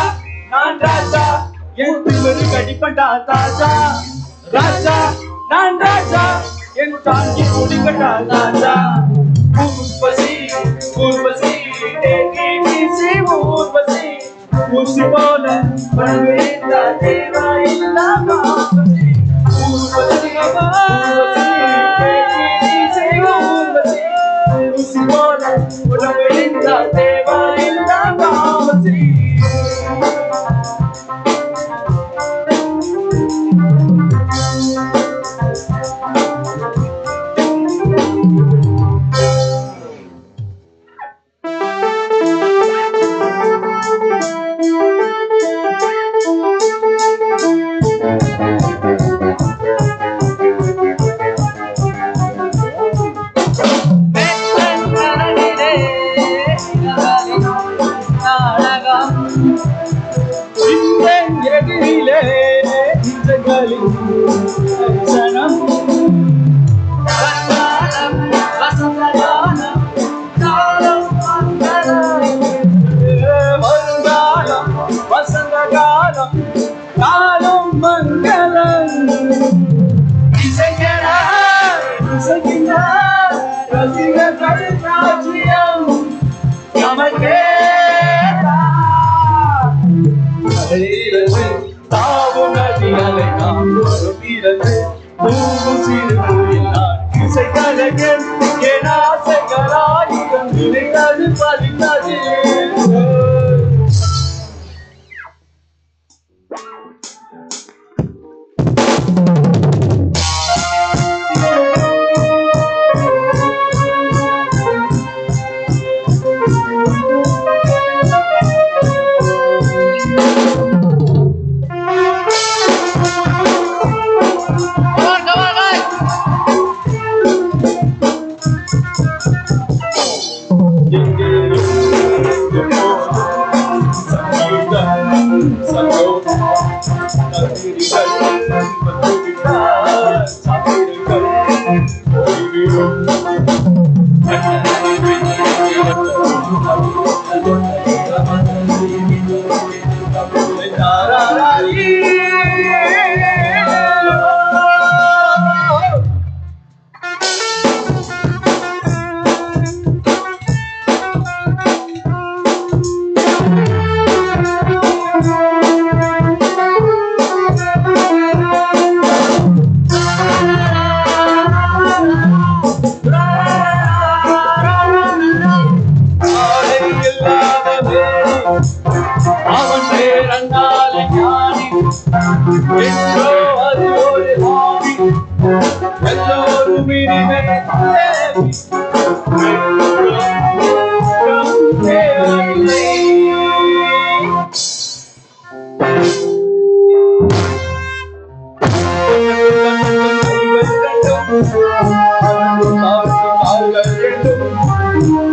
நான் ராஜா என் திமிரு கடிப்பண்டா தாஜா ராஜா நான் ராஜா என் தாங்கி குடிக்கட்டா ராஜா ஊர்வசி ஊர்வசி ஊர்வசி ஊசி போல பழவேந்த தேவா இல்லாம ஊர்வசி ஊர்வசி ஊசி போல பழவேந்த தேவா இல்லாம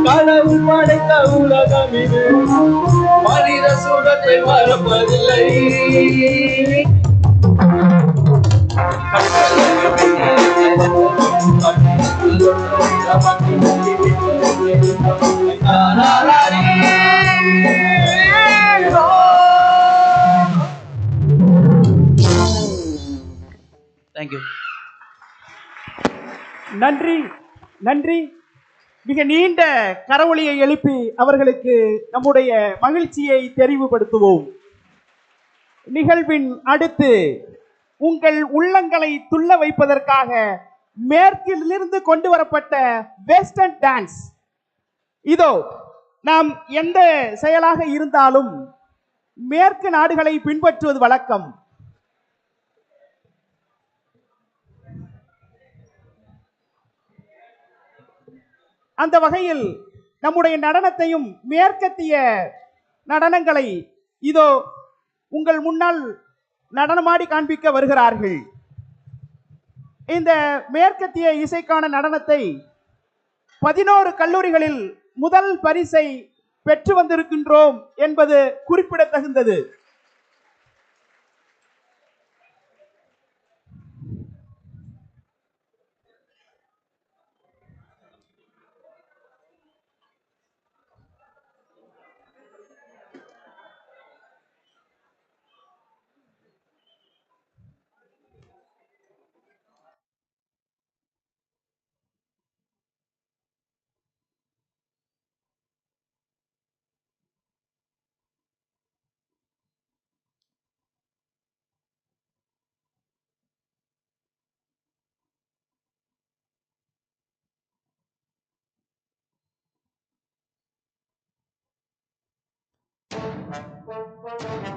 கடவுள் படைத்த உலகம் இது மனித சுகத்தை மறப்பதில்லை தேங்க்யூ. நன்றி நன்றி. மிக நீண்ட கரவொலியை எழுப்பி அவர்களுக்கு நம்முடைய மகிழ்ச்சியை தெரிவுபடுத்துவோம். நிகழ்வின் அடுத்து உங்கள் உள்ளங்களை துள்ள வைப்பதற்காக மேற்கிலிருந்து கொண்டு வரப்பட்ட வெஸ்டர்ன் டான்ஸ். இதோ நாம் எந்த செயலாக இருந்தாலும் மேற்கு நாடுகளை பின்பற்றுவது வழக்கம். அந்த வகையில் நம்முடைய நடனத்தையும் மேற்கத்திய நடனங்களை இதோ உங்கள் முன்னால் நடனமாடி காண்பிக்க வருகிறார்கள். இந்த மேற்கத்திய இசைக்கான நடனத்தை 11 கல்லூரிகளில் முதல் பரிசை பெற்று வந்திருக்கின்றோம் என்பது குறிப்பிடத்தகுந்தது.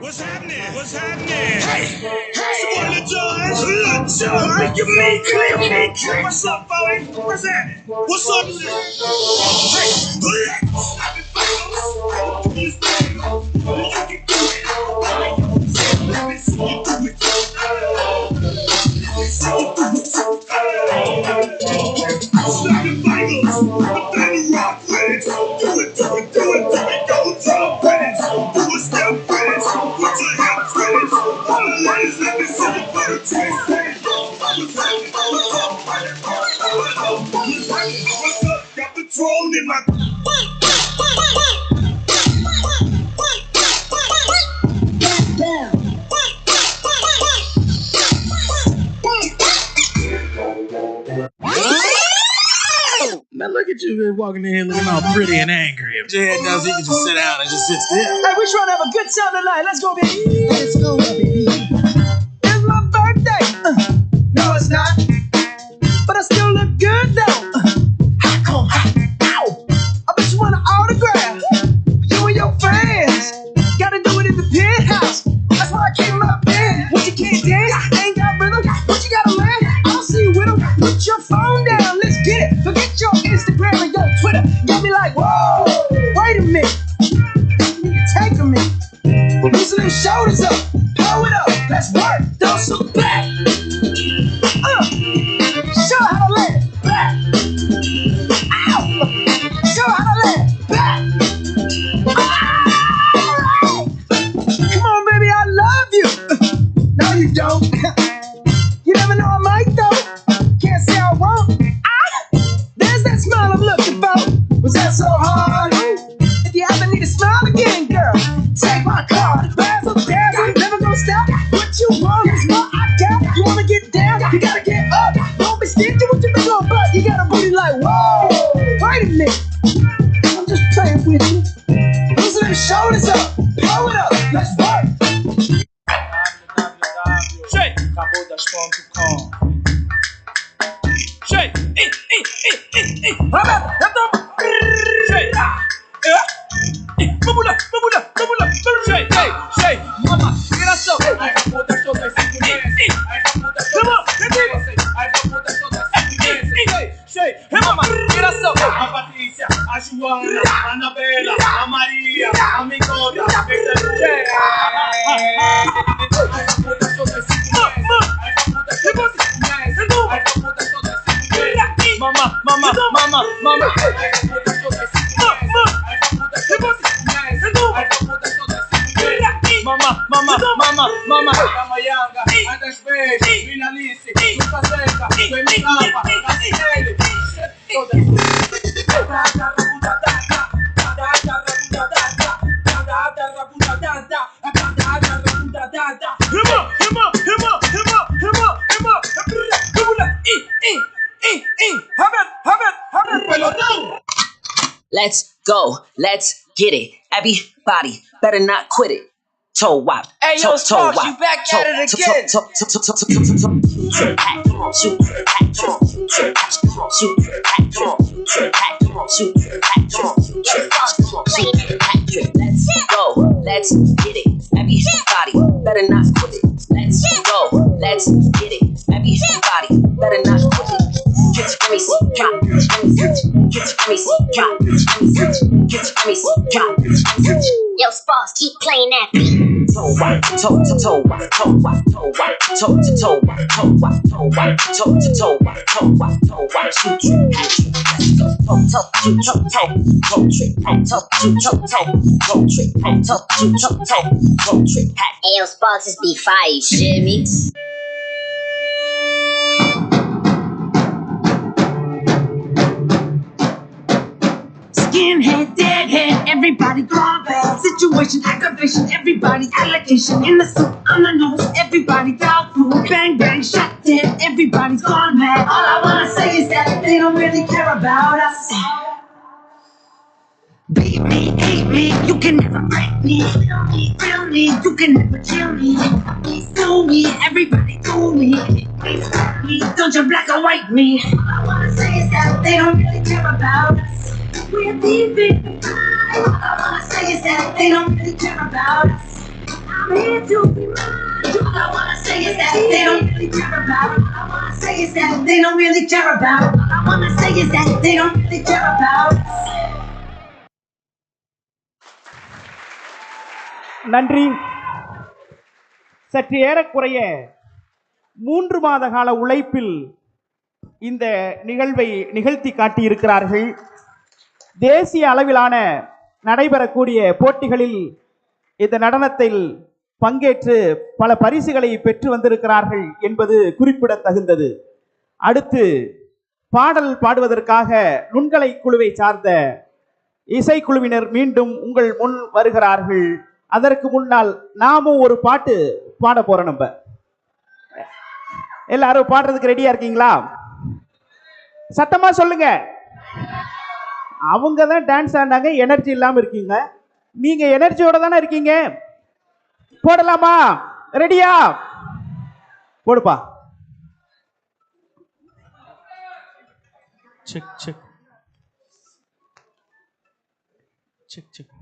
What's happening? What's happening? Hey, hey, Lil Jon, you mean clear. What's up, boy? What's happening? What's up? Hey, I've been fighting this thing. You can do it. Let me see you do it. Let me see you do it. Slap the Bengals, the Battle Rock Winners. Do it, do it, do it, do it, go drop winners. Do a step winners, put your hands winners. All the ladies, let me see you do it. What's up? Got Patron in my... Now look at you walking in here looking all pretty and angry. If your head down so you can just sit down and just sit still. Hey, we trying to have a good time tonight. Let's go, baby. Let's go, baby. It's my birthday. No, it's not. But I still look good, though. How come? Ow. I bet you want an autograph. You and your friends. Gotta do it in the penthouse. That's why I came up in. What you can't dance? Ain't got rhythm. What you gotta learn? I don't see you with them. Put your phone down. Let's get it. Forget your Instagram and your Twitter. Got me like, whoa. Wait a minute. You're taking me. Loosen them shoulders up. Pull it up. Let's work. Throw some back. Show how to lay it back. Ow. Show how to lay it back. Alright. Come on, baby. I love you. No, you don't. You never know I might, though. Can't say I won't. There's that smile I'm looking for. Was that so hard? If you ever need to smile again, girl, take my card. Razzle dazzle, never gonna stop. What you want is what I got. You wanna get down? You gotta get up. Don't be stingy with your big old butt. You got a booty like, whoa. Wait a minute. I'm just playing with you. Loosen them shoulders up. Pull it up. Let's work. Shake. Acabou das pontas Shake. Shake. Vamos lá. Shake. Shake. Mama, vira só. Ai, vou botar todas as meses. Ai, vou botar todas as meses. Ai, vou botar todas as meses. Shake. Mama, vira só. A Patrícia, a Joana, a Anabela, a Maria, a Migota. Shake. Ai, vou botar todas as meses. Ai, vou botar todas as meses. Ai, vou botar todas as meses. Mama. Mama, Camayanga, Andas Beijos, Vila Alice, Luca Seca, Femi Capa, Casinelli, Let's go, let's get it. Everybody better not quit it. Toe wop. Hey, yo, Sparks, you back at it again. Let's go, let's get it. Everybody better not quit it. Let's go, let's get it. Everybody better not quit it. Get your Gracie, got get Yo, Sparks, keep playing that beat. Toe walk, toe to toe walk, toe walk, toe walk, toe to toe walk, toe walk, toe walk, toe to toe walk, toe walk, toe walk, shoot you, let's go. Toe, toe, shoot, toe, toe, toe trick, toe, shoot, toe, toe, toe trick, toe, shoot, toe, toe, toe trick. Hey, yo, Sparks, this be fire, you shit me? Skinhead, deadhead, everybody gone bad. Situation, aggravation, everybody allegation. In the suit, on the nose, everybody down through. Bang, bang, shot dead, everybody's gone mad. All I wanna say is that they don't really care about us. Beat me, hate me, you can never break me. Feel me, you can never kill me. Sue me, everybody do me. Please, don't you black or white me. All I wanna say is that they don't really care about us. We're leaving. All I wanna say is that they don't really care about us. I'm here to be mine. All I wanna say is that they don't really care about. All I wanna say is that they don't really care about. All I wanna say is that they don't really care about us. நன்றி. சற்று ஏறக்குறைய 3 மாத கால உழைப்பில் இந்த நிகழ்வை நிகழ்த்தி காட்டியிருக்கிறார்கள். தேசிய அளவிலான நடைபெறக்கூடிய போட்டிகளில் இந்த நடனத்தில் பங்கேற்று பல பரிசுகளை பெற்று வந்திருக்கிறார்கள் என்பது குறிப்பிடத்தகுந்தது. அடுத்து பாடல் பாடுவதற்காக நுண்கலை குழுவை சார்ந்த இசைக்குழுவினர் மீண்டும் உங்கள் முன் வருகிறார்கள். அதற்கு முன்னால் நாமும் ஒரு பாட்டு பாட போறோம். நம்ம எல்லாரும் பாடுறதுக்கு ரெடியா இருக்கீங்களா? சத்தமா சொல்லுங்க. அவங்க தான் டான்ஸ் ஆடினாங்க, எனர்ஜி இல்லாம இருக்கீங்க. நீங்க எனர்ஜியோட தானே இருக்கீங்க. போடலாமா? ரெடியா? போடுப்பா. Check check check check.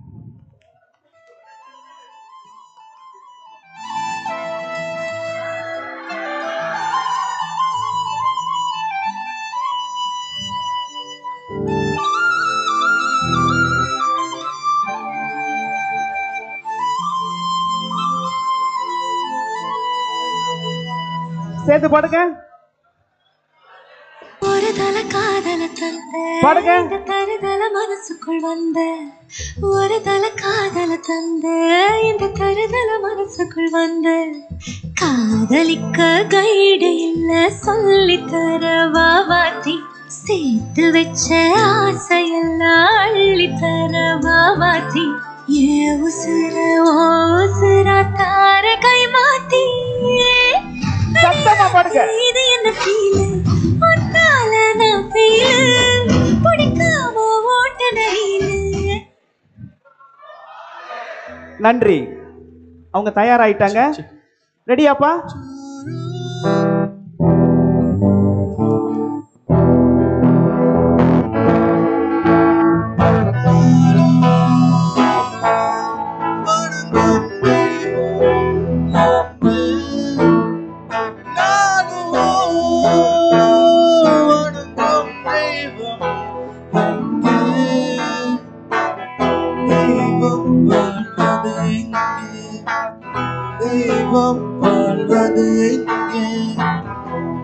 சேர்த்து பாடுங்க. ஒரு தல காதல தந்த பாடுங்க. இந்த தருதல மனசுக்குள் வந்த ஒரு தல காதல தந்த இந்த தருதல மனசுக்குள் வந்த காதலிக்க கைடு இல்ல சொல்லி தர வாவாத்தி சேர்த்து வச்ச ஆசையெல்லாம் அள்ளி தர வாவாத்தி ஏ உசுர ஓ உசுரா தார கை மாத்தி சத்தமா பாடுங்க. இது என்ன ஃபீல் ஒன்னால நான் ஃபீல் பிடிக்காம ஓட்ட நரீல். நன்றி. அவங்க தயாராயிட்டாங்க. ரெடியாப்பா?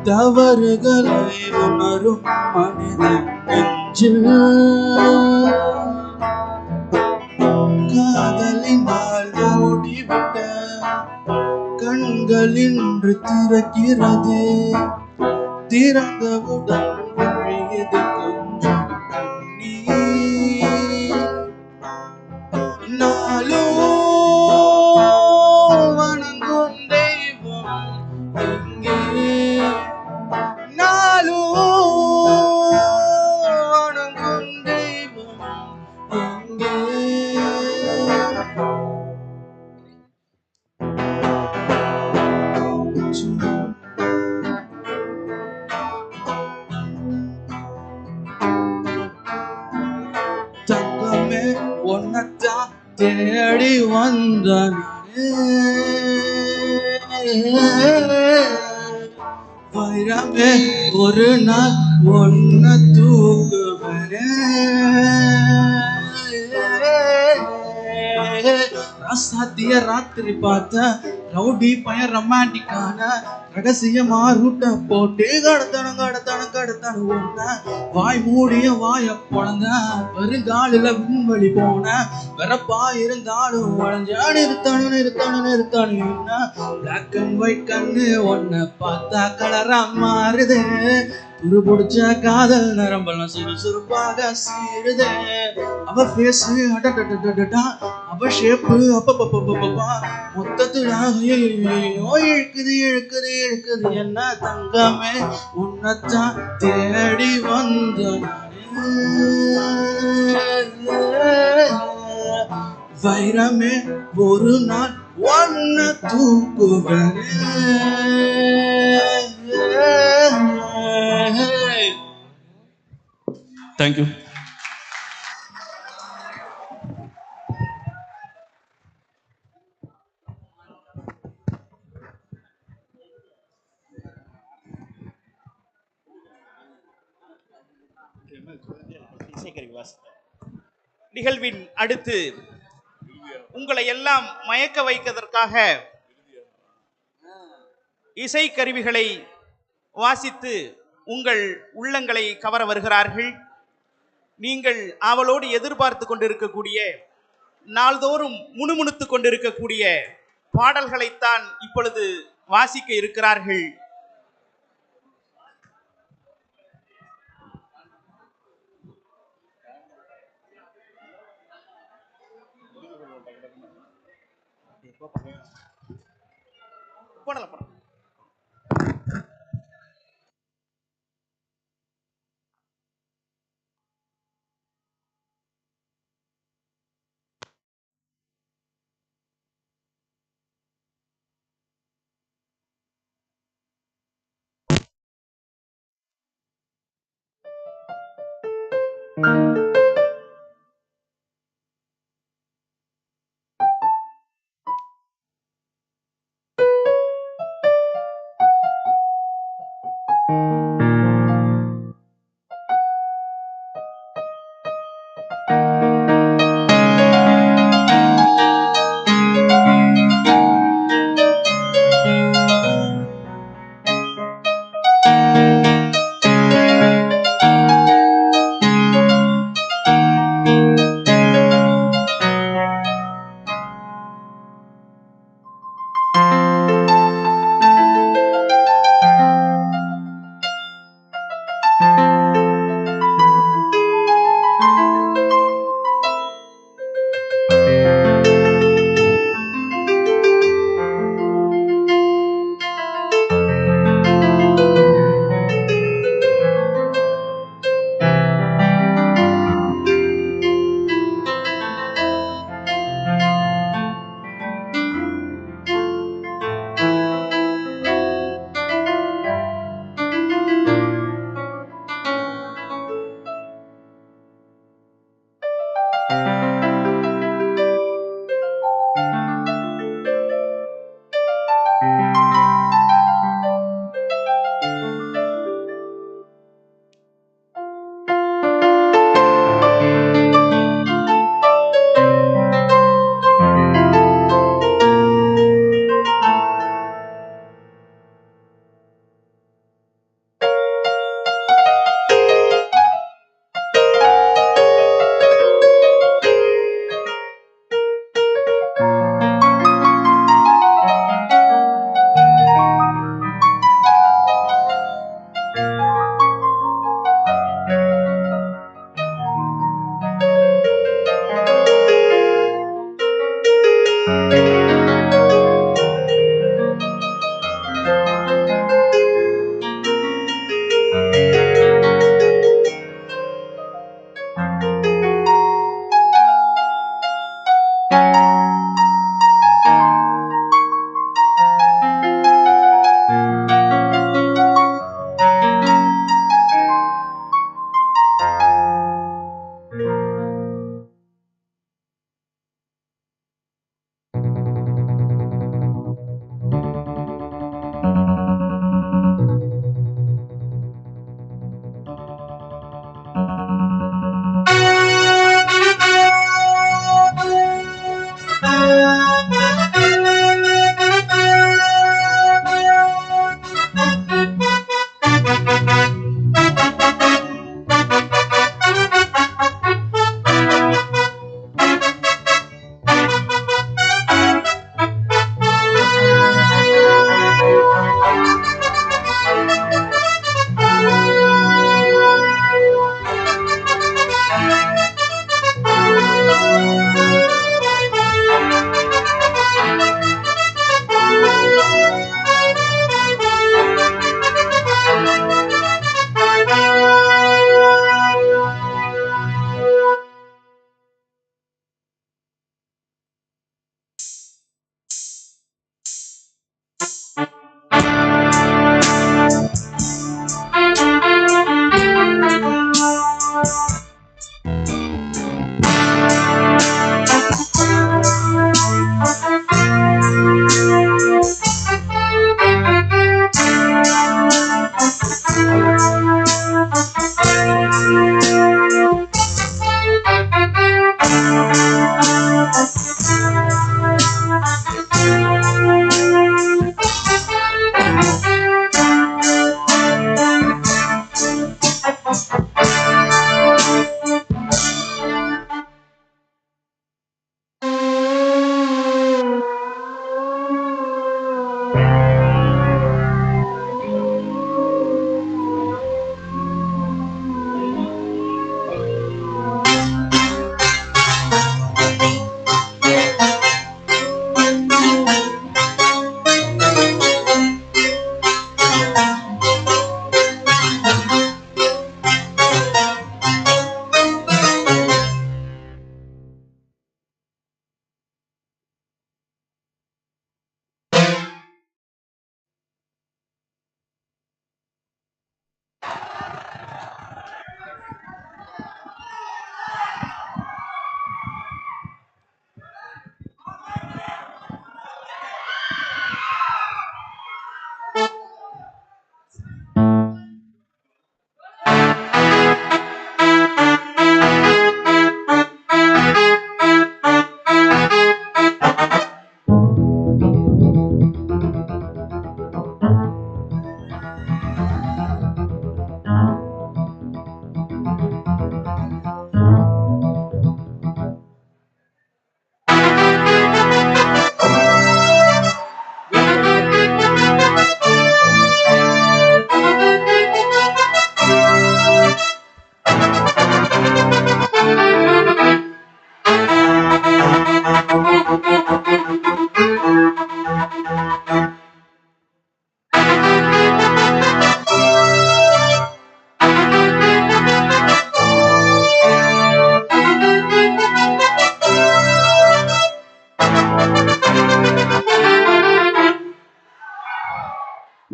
தவறுகளை உணரும் மனிதன் நெஞ்சில் காதலினால் மூடிவிட்ட கண்கள் இன்று திறக்கிறது. திறந்தவுடன் விழியது கொஞ்சம் கண்ணீர். நாளும் வணங்கும் தெய்வம் எங்கே? நாளும் வணங்கும் தெய்வம் எங்கே? தங்கமே உன்னத்தான் தேடி வந்தானே, வைரமே ஒரு நாள் ஒன்ன தூக்குவனே ராசாத்திய ராத்திரி பார்த்த ரவுடி பையன் ரொமான்டிக்கான ரகசியமா ரூட்ட போட்டு கடத்தணும் ஒன்ன வாய் மூடிய வாய பொழந்த வருங்காலில விண்வெளி போன வெறப்பா இருந்தாலும் வளைஞ்சா நிறுத்தணும் என்ன பிளாக் அண்ட் ஒயிட் கண்ணு ஒன்ன பார்த்தா கலரா மாறுது துரு பிடிச்ச காதல் நரம்பெல்லாம் சுறுசுறுப்பாக சீருதே அவ பேசு அடடா அவ ஷேப்பு அப்பப்பா மொத்தத்துல இழுக்குது என்ன தங்கமே உன்னத்தான் தேடி வந்த வைரமே ஒரு நாள் ஒன்ன தூக்குவனே. Thank you. நிகழ்வின் அடுத்து உங்களை எல்லாம் மயக்க வைப்பதற்காக இசைக்கருவிகளை வாசித்து உங்கள் உள்ளங்களை கவர வருகிறார்கள். நீங்கள் அவளோடு எதிர்பார்த்து கொண்டிருக்கக்கூடிய நாள்தோறும் முணுமுணுத்து கொண்டிருக்கக்கூடிய பாடல்களைத்தான் இப்பொழுது வாசிக்க இருக்கிறார்கள்.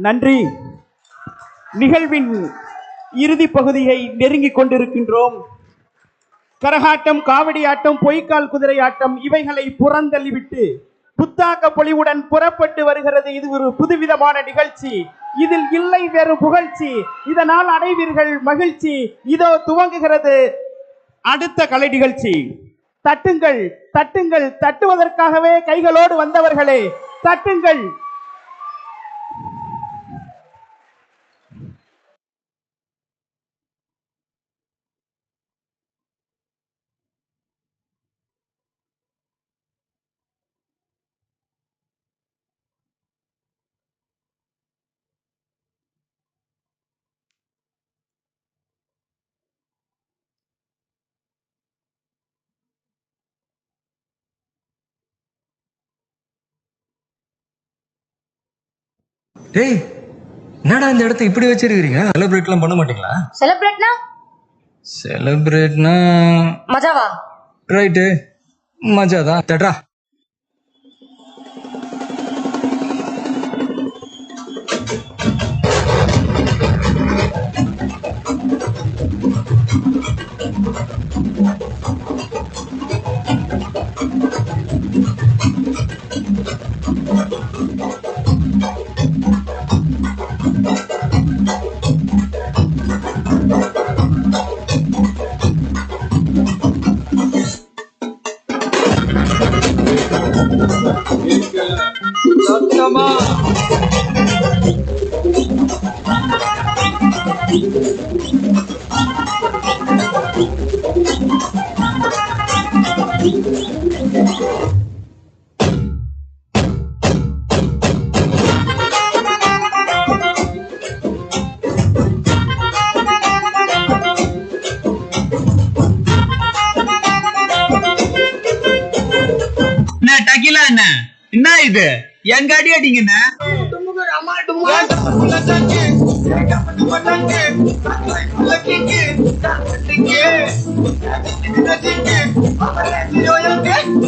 நன்றி. நிகழ்வின் இறுதி பகுதியை நெருங்கிக் கொண்டிருக்கின்றோம். கரகாட்டம், காவடி ஆட்டம், பொய்க்கால் குதிரை ஆட்டம் இவைகளை புறந்தள்ளிவிட்டு புத்தாக்க பொலிவுடன் புறப்பட்டு வருகிறது. இது ஒரு புதுவிதமான நிகழ்ச்சி. இதில் இல்லை வேறு புகழ்ச்சி. இதனால் அடைவீர்கள் மகிழ்ச்சி. இதோ துவங்குகிறது அடுத்த கலை நிகழ்ச்சி. தட்டுங்கள், தட்டுங்கள், தட்டுவதற்காகவே கைகளோடு வந்தவர்களே தட்டுங்கள். டேய், என்னடா இந்த இடத்த இப்படி வச்சிருக்கீங்க? செலிப்ரேட்லாம் பண்ண மாட்டீங்களா? செலிப்ரேட்னா மஜாவா? ரைட்டு, மஜாதான். தட்ரா. என்ன இது? எங்க அடி அடிங்கண்ணா?